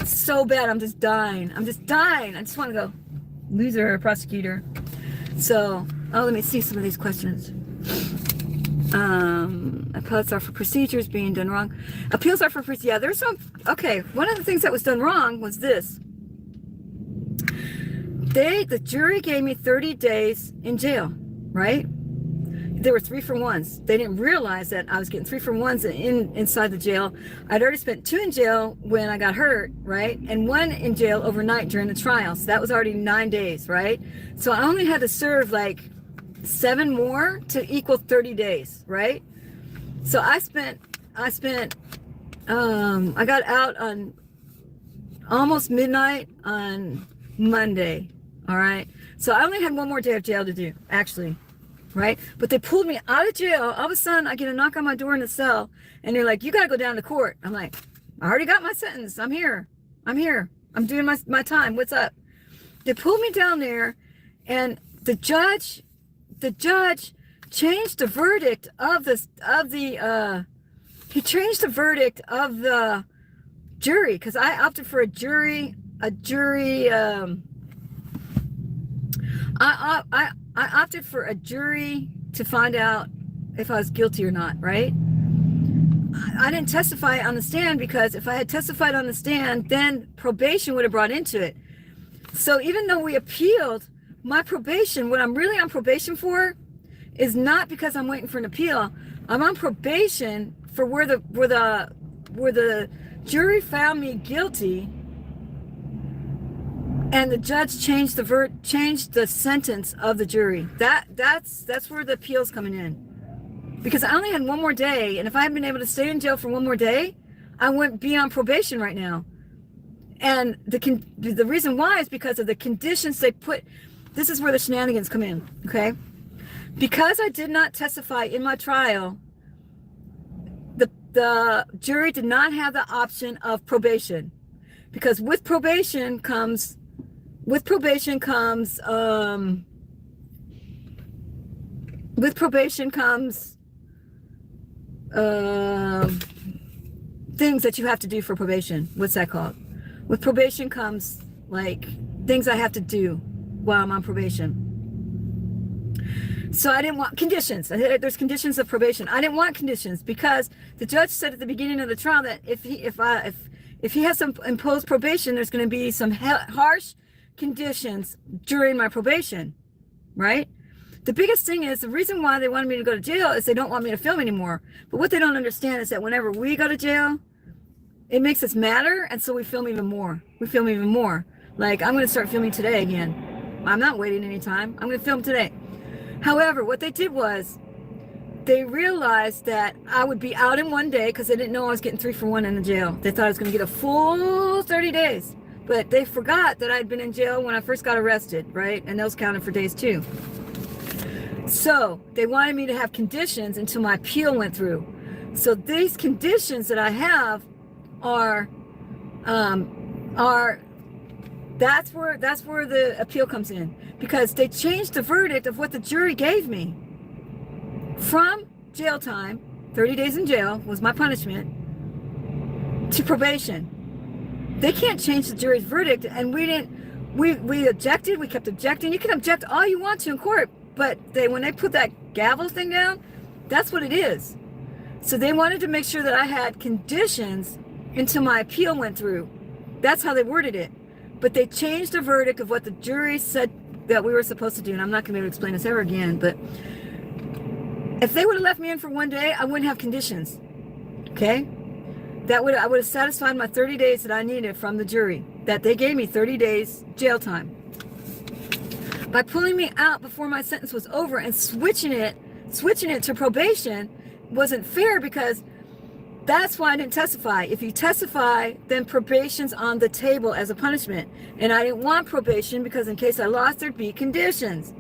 so bad. I'm just dying. I just want to go, loser, prosecutor. So, let me see some of these questions. Appeals are for procedures being done wrong. Appeals are for procedures. Yeah, there's some. Okay, one of the things that was done wrong was this. The jury gave me 30 days in jail, right? There were 3-for-1s. They didn't realize that I was getting 3-for-1s inside the jail. I'd already spent 2 in jail when I got hurt, right? And 1 in jail overnight during the trial. So that was already 9 days, right? So I only had to serve like 7 more to equal 30 days, right? So I got out on almost midnight on Monday, all right? So I only had 1 more day of jail to do, actually, right? But they pulled me out of jail. All of a sudden, I get a knock on my door in the cell, and they're like, you got to go down to court. I'm like, I already got my sentence. I'm here. I'm doing my time. What's up? They pulled me down there, and the judge changed the verdict of the jury, because I opted for a jury. I opted for a jury to find out if I was guilty or not, right? I didn't testify on the stand, because if I had testified on the stand, then probation would have brought into it. So even though we appealed, my probation, what I'm really on probation for, is not because I'm waiting for an appeal. I'm on probation for where the jury found me guilty, and the judge changed the sentence of the jury. That's where the appeal's coming in, because I only had 1 more day, and if I had been able to stay in jail for 1 more day, I wouldn't be on probation right now. And the reason why is because of the conditions they put. This is where the shenanigans come in, okay? Because I did not testify in my trial, the jury did not have the option of probation, because with probation comes things that you have to do for probation. What's that called? With probation comes like things I have to do while I'm on probation. So I didn't want conditions. There's conditions of probation. I didn't want conditions, because the judge said at the beginning of the trial that if he has some imposed probation, there's going to be some harsh conditions during my probation, right? The biggest thing is, the reason why they wanted me to go to jail is they don't want me to film anymore. But what they don't understand is that whenever we go to jail, it makes us madder, and so we film even more. Like, I'm going to start filming today again. I'm not waiting any time. I'm going to film today. However, what they did was, they realized that I would be out in one day because they didn't know I was getting 3 for 1 in the jail. They thought I was going to get a full 30 days. But they forgot that I'd been in jail when I first got arrested, right? And those counted for days too. So they wanted me to have conditions until my appeal went through. So these conditions that I have are that's where the appeal comes in, because they changed the verdict of what the jury gave me from jail time, 30 days in jail was my punishment, to probation. They can't change the jury's verdict, and we objected, we kept objecting. You can object all you want to in court, but when they put that gavel thing down, that's what it is. So they wanted to make sure that I had conditions until my appeal went through. That's how they worded it. But they changed the verdict of what the jury said that we were supposed to do, and I'm not going to be able to explain this ever again, but if they would have left me in for one day, I wouldn't have conditions, okay? I would have satisfied my 30 days that I needed from the jury, that they gave me 30 days jail time. By pulling me out before my sentence was over and switching it to probation wasn't fair, because that's why I didn't testify. If you testify, then probation's on the table as a punishment. And I didn't want probation because in case I lost, there'd be conditions.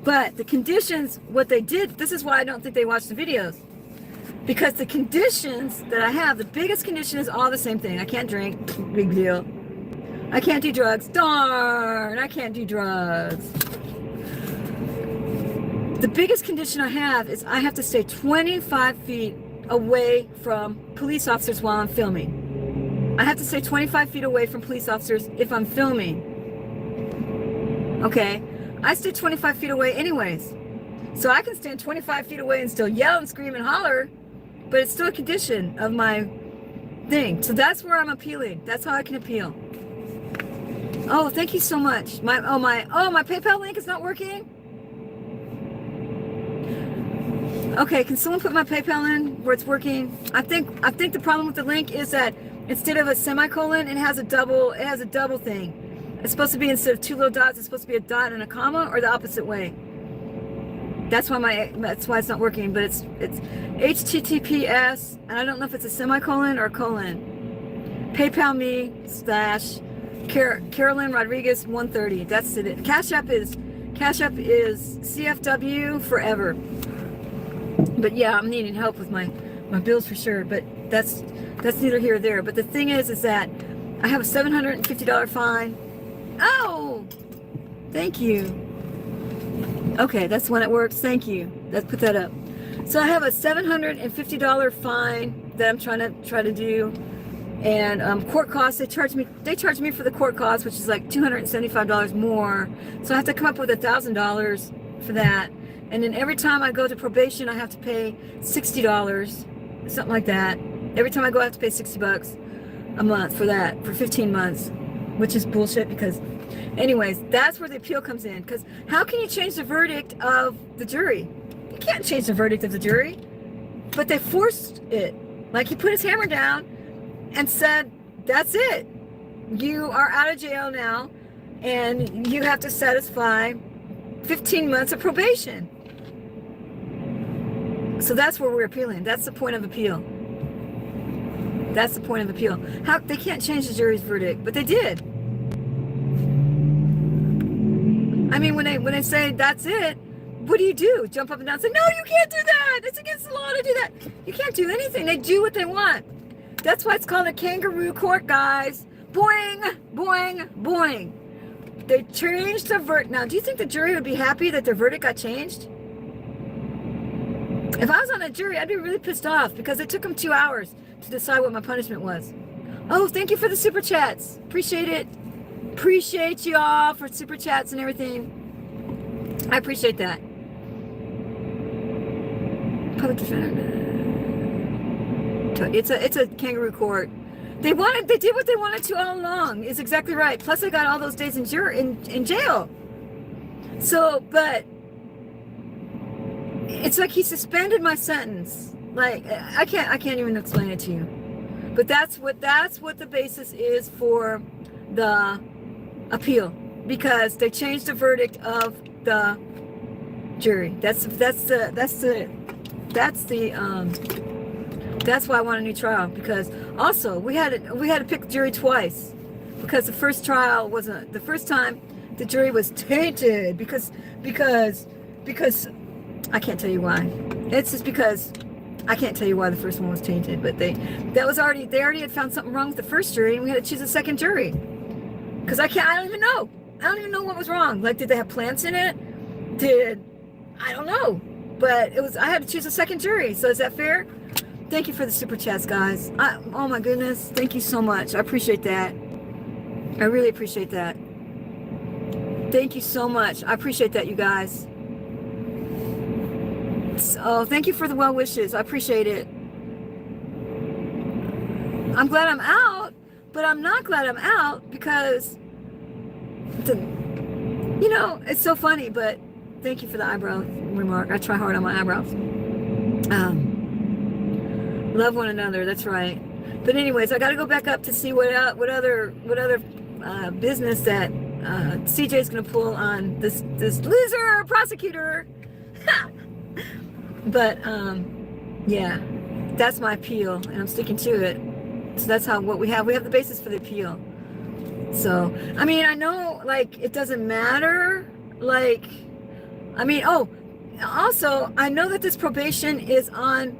But the conditions, what they did, this is why I don't think they watched the videos. Because the conditions that I have, the biggest condition is all the same thing. I can't drink, big deal. I can't do drugs, darn, I can't do drugs. The biggest condition I have is I have to stay 25 feet away from police officers while I'm filming. I have to stay 25 feet away from police officers if I'm filming. Okay, I stay 25 feet away anyways. So I can stand 25 feet away and still yell and scream and holler, but it's still a condition of my thing. So that's where I'm appealing. That's how I can appeal. Oh, thank you so much. My PayPal link is not working. Okay, can someone put my PayPal in where it's working? I think the problem with the link is that instead of a semicolon, it has a double thing. It's supposed to be, instead of 2 little dots, it's supposed to be a dot and a comma, or the opposite way. That's why it's not working, but it's HTTPS, and I don't know if it's a semicolon or a colon. PayPal me / Carolyn Rodriguez 130. That's it. Cash App is CFW forever. But yeah, I'm needing help with my bills for sure, but that's neither here or there. But the thing is that I have a $750 fine. Oh, thank you. Okay, that's when it works. Thank you. Let's put that up. So I have a $750 fine that I'm trying to do, and court costs. They charge me for the court costs, which is like $275 more. So I have to come up with $1,000 for that. And then every time I go to probation, I have to pay $60, something like that. Every time I go, I have to pay $60 a month for that, for 15 months, which is bullshit because, anyways, that's where the appeal comes in. Because how can you change the verdict of the jury? You can't change the verdict of the jury. But they forced it. Like, he put his hammer down and said, that's it. You are out of jail now, and you have to satisfy 15 months of probation. So that's where we're appealing. That's the point of appeal. That's the point of appeal. How they can't change the jury's verdict, but they did. I mean, when they say that's it, what do? Jump up and down and say, no, you can't do that. It's against the law to do that. You can't do anything. They do what they want. That's why it's called a kangaroo court, guys. Boing, boing, boing. They changed the verdict. Now, do you think the jury would be happy that their verdict got changed? If I was on a jury, I'd be really pissed off because it took them 2 hours to decide what my punishment was. Oh, thank you for the super chats. Appreciate it. Appreciate you all for super chats and everything. I appreciate that. Public defender. It's a kangaroo court. They did what they wanted to all along. Is exactly right. Plus, I got all those days in jail. So, but it's like he suspended my sentence. Like, I can't even explain it to you. But that's what the basis is for the appeal, because they changed the verdict of the jury. That's the That's why I want a new trial, because also we had to pick the jury twice, because the first trial wasn't, the first time the jury was tainted because I can't tell you why. It's just because I can't tell you why the first one was tainted, but they already had found something wrong with the first jury, and we had to choose a second jury. Because I don't even know. I don't even know what was wrong. Like, did they have plants in it? I don't know. But I had to choose a second jury. So is that fair? Thank you for the super chats, guys. Oh my goodness. Thank you so much. I appreciate that. I really appreciate that. Thank you so much. I appreciate that, you guys. Oh, thank you for the well wishes. I appreciate it. I'm glad I'm out, but I'm not glad I'm out because, it's so funny, but thank you for the eyebrow remark. I try hard on my eyebrows. Love one another, that's right. But anyways, I got to go back up to see what other business that CJ's going to pull on this loser prosecutor. But yeah, that's my appeal, and I'm sticking to it. So that's what we have. We have the basis for the appeal. So I mean, I know, like, it doesn't matter. Like, I mean, also I know that this probation is on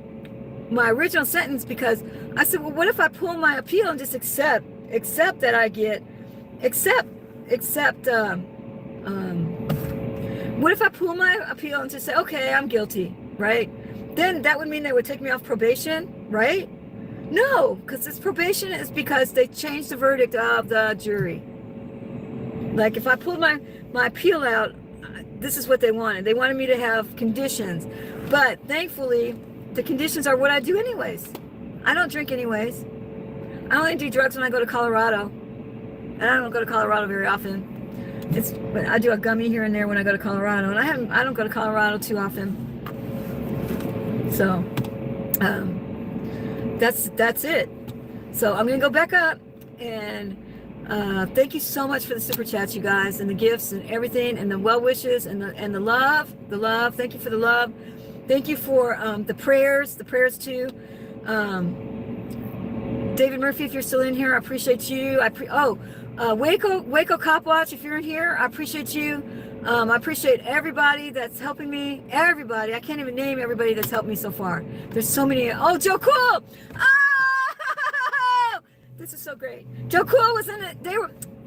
my original sentence, because I said, well, what if I pull my appeal and just accept that I get what if I pull my appeal and just say, okay, I'm guilty, right? Then that would mean they would take me off probation, right? No, because this probation is because they changed the verdict of the jury. Like, if I pulled my appeal out, this is what they wanted. They wanted me to have conditions. But thankfully, the conditions are what I do anyways. I don't drink anyways. I only do drugs when I go to Colorado. And I don't go to Colorado very often. But I do a gummy here and there when I go to Colorado. And I don't go to Colorado too often. So, that's it. So I'm going to go back up, and thank you so much for the super chats, you guys, and the gifts and everything, and the well wishes, and the love. Thank you for the love. Thank you for the prayers too. David Murphy, if you're still in here, I appreciate you. Waco Cop Watch, if you're in here, I appreciate you. I appreciate everybody that's helping me. Everybody. I can't even name everybody that's helped me so far. There's so many. Oh, Joe Cool! Oh! This is so great. Joe Cool was in it.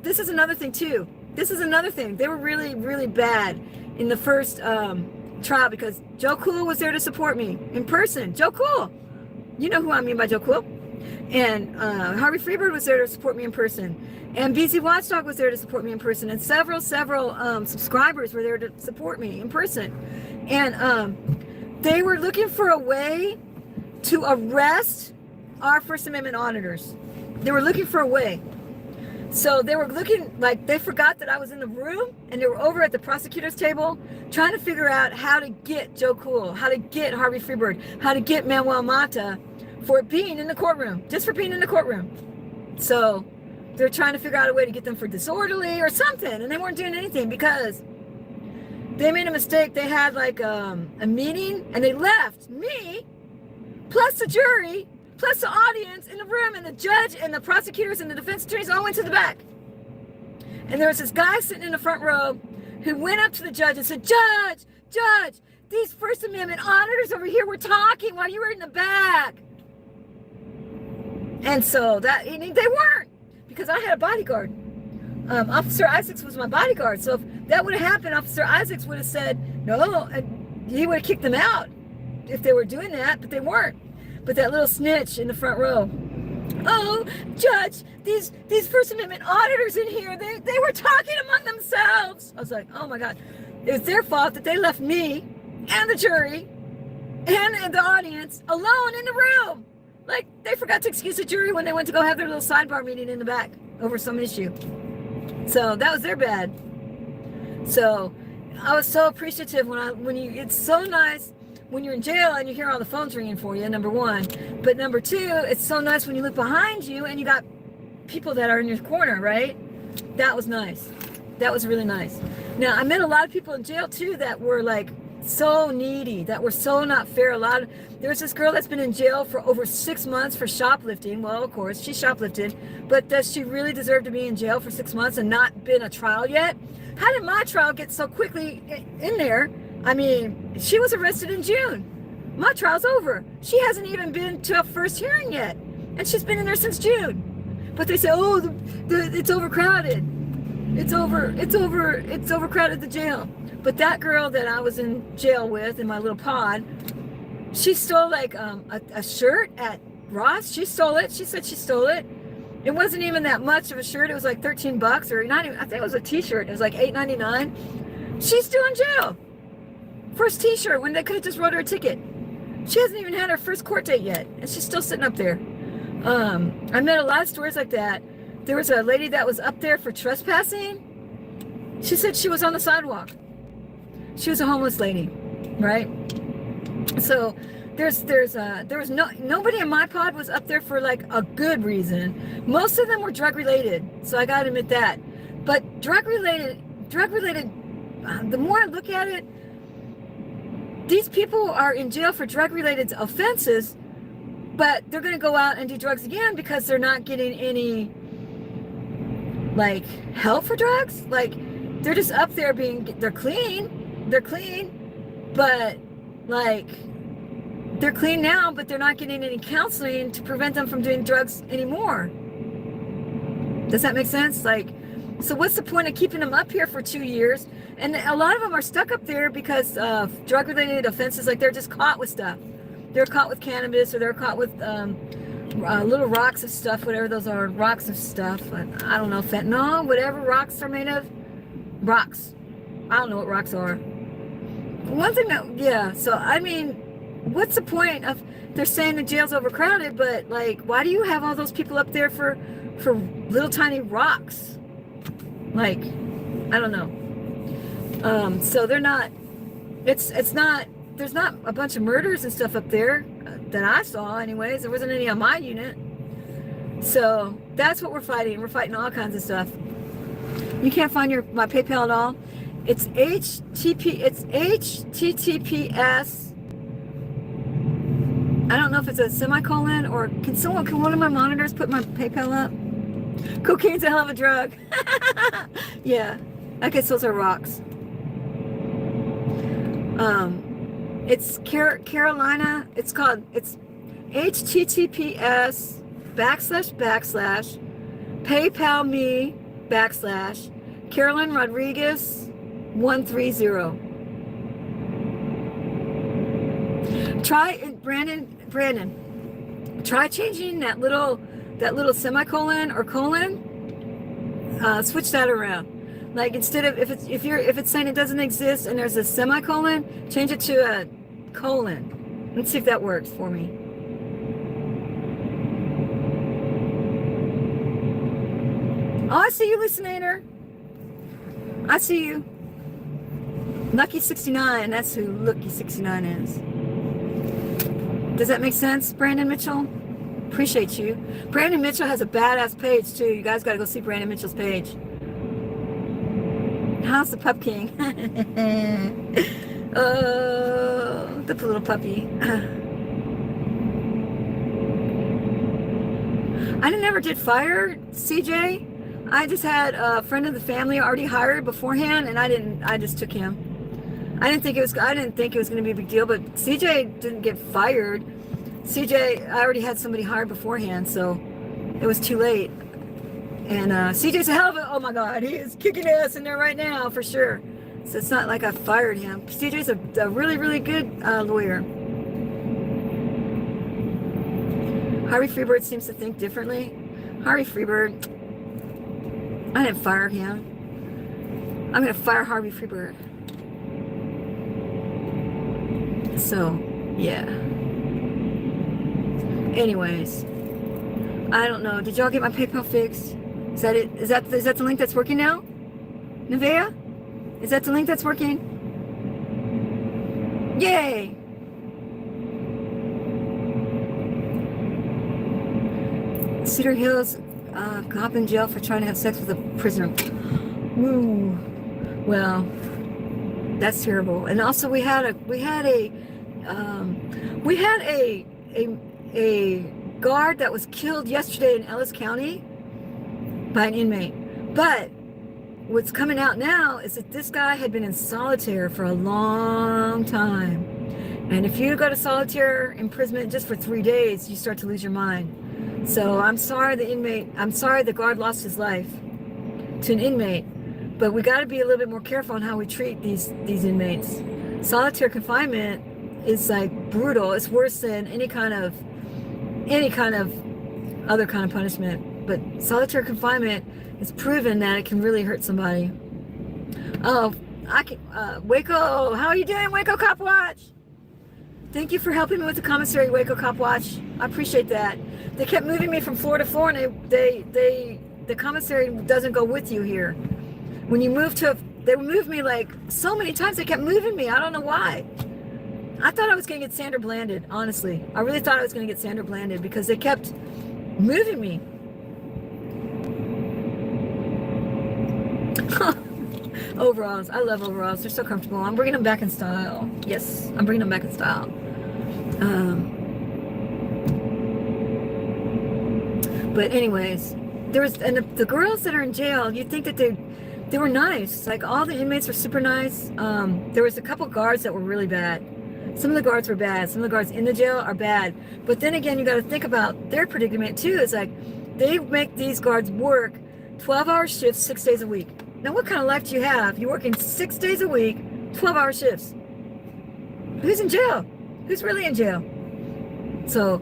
This is another thing too. They were really, really bad in the first trial, because Joe Cool was there to support me in person. Joe Cool. You know who I mean by Joe Cool. And Harvey Freebird was there to support me in person. And BZ Watchdog was there to support me in person. And several subscribers were there to support me in person. And they were looking for a way to arrest our First Amendment auditors. They were looking for a way. So they were looking, like, they forgot that I was in the room, and they were over at the prosecutor's table trying to figure out how to get Joe Cool, how to get Harvey Freebird, how to get Manuel Mata for being in the courtroom, just for being in the courtroom. So they're trying to figure out a way to get them for disorderly or something, and they weren't doing anything because they made a mistake. They had like a meeting, and they left me, plus the jury, plus the audience in the room, and the judge and the prosecutors and the defense attorneys all went to the back. And there was this guy sitting in the front row who went up to the judge and said, Judge, these First Amendment auditors over here were talking while you were in the back. And so they weren't, because I had a bodyguard. Officer Isaacs was my bodyguard. So if that would have happened, Officer Isaacs would have said no, and he would have kicked them out if they were doing that, but they weren't. But that little snitch in the front row, oh, Judge, these First Amendment auditors in here, they were talking among themselves. I was like, oh my God. It was their fault that they left me and the jury and the audience alone in the room. Like, they forgot to excuse the jury when they went to go have their little sidebar meeting in the back over some issue. So that was their bad. So I was so appreciative it's so nice when you're in jail and you hear all the phones ringing for you, number one. But number two, it's so nice when you look behind you and you got people that are in your corner, right? That was nice. That was really nice. Now, I met a lot of people in jail too that were like so needy, that were so not fair. There's this girl that's been in jail for over 6 months for shoplifting. Well, of course, she shoplifted, but does she really deserve to be in jail for 6 months and not been a trial yet? How did my trial get so quickly in there? I mean, she was arrested in June. My trial's over. She hasn't even been to a first hearing yet, and she's been in there since June. But they say, oh, it's overcrowded. It's overcrowded, the jail. But that girl that I was in jail with in my little pod, she stole like a shirt at Ross. She stole it. She said she stole it. It wasn't even that much of a shirt. It was like $13 or not even, I think it was a t-shirt. It was like $8.99. She's still in jail. First t-shirt when they could have just wrote her a ticket. She hasn't even had her first court date yet, and she's still sitting up there. I met a lot of stories like that. There was a lady that was up there for trespassing. She said she was on the sidewalk. She was a homeless lady, right? So there was nobody in my pod was up there for like a good reason. Most of them were drug related, so I gotta admit that. But drug related, the more I look at it, these people are in jail for drug related offenses, but they're gonna go out and do drugs again because they're not getting any like help for drugs. Like they're just up there they're clean, but like they're clean now, but they're not getting any counseling to prevent them from doing drugs anymore. Does that make sense? Like, so what's the point of keeping them up here for 2 years? And a lot of them are stuck up there because of drug-related offenses. Like they're just caught with stuff. They're caught with cannabis, or they're caught with little rocks of stuff, whatever those are, rocks of stuff. I don't know, fentanyl, whatever rocks are made of. Rocks. I don't know what rocks are. One thing that, yeah, so I mean, what's the point of, they're saying the jail's overcrowded, but like, why do you have all those people up there for little tiny rocks? Like, I don't know. So they're not, it's not, there's not a bunch of murders and stuff up there that I saw anyways. There wasn't any on my unit. So that's what we're fighting. We're fighting all kinds of stuff. You can't find my PayPal at all. It's HTTPS. I don't know if it's a semicolon, or can one of my monitors put my PayPal up? Cocaine's a hell of a drug. Yeah. I guess those are rocks. It's Carolina. It's HTTPS / PayPal me / Carolyn Rodriguez 130. Try, Brandon, try changing that little semicolon or colon. Switch that around. Like, instead of, if it's saying it doesn't exist and there's a semicolon, change it to a colon. Let's see if that works for me. Oh, I see you, listener. I see you. Lucky 69. That's who Lucky 69 is. Does that make sense, Brandon Mitchell? Appreciate you. Brandon Mitchell has a badass page too. You guys got to go see Brandon Mitchell's page. How's the pup king? Oh, the little puppy. I never did fire CJ. I just had a friend of the family already hired beforehand, and I just took him. I didn't think it was going to be a big deal, but CJ didn't get fired. CJ, I already had somebody hired beforehand, so it was too late. And CJ's a hell of a, oh my God, he is kicking ass in there right now, for sure. So it's not like I fired him. CJ's a really, really good lawyer. Harvey Freebird seems to think differently. Harvey Freebird, I didn't fire him. I'm going to fire Harvey Freebird. So, yeah. Anyways, I don't know. Did y'all get my PayPal fixed? Is that it? Is that the link that's working now? Nevaeh? Is that the link that's working? Yay! Cedar Hills cop in jail for trying to have sex with a prisoner. Woo. Well, That's terrible. And also we had a guard that was killed yesterday in Ellis County by an inmate. But what's coming out now is that this guy had been in solitaire for a long time. And if you go to solitaire imprisonment just for 3 days, you start to lose your mind. So I'm sorry the guard lost his life to an inmate, but we got to be a little bit more careful on how we treat these inmates. Solitary confinement is like brutal. It's worse than any kind of other kind of punishment. But solitary confinement is proven that it can really hurt somebody. Oh, Waco, how are you doing, Waco Cop Watch? Thank you for helping me with the commissary, Waco Cop Watch. I appreciate that. They kept moving me from floor to floor, and the commissary doesn't go with you here. When you move they moved me like so many times. They kept moving me. I don't know why. I thought I was going to get Sandra blanded, honestly. I really thought I was going to get Sandra blanded because they kept moving me. Overalls. I love overalls. They're so comfortable. I'm bringing them back in style. Yes, I'm bringing them back in style. But anyways, the girls that are in jail, you'd think that they were nice. Like all the inmates were super nice. There was a couple guards that were really bad. Some of the guards were bad. Some of the guards in the jail are bad. But then again, you got to think about their predicament too. It's like they make these guards work 12-hour shifts 6 days a week. Now, what kind of life do you have? You're working 6 days a week, 12-hour shifts. Who's in jail? Who's really in jail? So,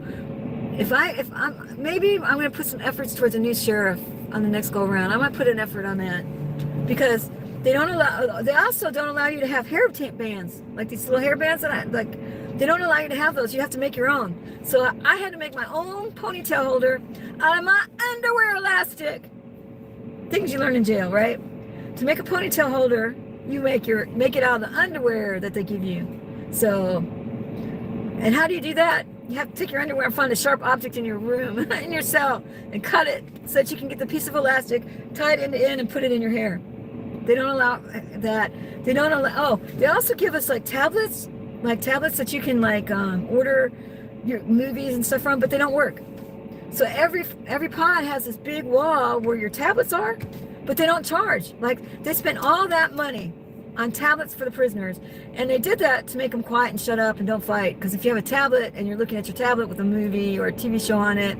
maybe I'm going to put some efforts towards a new sheriff on the next go around. I might put an effort on that because they also don't allow you to have hair bands, like these little hair bands they don't allow you to have those. You have to make your own. So I had to make my own ponytail holder out of my underwear elastic. Things you learn in jail, right? To make a ponytail holder, you make it out of the underwear that they give you. So, and how do you do that? You have to take your underwear and find a sharp object in your room, in your cell, and cut it so that you can get the piece of elastic, tie it end to end, and put it in your hair. They don't allow that. They don't allow. Oh, they also give us like tablets that you can order your movies and stuff from, but they don't work. So every pod has this big wall where your tablets are, but they don't charge. Like they spent all that money on tablets for the prisoners, and they did that to make them quiet and shut up and don't fight. Because if you have a tablet and you're looking at your tablet with a movie or a TV show on it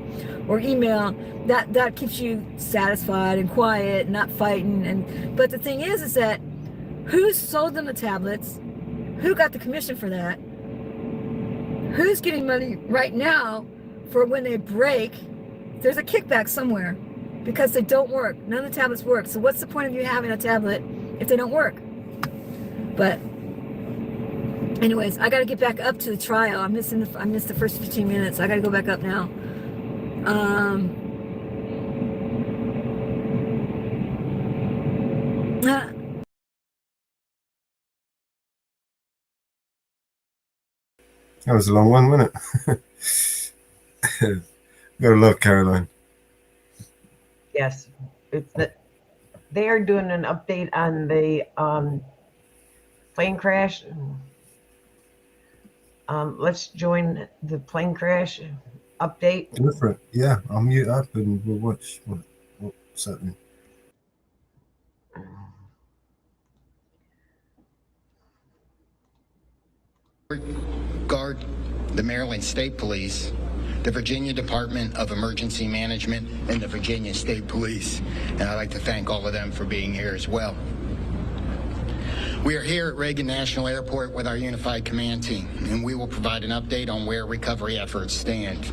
or email, that keeps you satisfied and quiet and not fighting. But the thing is that who sold them the tablets? Who got the commission for that? Who's getting money right now for when they break? There's a kickback somewhere because they don't work. None of the tablets work. So what's the point of you having a tablet if they don't work? But anyways, I got to get back up to the trial. I missed the first 15 minutes. I got to go back up now. That was a long one, wasn't it? Gotta love Caroline. Yes, they are doing an update on the plane crash. Let's join the plane crash update. Different, yeah. I'll mute up and we'll watch what's happening. Guard, the Maryland State Police, the Virginia Department of Emergency Management, and the Virginia State Police. And I'd like to thank all of them for being here as well. We are here at Reagan National Airport with our Unified Command Team, and we will provide an update on where recovery efforts stand.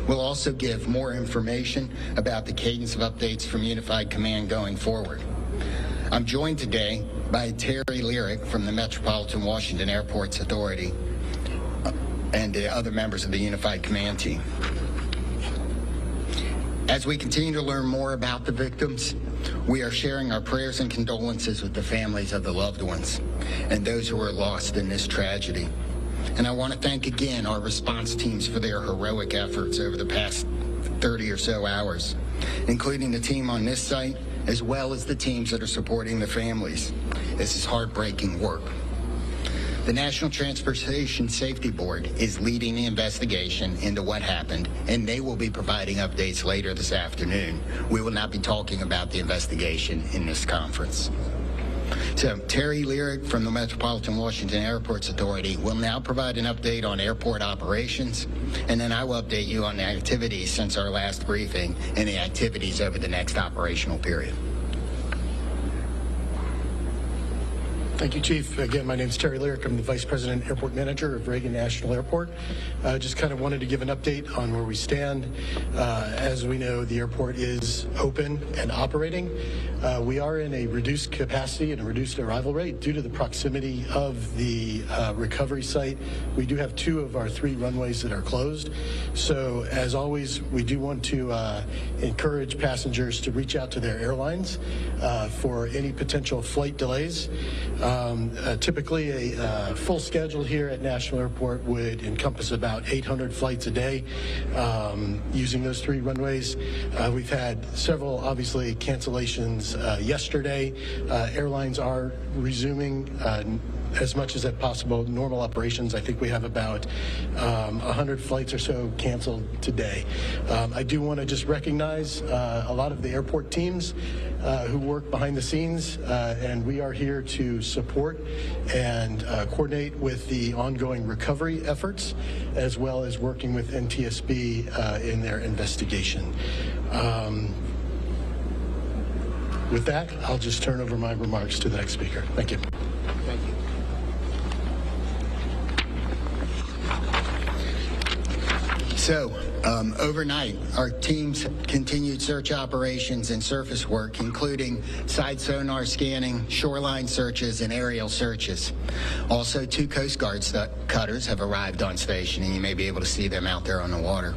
We'll also give more information about the cadence of updates from Unified Command going forward. I'm joined today by Terry Lyric from the Metropolitan Washington Airports Authority and the other members of the Unified Command Team. As we continue to learn more about the victims, we are sharing our prayers and condolences with the families of the loved ones and those who were lost in this tragedy. And I want to thank again our response teams for their heroic efforts over the past 30 or so hours, including the team on this site, as well as the teams that are supporting the families. This is heartbreaking work. The National Transportation Safety Board is leading the investigation into what happened, and they will be providing updates later this afternoon. We will not be talking about the investigation in this conference. So Terry Lyric from the Metropolitan Washington Airports Authority will now provide an update on airport operations, and then I will update you on the activities since our last briefing and the activities over the next operational period. Thank you, Chief. Again, my name is Terry Lyric. I'm the Vice President Airport Manager of Reagan National Airport. Just kind of wanted to give an update on where we stand. As we know, the airport is open and operating. We are in a reduced capacity and a reduced arrival rate due to the proximity of the recovery site. We do have 2 of our 3 runways that are closed. So, as always, we do want to encourage passengers to reach out to their airlines for any potential flight delays. Typically, a full schedule here at National Airport would encompass about 800 flights a day using those 3 runways. We've had several, obviously, cancellations yesterday. Airlines are resuming as much as possible normal operations. I think we have about 100 flights or so canceled today. I do want to just recognize a lot of the airport teams who work behind the scenes, and we are here to support and coordinate with the ongoing recovery efforts, as well as working with NTSB in their investigation. With that, I'll just turn over my remarks to the next speaker. Thank you. Thank you. So, overnight, our teams continued search operations and surface work, including side sonar scanning, shoreline searches, and aerial searches. Also, 2 Coast Guard cutters have arrived on station, and you may be able to see them out there on the water.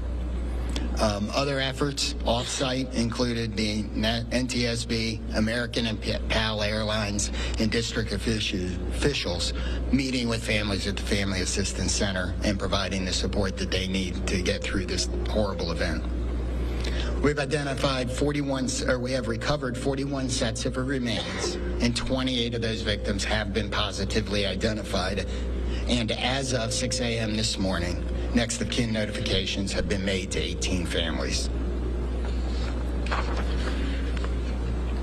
Other efforts off-site included the NTSB, American and PAL Airlines, and district officials meeting with families at the Family Assistance Center and providing the support that they need to get through this horrible event. We've identified we have recovered 41 sets of remains, and 28 of those victims have been positively identified. And as of 6 a.m. this morning, next of kin notifications have been made to 18 families.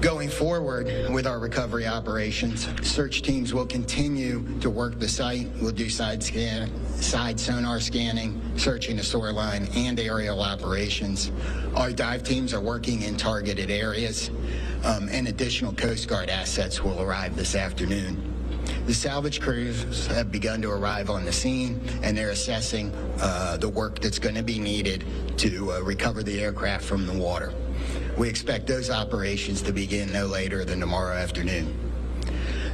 Going forward with our recovery operations, search teams will continue to work the site. We'll do side sonar scanning, searching the shoreline, and aerial operations. Our dive teams are working in targeted areas, and additional Coast Guard assets will arrive this afternoon. The salvage crews have begun to arrive on the scene, and they're assessing the work that's going to be needed to recover the aircraft from the water. We expect those operations to begin no later than tomorrow afternoon.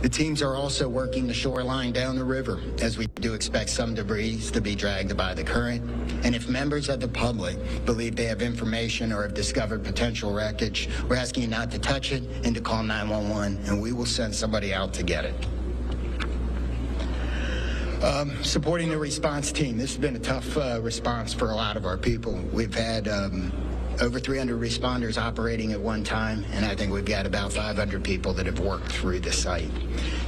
The teams are also working the shoreline down the river, as we do expect some debris to be dragged by the current. And if members of the public believe they have information or have discovered potential wreckage, we're asking you not to touch it and to call 911, and we will send somebody out to get it. Supporting the response team. This has been a tough response for a lot of our people. We've had over 300 responders operating at one time, and I think we've got about 500 people that have worked through the site.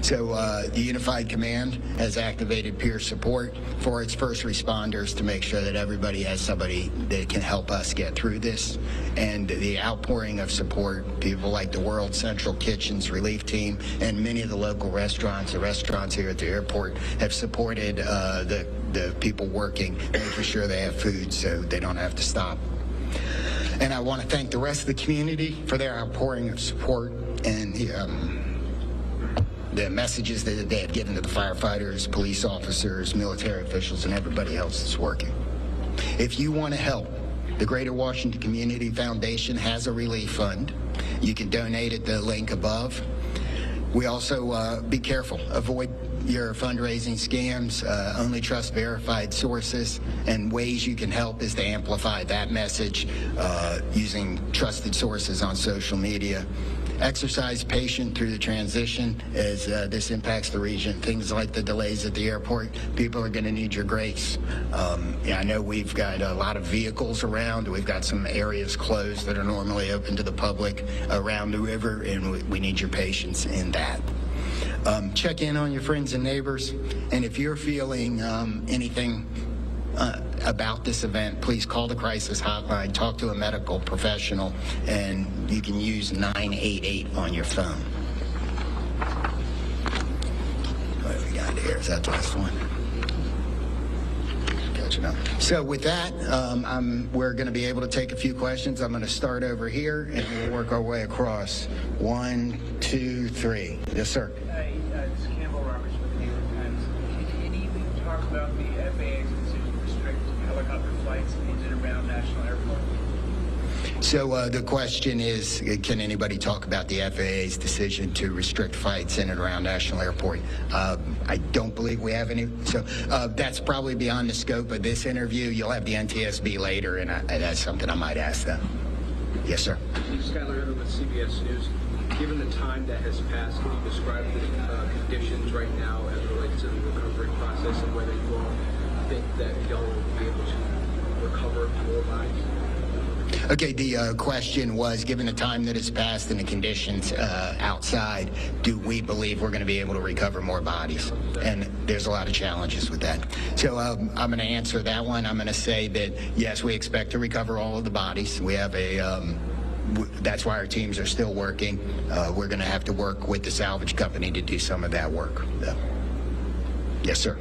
So the Unified Command has activated peer support for its first responders to make sure that everybody has somebody that can help us get through this. And the outpouring of support, people like the World Central Kitchens Relief Team and many of the local restaurants, the restaurants here at the airport, have supported the people working, making sure they have food so they don't have to stop. And I want to thank the rest of the community for their outpouring of support and the messages that they have given to the firefighters, police officers, military officials, and everybody else that's working. If you want to help, the Greater Washington Community Foundation has a relief fund. You can donate at the link above. We also be careful. Avoid your fundraising scams. Only trust verified sources, and ways you can help is to amplify that message using trusted sources on social media. Exercise patience through the transition as this impacts the region. Things like the delays at the airport, people are going to need your grace. I know we've got a lot of vehicles around. We've got some areas closed that are normally open to the public around the river, and we need your patience in that. check in on your friends and neighbors. And if you're feeling anything about this event, please call the crisis hotline, talk to a medical professional, and you can use 988 on your phone. What have we got here? Is that the last one? Gotcha. So with that, we're going to be able to take a few questions. I'm going to start over here, and we'll work our way across. 1, 2, 3. Yes, sir. Hi, it's Campbell Roberts with the New York Times. Can you talk about the FAA's decision to restrict helicopter flights in and around National Airport? So the question is, can anybody talk about the FAA's decision to restrict flights in and around National Airport? I don't believe we have any. So that's probably beyond the scope of this interview. You'll have the NTSB later, and that's something I might ask them. Yes, sir. Skylar Evan with CBS News. Given the time that has passed, can you describe the conditions right now as it relates to the recovery process and whether you all think that y'all will be able to recover more bodies? Okay, the question was, given the time that has passed and the conditions outside, do we believe we're going to be able to recover more bodies? And there's a lot of challenges with that. So I'm going to answer that one. I'm going to say that, yes, we expect to recover all of the bodies. We have a... that's why our teams are still working. We're going to have to work with the salvage company to do some of that work. Yes, sir.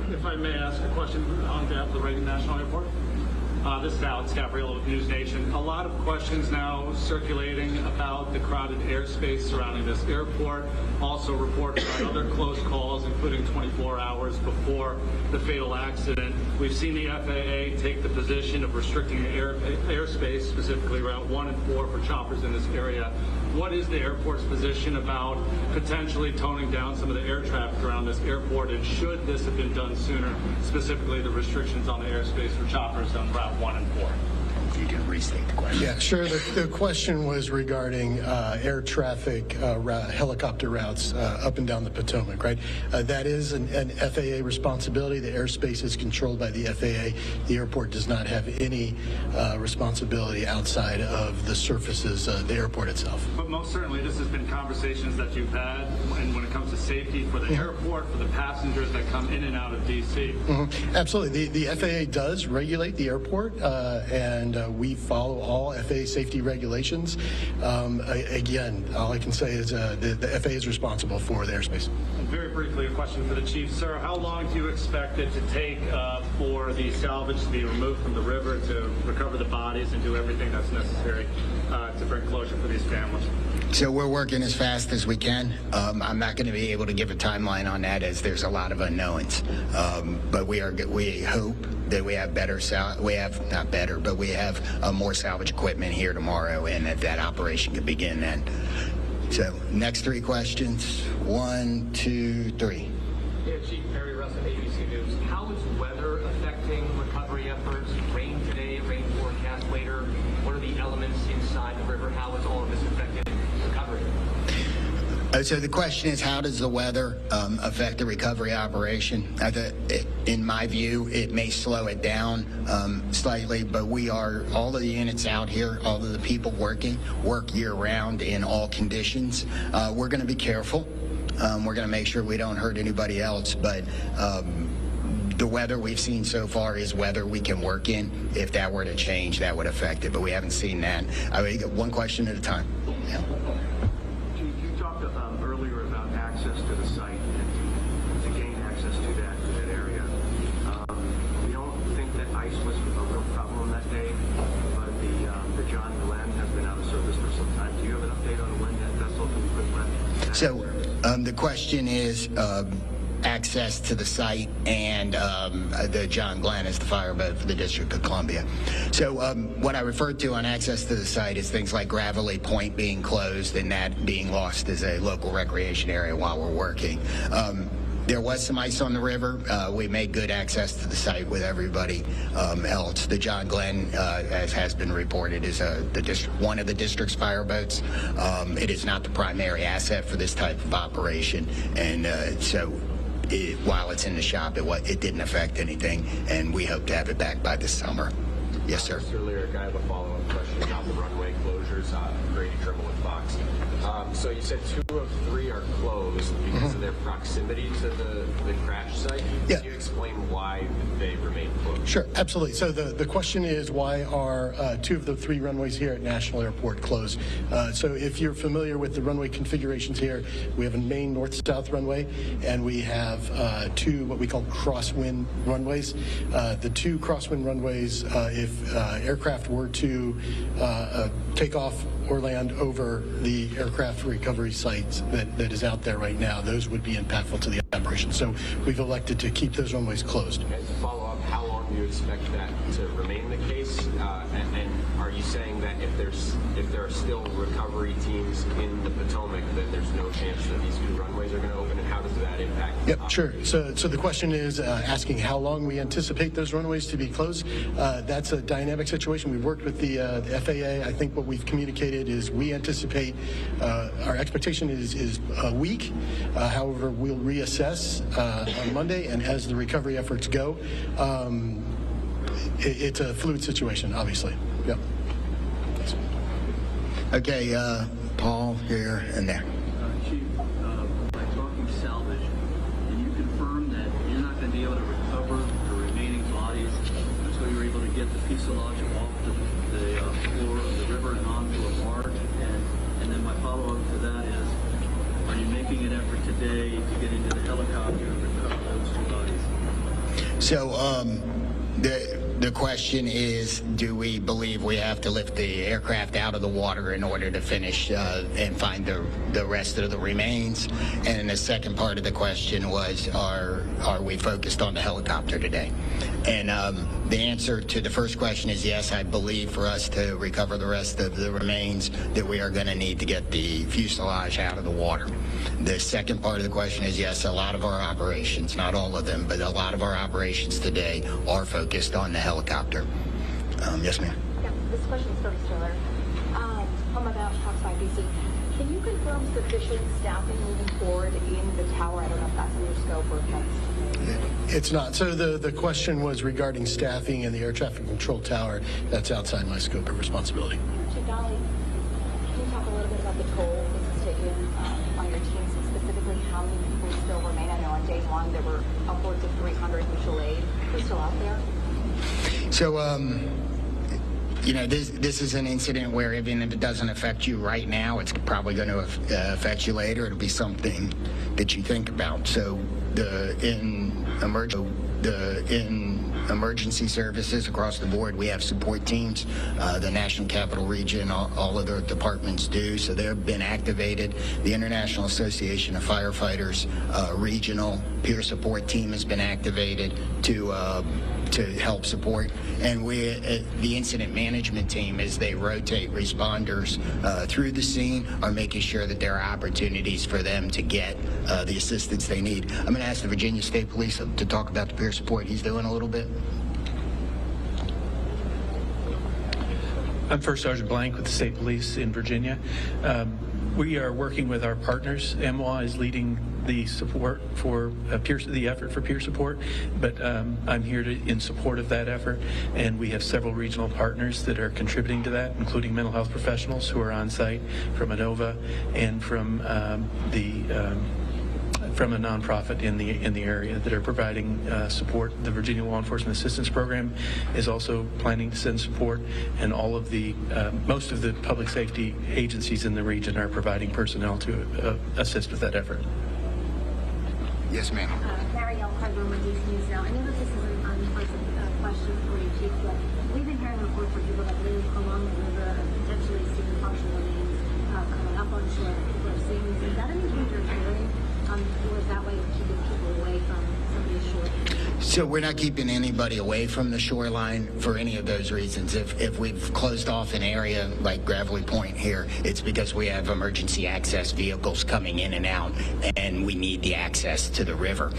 If I may ask a question on behalf of the Reagan National Airport. This is Alex Gabriel with News Nation. A lot of questions now circulating about the crowded airspace surrounding this airport. Also reports about other close calls, including 24 hours before the fatal accident. We've seen the FAA take the position of restricting airspace, specifically Route 1 and 4 for choppers in this area. What is the airport's position about potentially toning down some of the air traffic around this airport, and should this have been done sooner, specifically the restrictions on the airspace for choppers on Route 1 and 4? You can restate the question. Yeah, sure. The question was regarding air traffic, helicopter routes up and down the Potomac, right? That is an FAA responsibility. The airspace is controlled by the FAA. The airport does not have any responsibility outside of the surfaces of the airport itself. But most certainly this has been conversations that you've had, and when it comes to safety for the airport, for the passengers that come in and out of D.C. Absolutely. The FAA does regulate the airport, and we follow all FAA safety regulations. Again, all I can say is the FAA is responsible for the airspace. And very briefly, a question for the chief. Sir, how long do you expect it to take for the salvage to be removed from the river to recover the bodies and do everything that's necessary to bring closure for these families? So we're working as fast as we can. I'm not going to be able to give a timeline on that, as there's a lot of unknowns. But we hope that we have we have more salvage equipment here tomorrow, and that operation can begin then. So next 3 questions. 1, 2, 3. Yeah, Chief Perry Russell, ABC News. How is weather affecting recovery efforts? Rain today, rain forecast later. What are the elements inside the river? How is all of this affecting recovery? So the question is, how does the weather affect the recovery operation? In my view, it may slow it down slightly, but all of the units out here, all of the people work year-round in all conditions. We're going to be careful. We're going to make sure we don't hurt anybody else, but the weather we've seen so far is weather we can work in. If that were to change, that would affect it, but we haven't seen that. I mean, one question at a time. Yeah. You talked earlier about access to the site and to gain access to that area. We don't think that ice was a real problem that day, but the John Glenn has been out of service for some time. Do you have an update on when that vessel can be put back? So the question is access to the site, and the John Glenn is the fireboat for the District of Columbia. So what I referred to on access to the site is things like Gravelly Point being closed and that being lost as a local recreation area while we're working. There was some ice on the river. We made good access to the site with everybody else. The John Glenn, as has been reported, is one of the district's fireboats. It is not the primary asset for this type of operation, and while it's in the shop, it didn't affect anything, and we hope to have it back by this summer. Yes, sir. Mr. Lyric, I have a follow-up question about the runway closures. Grady Trimble with Fox. So you said 2 of 3 are closed because of their proximity to the crash site. Yeah. Can you explain why they remain closed? Sure, absolutely. So the question is, why are 2 of the 3 runways here at National Airport closed? So if you're familiar with the runway configurations here, we have a main north-south runway, and we have 2 what we call crosswind runways. The 2 crosswind runways, if aircraft were to take off or land over the aircraft recovery sites that is out there right now, those would be impactful to the operation. So we've elected to keep those runways closed. And to follow up, how long do you expect that to remain the case? And are you saying that if there are still recovery teams in the Potomac, then there's no chance that these 2 runways are going to open, and how does that impact? Yep, sure. So the question is asking how long we anticipate those runways to be closed. That's a dynamic situation. We've worked with the FAA. I think what we've communicated is we anticipate, our expectation is a week. However, we'll reassess on Monday, and as the recovery efforts go, it's a fluid situation, obviously. Yep. Okay, Paul, here and there. Chief, by talking salvage, can you confirm that you're not going to be able to recover the remaining bodies until you're able to get the fuselage off the floor of the river and onto a barge? And then my follow-up to that is, are you making an effort today to get into the helicopter and recover those 2 bodies? So, the question is, do we believe we have to lift the aircraft out of the water in order to finish and find the rest of the remains? And the second part of the question was, are we focused on the helicopter today? And the answer to the first question is yes. I believe for us to recover the rest of the remains that we are going to need to get the fuselage out of the water. The second part of the question is yes, a lot of our operations, not all of them, but a lot of our operations today are focused on the helicopter. Yes, ma'am. Yeah, this question is for Mr. Miller. Home about Fox 5 BC. Can you confirm sufficient staffing moving forward in the tower? I don't know if that's in your scope or if that's... It's not. So the question was regarding staffing in the air traffic control tower. That's outside my scope of responsibility. Chief Donnelly, can you talk a little bit about the toll this is taken on your teams, and specifically how many people still remain? I know on day 1 there were upwards of 300 mutual aid. Who's still out there? So, you know, this is an incident where even if it doesn't affect you right now, it's probably going to affect you later. It'll be something that you think about. So in emergency services across the board, we have support teams. The National Capital Region, all of the departments do. So they've been activated. The International Association of Firefighters regional peer support team has been activated to help support. And the incident management team, as they rotate responders through the scene, are making sure that there are opportunities for them to get the assistance they need. I'm going to ask the Virginia State Police to talk about the peer support he's doing a little bit. I'm First Sergeant Blank with the State Police in Virginia. We are working with our partners. MWA is leading the support for the effort for peer support, but I'm here in support of that effort, and we have several regional partners that are contributing to that, including mental health professionals who are on site from ANOVA and from from a nonprofit in the area that are providing support. The Virginia Law Enforcement Assistance Program is also planning to send support, and all of the most of the public safety agencies in the region are providing personnel to assist with that effort. Yes, ma'am. Marielle Cardone with DC News Now. I know that this is an unpleasant question for you, Chief, but we've been hearing reports from people that live along the river and potentially seeing functional remains coming up on shore. People are seeing this. Is that anything you're hearing? Or is that way of keeping people away from some of these shore? So we're not keeping anybody away from the shoreline for any of those reasons. If we've closed off an area like Gravelly Point here, it's because we have emergency access vehicles coming in and out, and we need the access to the river.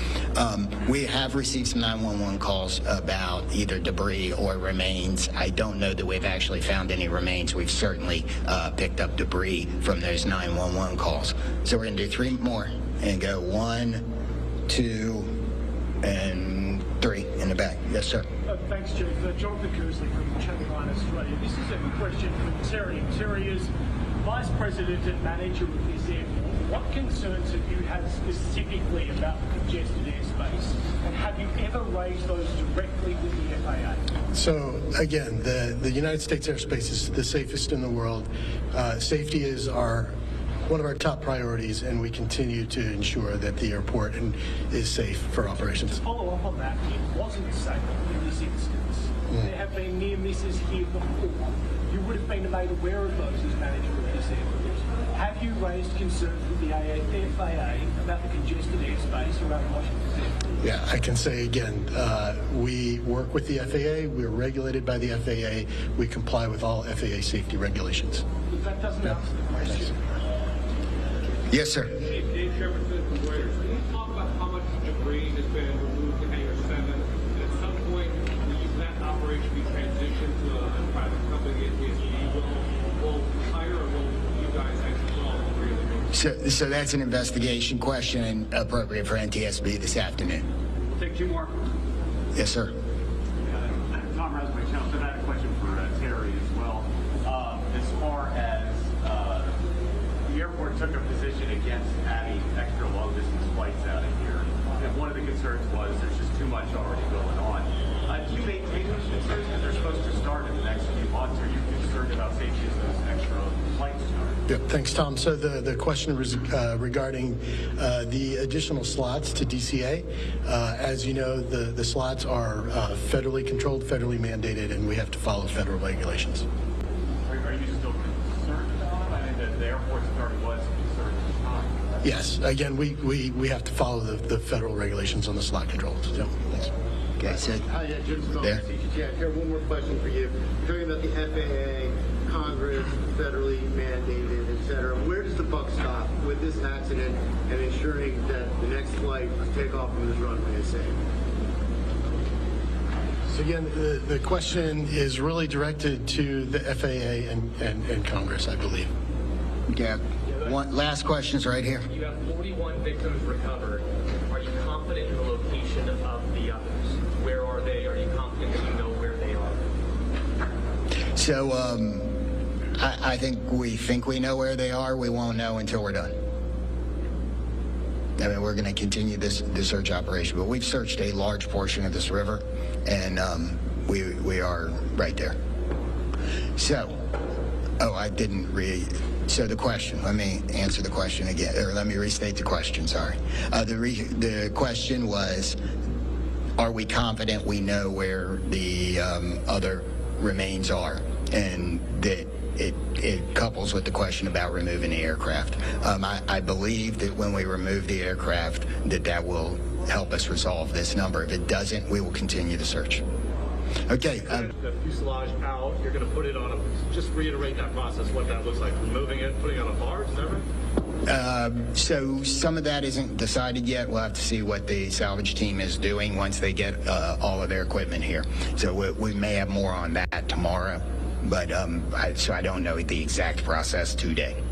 We have received some 911 calls about either debris or remains. I don't know that we've actually found any remains. We've certainly picked up debris from those 911 calls. So we're going to do 3 more and go 1, 2, and 3 in the back. Yes, sir. Thanks, Chief. John Picousley from Channel 9 Australia. This is a question for Terry. Terry is Vice president and manager of this airport, what concerns have you had specifically about the congested airspace, and have you ever raised those directly with the FAA? So again, the United States airspace is the safest in the world. Safety is one of our top priorities, and we continue to ensure that the airport is safe for operations. To follow up on that, it wasn't safe in this instance. There have been near misses here before. You would have been made aware of those as manager of this airport. Have you raised concerns with the FAA about the congested airspace around Washington Airport? Yeah, I can say again, we work with the FAA. We're regulated by the FAA. We comply with all FAA safety regulations. But that doesn't answer the question. Yes, sir. Dave Shepard from Reuters. Can you talk about how much debris has been removed to Hangar 7? And at some point, will that operation be transitioned to a private company, NTSB? Will hire or will you guys actually solve? So that's an investigation question appropriate for NTSB this afternoon. We'll take two more. Yes, sir. Tom Resnick, Channel 7. I had a question for Terry as well. As far as the airport took a position against adding extra long-distance flights out of here, and one of the concerns was there's just too much already going on. Do you maintain those concerns because they're supposed to start in the next few months? Are you concerned about safety as those extra flights start? Yeah, thanks, Tom. So the question was regarding the additional slots to DCA. As you know, the slots are federally controlled, federally mandated, and we have to follow federal regulations. Are you still concerned about them? I mean, the airport authority was concerned at the time. Yes. Again, we have to follow the federal regulations on the slot controls. So, thanks. Okay, so Hi, Jim Stone, there. CGT. Here, one more question for you. You're talking about the FAA, Congress, federally mandated, et cetera. Where does the buck stop with this accident and ensuring that the next flight to take off from this runway is safe? So again, the question is really directed to the FAA and Congress, I believe. Yeah. One last question's right here. You have 41 victims recovered. Are you confident in the location of the others? Where are they? Are you confident that you know where they are? So I think we know where they are. We won't know until we're done. I mean, we're going to continue the search operation, but we've searched a large portion of this river, and we are right there. So, I didn't read. So the question, let me answer the question again, or let me restate the question, sorry. The question was, are we confident we know where the other remains are? And that it couples with the question about removing the aircraft. I believe that when we remove the aircraft, that will help us resolve this number. If it doesn't, we will continue the search. Okay. The fuselage out, you're going to put it on just reiterate that process, what that looks like. Removing it, putting it on a barge, is that right? So some of that isn't decided yet. We'll have to see what the salvage team is doing once they get all of their equipment here. So we may have more on that tomorrow, but so I don't know the exact process today.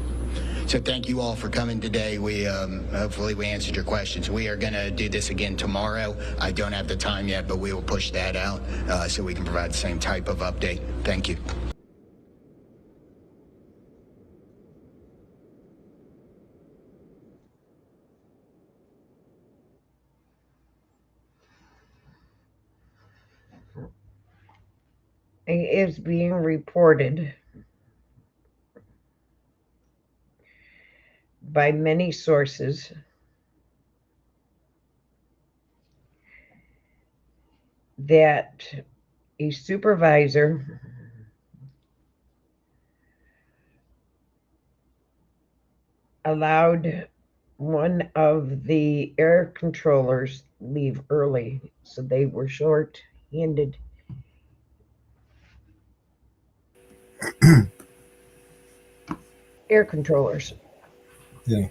So thank you all for coming today. We hopefully we answered your questions. We are going to do this again tomorrow. I don't have the time yet, but we will push that out so we can provide the same type of update. Thank you. It is being reported by many sources that a supervisor allowed one of the air controllers leave early, so they were short-handed. Air controllers. Yeah.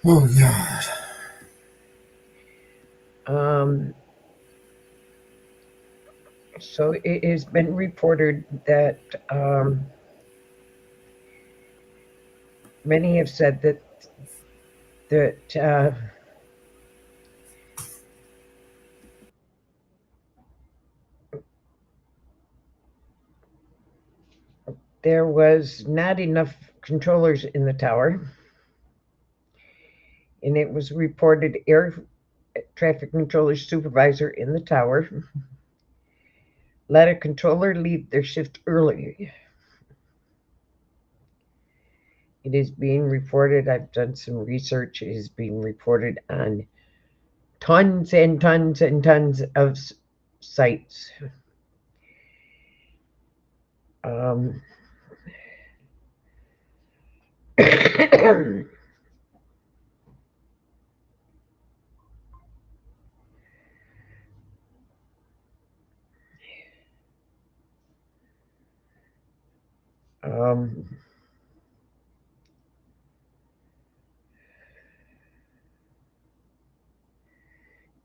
Oh, God. So it has been reported that many have said that there was not enough controllers in the tower, and it was reported air traffic controller supervisor in the tower let a controller leave their shift early. It is being reported, I've done some research, it is being reported on tons and tons and tons of sites.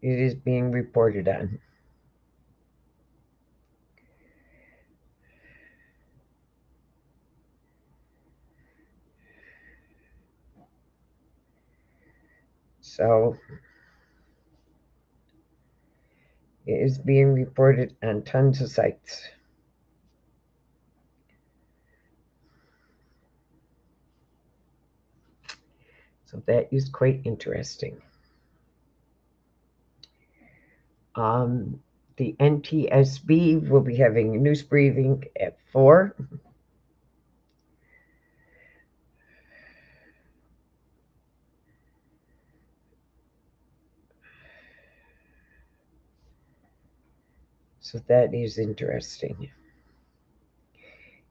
It is being reported on. So it is being reported on tons of sites. So that is quite interesting. The NTSB will be having a news briefing at 4. So that is interesting.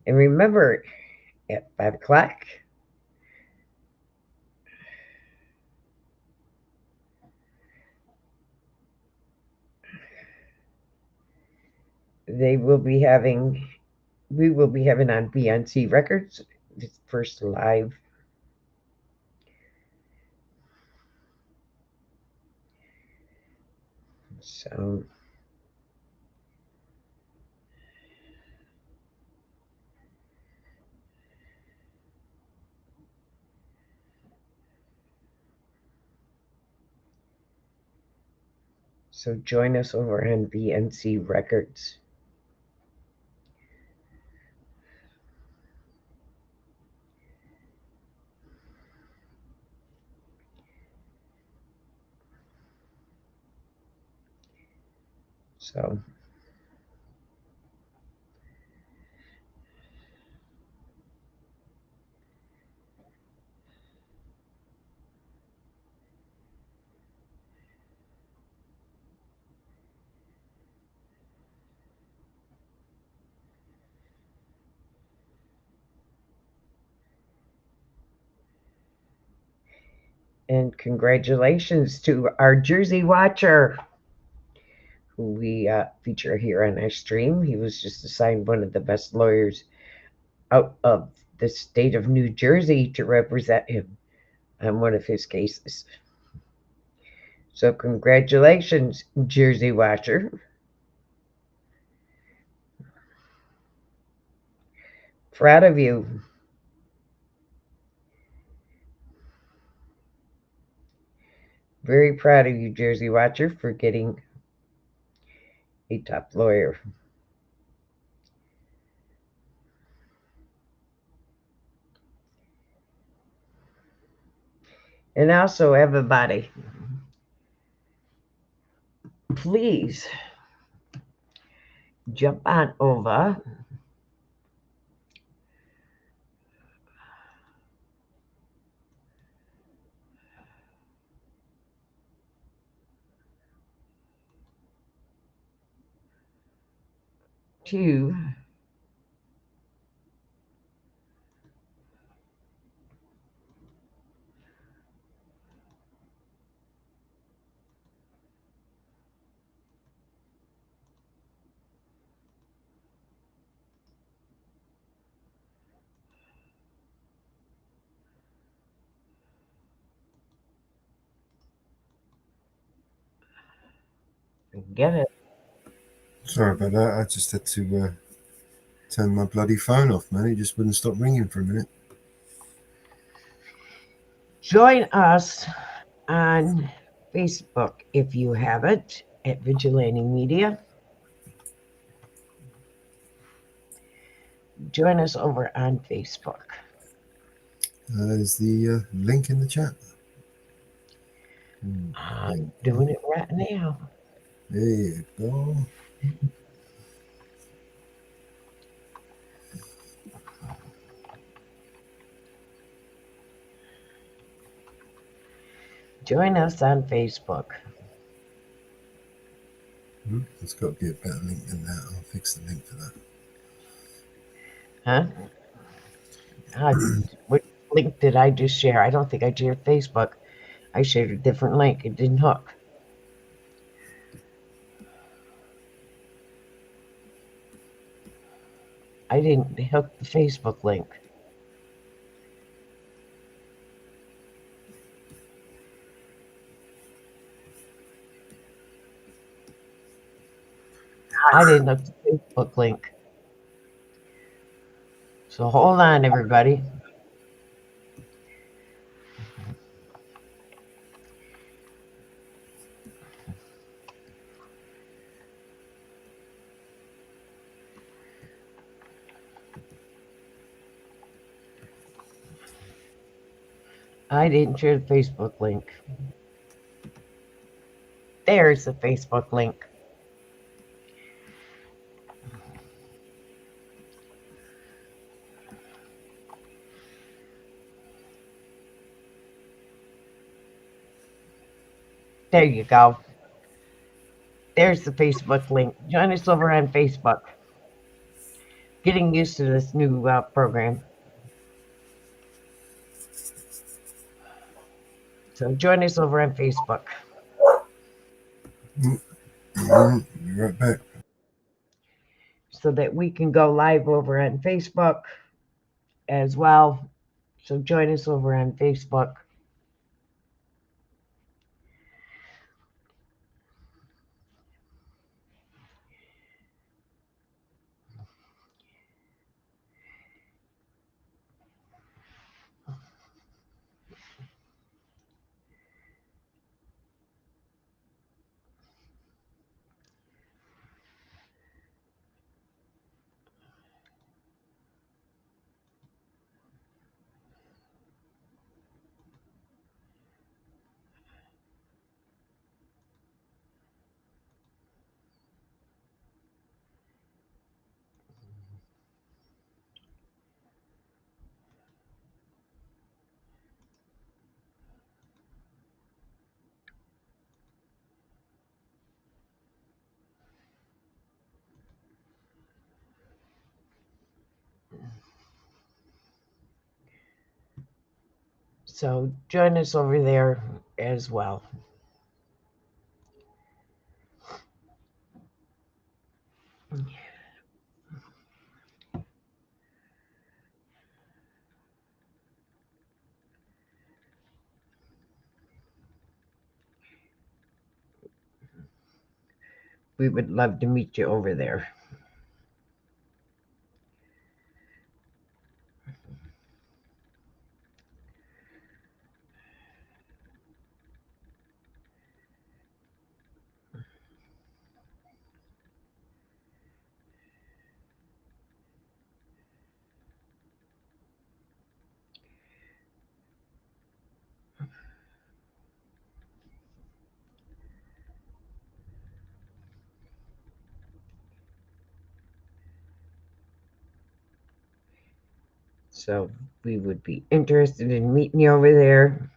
And remember, at 5 o'clock, we will be having on BNC Records, the first live. So join us over on BNC Records. And congratulations to our Jersey Watcher, who we feature here on our stream. He was just assigned one of the best lawyers out of the state of New Jersey to represent him on one of his cases. So congratulations, Jersey Watcher. Proud of you. Very proud of you, Jersey Watcher, for getting a top lawyer. And also, everybody, please jump on over to get it. Sorry about that. I just had to turn my bloody phone off, man. It just wouldn't stop ringing for a minute. Join us on Facebook if you have it at Vigilante Media. join us over on Facebook. Is the link in the chat? I'm doing it right now. There you go. Join us on Facebook. There's got to be a better link than that. I'll fix the link for that. Huh? What link did I just share? I don't think I shared Facebook. I shared a different link. It didn't hook. I didn't hook the Facebook link. I didn't hook the Facebook link. So hold on, everybody. I didn't share the Facebook link. There's the Facebook link. There you go. There's the Facebook link. Join us over on Facebook. Getting used to this new program. So join us over on Facebook. Be right back. So that we can go live over on Facebook as well. So join us over on Facebook. So join us over there as well. We would love to meet you over there. So we would be interested in meeting you over there.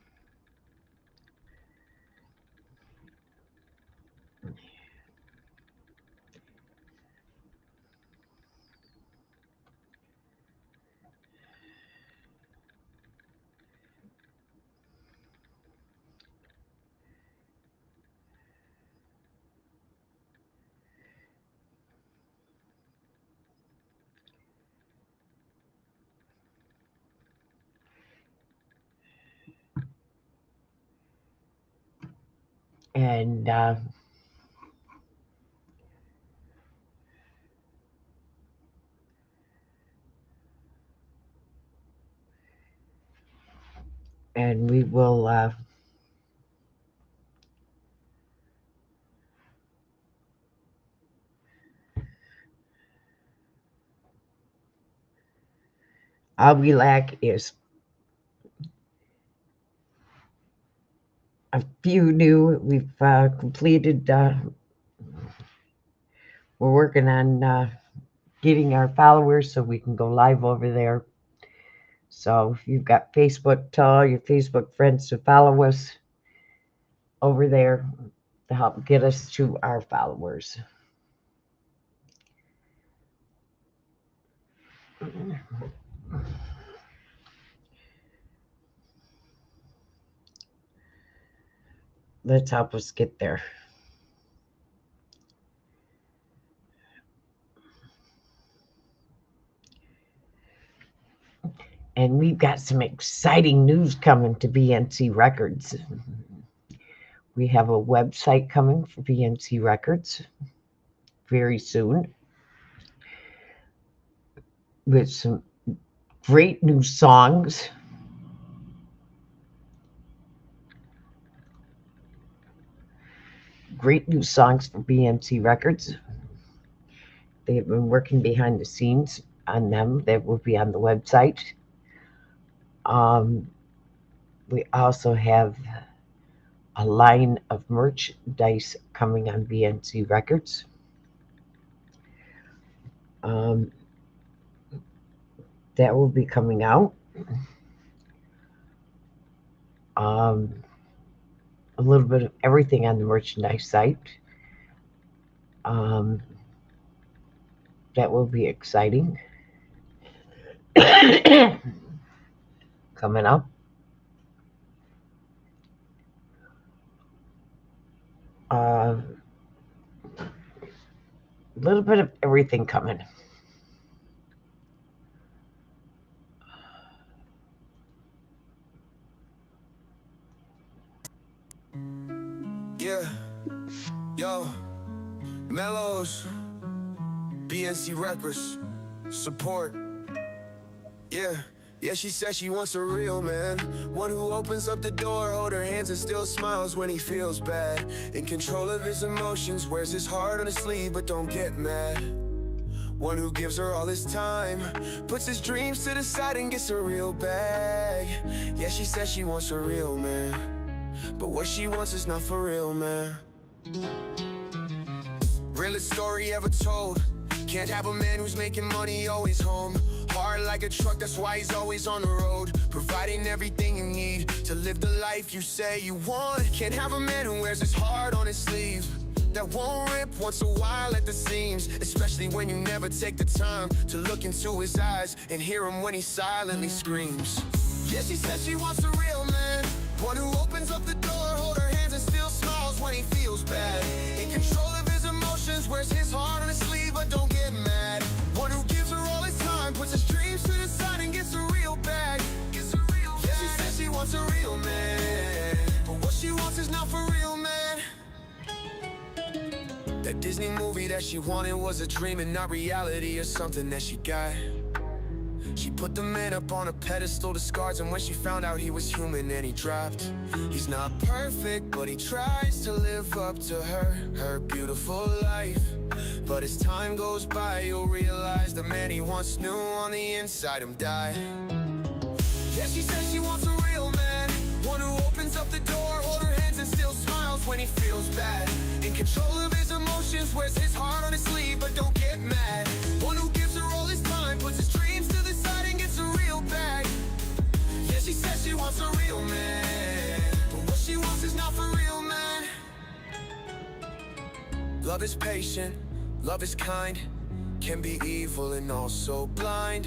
And we will All we lack is a few new. We've completed. We're working on getting our followers so we can go live over there. So if you've got Facebook, tell all your Facebook friends to follow us over there to help get us to our followers. Let's help us get there. And we've got some exciting news coming to BNC Records. We have a website coming for BNC Records very soon with some great new songs. Great new songs for BNC Records. They have been working behind the scenes on them. That will be on the website. We also have a line of merchandise coming on BNC Records. That will be coming out. A little bit of everything on the merchandise site. That will be exciting. Coming up. A little bit of everything coming. Yeah, yo, Mellows, BNC Records, support. Yeah, she says she wants a real man, one who opens up the door, hold her hands and still smiles when he feels bad. In control of his emotions, wears his heart on his sleeve but don't get mad. One who gives her all his time, puts his dreams to the side and gets a real bag. Yeah, she says she wants a real man, but what she wants is not for real, man. Realest story ever told. Can't have a man who's making money always home. Hard like a truck, that's why he's always on the road, providing everything you need to live the life you say you want. Can't have a man who wears his heart on his sleeve, that won't rip once a while at the seams, especially when you never take the time to look into his eyes and hear him when he silently screams. Yeah, she says she wants a real man, one who opens up the door, hold her hands and still smiles when he feels bad. In control of his emotions, wears his heart on his sleeve but don't get mad. One who gives her all his time, puts his dreams to the side and gets a real bag. Yeah, she says she wants a real man, but what she wants is not for real, man. That Disney movie that she wanted was a dream and not reality, or something that she got. She put the man up on a pedestal, the scars, and when she found out he was human and he dropped. He's not perfect, but he tries to live up to her beautiful life. But as time goes by, you'll realize the man he once knew on the inside him died. Yeah, she says she wants a real man, one who opens up the door, hold her hands and still smiles when he feels bad. In control of his emotions, wears his heart on his sleeve but don't get mad. One who gives her all his time, puts his dreams to the side and gets a real bag. Yeah, she says she wants a real man, but what she wants is not for real, man. Love is patient, love is kind, can be evil and also blind.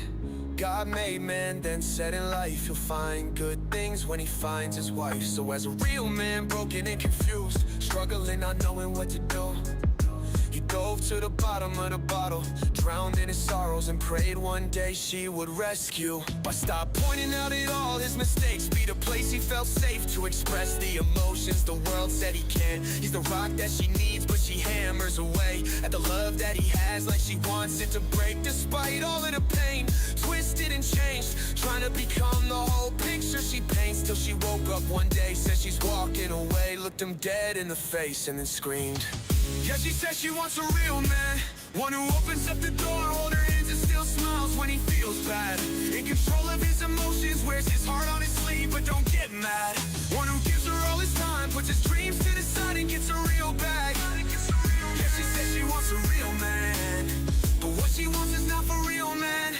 God made man, then said in life he'll find good things when he finds his wife. So as a real man, broken and confused, struggling not knowing what to do, he dove to the bottom of the bottle, drowned in his sorrows and prayed one day she would rescue. But stop pointing out at all his mistakes, be the place he felt safe to express the emotions the world said he can't. He's the rock that she needs, but she hammers away at the love that he has, like she wants it to break. Despite all of the pain, twisted and changed, trying to become the whole picture she paints, till she woke up one day, said she's walking away, looked him dead in the face and then screamed. Yeah, she says she wants a real man, one who opens up the door, hold her hands and still still smiles when he feels bad. In control of his emotions, wears his heart on his sleeve, but don't get mad. One who gives her all his time, puts his dreams to the side and gets a real bag. Yeah, she says she wants a real man, but what she wants is not for real, man.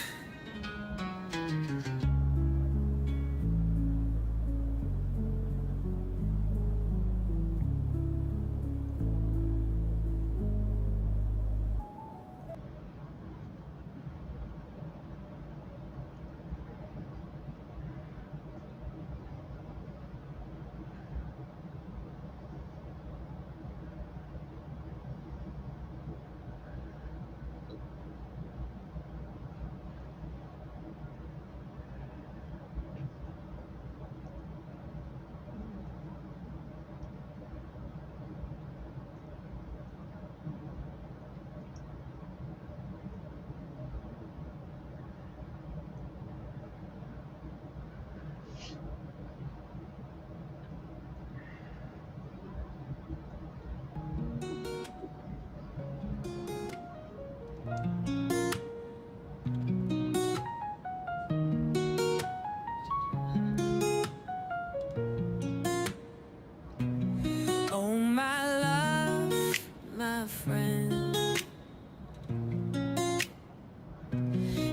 Oh, my love, my friend.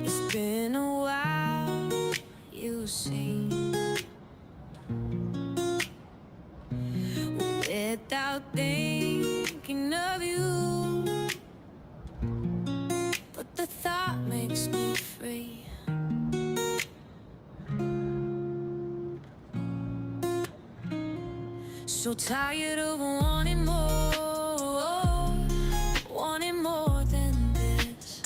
It's been a while, you see. Without thinking of you, but the thought makes me free. So tired of wanting more than this.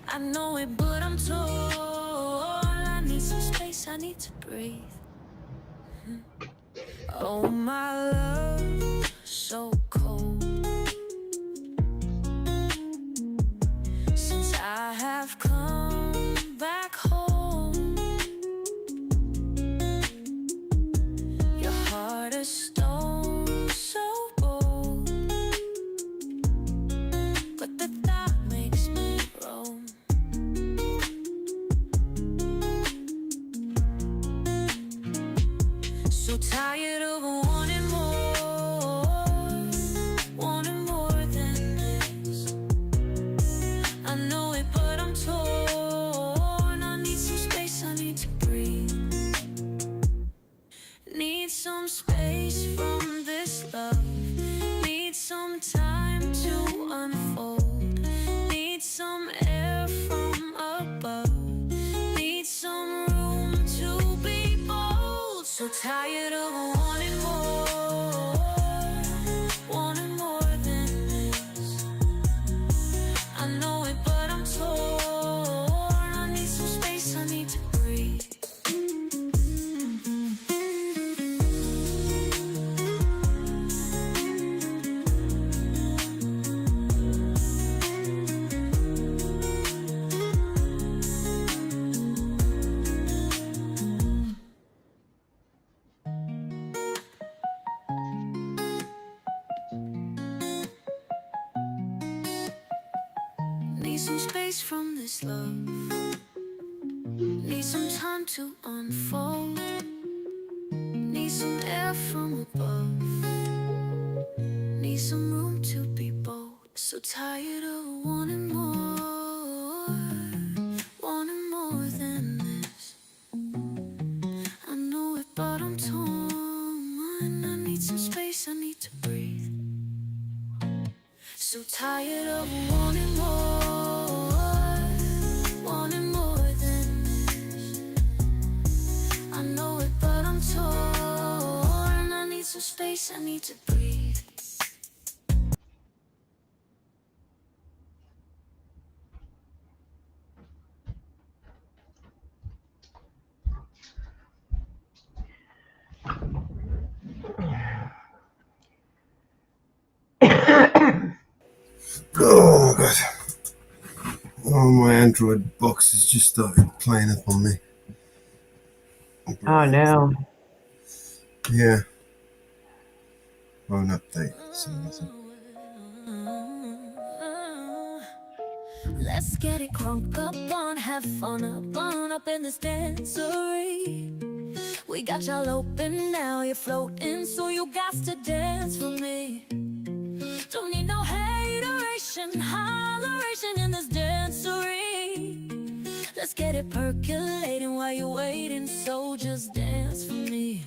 I know it, but I'm torn. I need some space, I need to breathe. Oh, my love, so cold. Since I have come back home, your heart is stone, so bold. But the thought makes me roam. So tired of wanting more than this. I know it, but I'm torn. I need some space, I need to breathe. Need some space from this love. Need some time to unfold. Need some air from above. Need some room to be bold. So tired of wanting more than this. I know it, but I'm torn. I need some space, I need to breathe. Need some space from this love. Need some time to unfold. Need some air from above. Need some room to be bold. So tired of wanting more than this. I know it, but I'm torn. I need some space, I need to breathe. So tired of wanting more than this. I know it, but I'm torn. I need some space, I need to breathe. Oh, God. Oh, my Android box has just started playing up on me. Oh, no. Yeah. Won't update. So Let's get it crunk up on, have fun up in this dancery. We got y'all open now, you're floating, so you got to dance for me. Don't need no hateration, holleration in this dancery. Let's get it percolating while you're waiting, so just dance for me.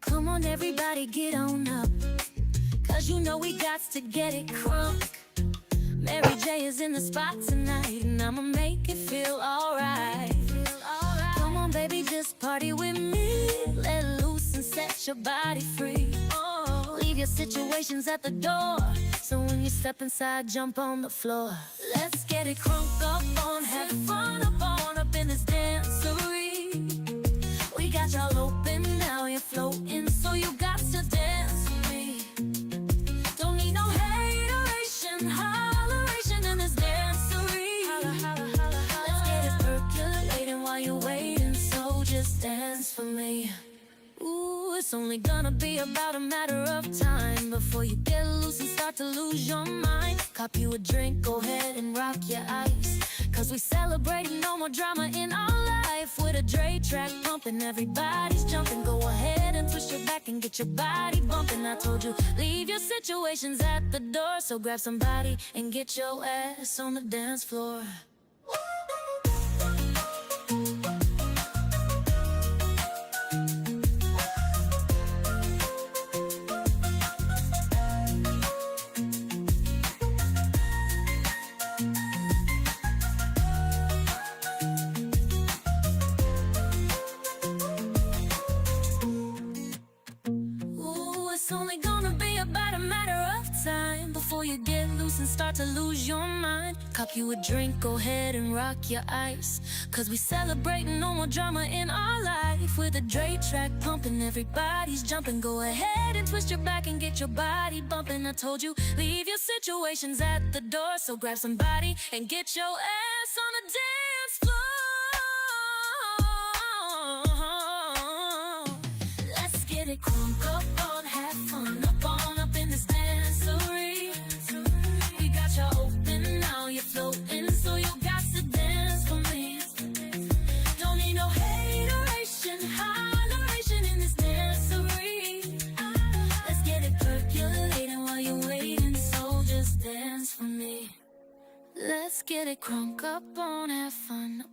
Come on everybody, get on up, cause you know we got to get it crunk. Mary J is in the spot tonight, and I'ma make it feel alright. Come on baby, just party with me. Let loose and set your body free. Leave your situations at the door, so when you step inside, jump on the floor. Let's get it crunk up on, have fun up in this dancery. We got y'all open now, you're floating, so you got to dance with me. Don't need no hateration, holleration in this dancery. Let's get it percolating while you're waiting, so just dance for me. Ooh, it's only gonna be about a matter of time before you get loose and start to lose your mind. Cop you a drink, go ahead and rock your ice, cause we celebrating no more drama in our life. With a Dre track pumping, everybody's jumping. Go ahead and twist your back and get your body bumping. I told you, leave your situations at the door, so grab somebody and get your ass on the dance floor. You get loose and start to lose your mind. Cop you a drink, go ahead and rock your ice, cause we celebrating no more drama in our life. With a Dre track pumping, everybody's jumping. Go ahead and twist your back and get your body bumping. I told you, leave your situations at the door, so grab somebody and get your ass on the dance floor. Let's get it crunk up on, have fun up in this dancery. You're open now, you're floating, so you got to dance for me. Don't need no hateration, holleration in this dancery. Let's get it percolating while you're waiting, so just dance for me. Let's get it crunk up on, have fun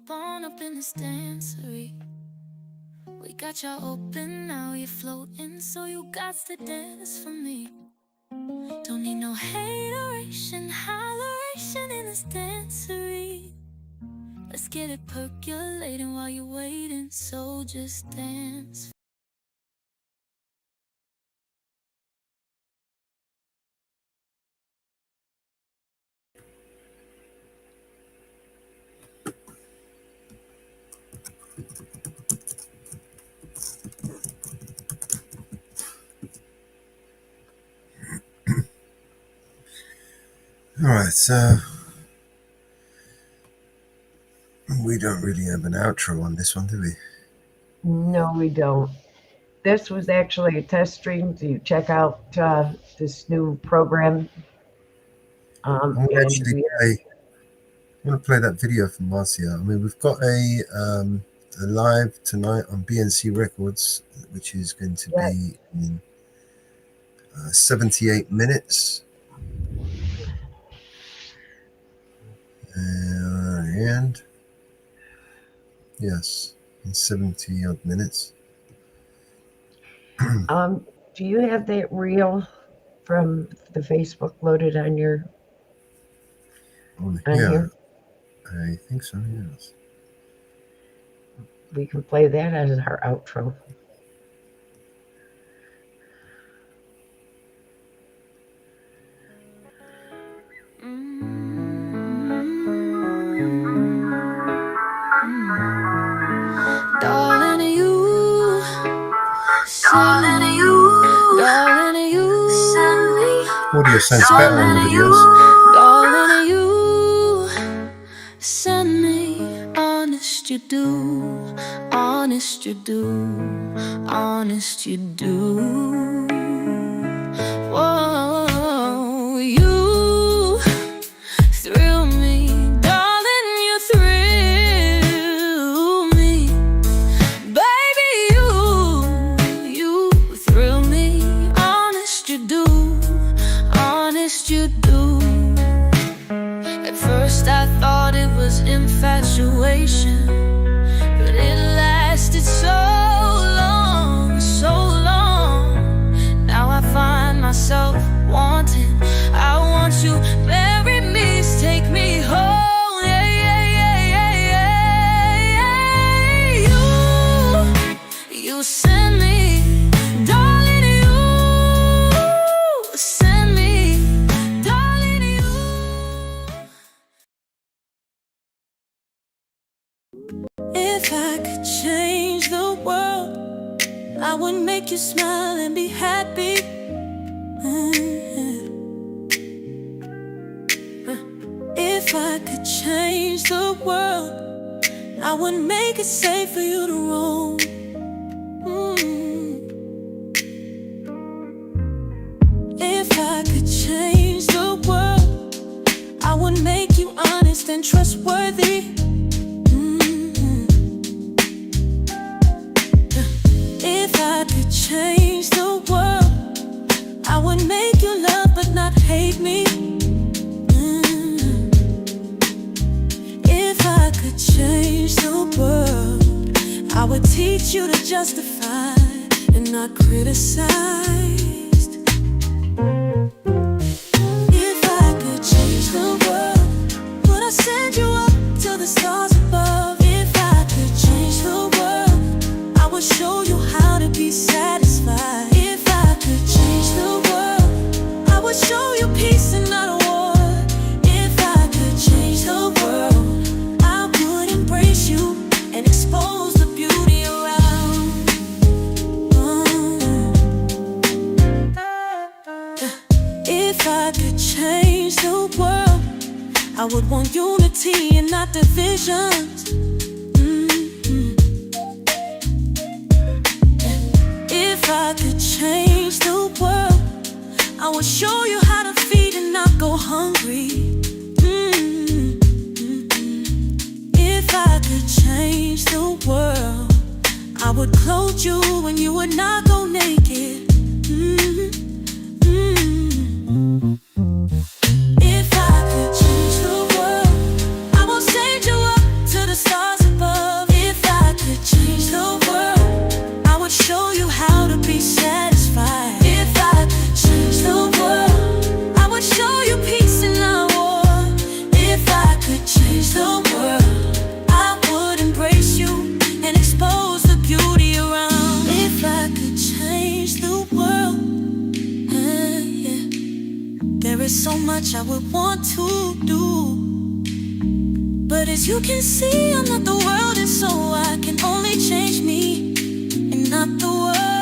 up in this dancery. We got y'all open now, you're floating, so you got to dance for me. Don't need no hateration, holleration in this dancery. Let's get it percolating while you're waiting, so just dance. All right, so we don't really have an outro on this one, do we? No, we don't. This was actually a test stream to check out this new program. I'm going to play that video from Marcia. I mean, we've got a live tonight on BNC Records, which is going to be in 78 minutes. And yes, in 70 odd minutes. Do you have that reel from the Facebook loaded on your here? I think so, yes. We can play that as our outro. Darling, you send me. Audio sounds better on the videos. Darling, you send me. Honest you do, honest you do, honest you do. Whoa, you thrill you do. At first I thought it was infatuation, but it lasted so long, so long. Now I find myself wanting, I want you, marry me, take me home. You send me, darling, you send me, darling, you. If I could change the world, I would make you smile and be happy. If I could change the world, I would make it safe for you to roam. If I could change the world, I would make you honest and trustworthy. If I could change the world, I would make you love but not hate me. If I could change the world, I would teach you to justify and not criticize. If I could change the world, would I send you up to the stars above? If I could change the world, I would show you how to be satisfied. If I could change the world, I would show you peace and not a war. If I could change the world, I would embrace you and expose the beauty around. If I could change the world, I would want unity and not divisions. If I could change the world, I would show you how to feed and not go hungry. If I could change the world, I would clothe you when you would not go naked. If I could change the world, I will send you up to the stars above. If I could change the world, I would show you how to be satisfied. If I could change the world, I would show you peace and not war. If I could change the world, I would embrace you and expose the beauty around. If I could change the world, there is so much I would want to do, but as you can see, I'm not the world, and so I can only change me and not the world.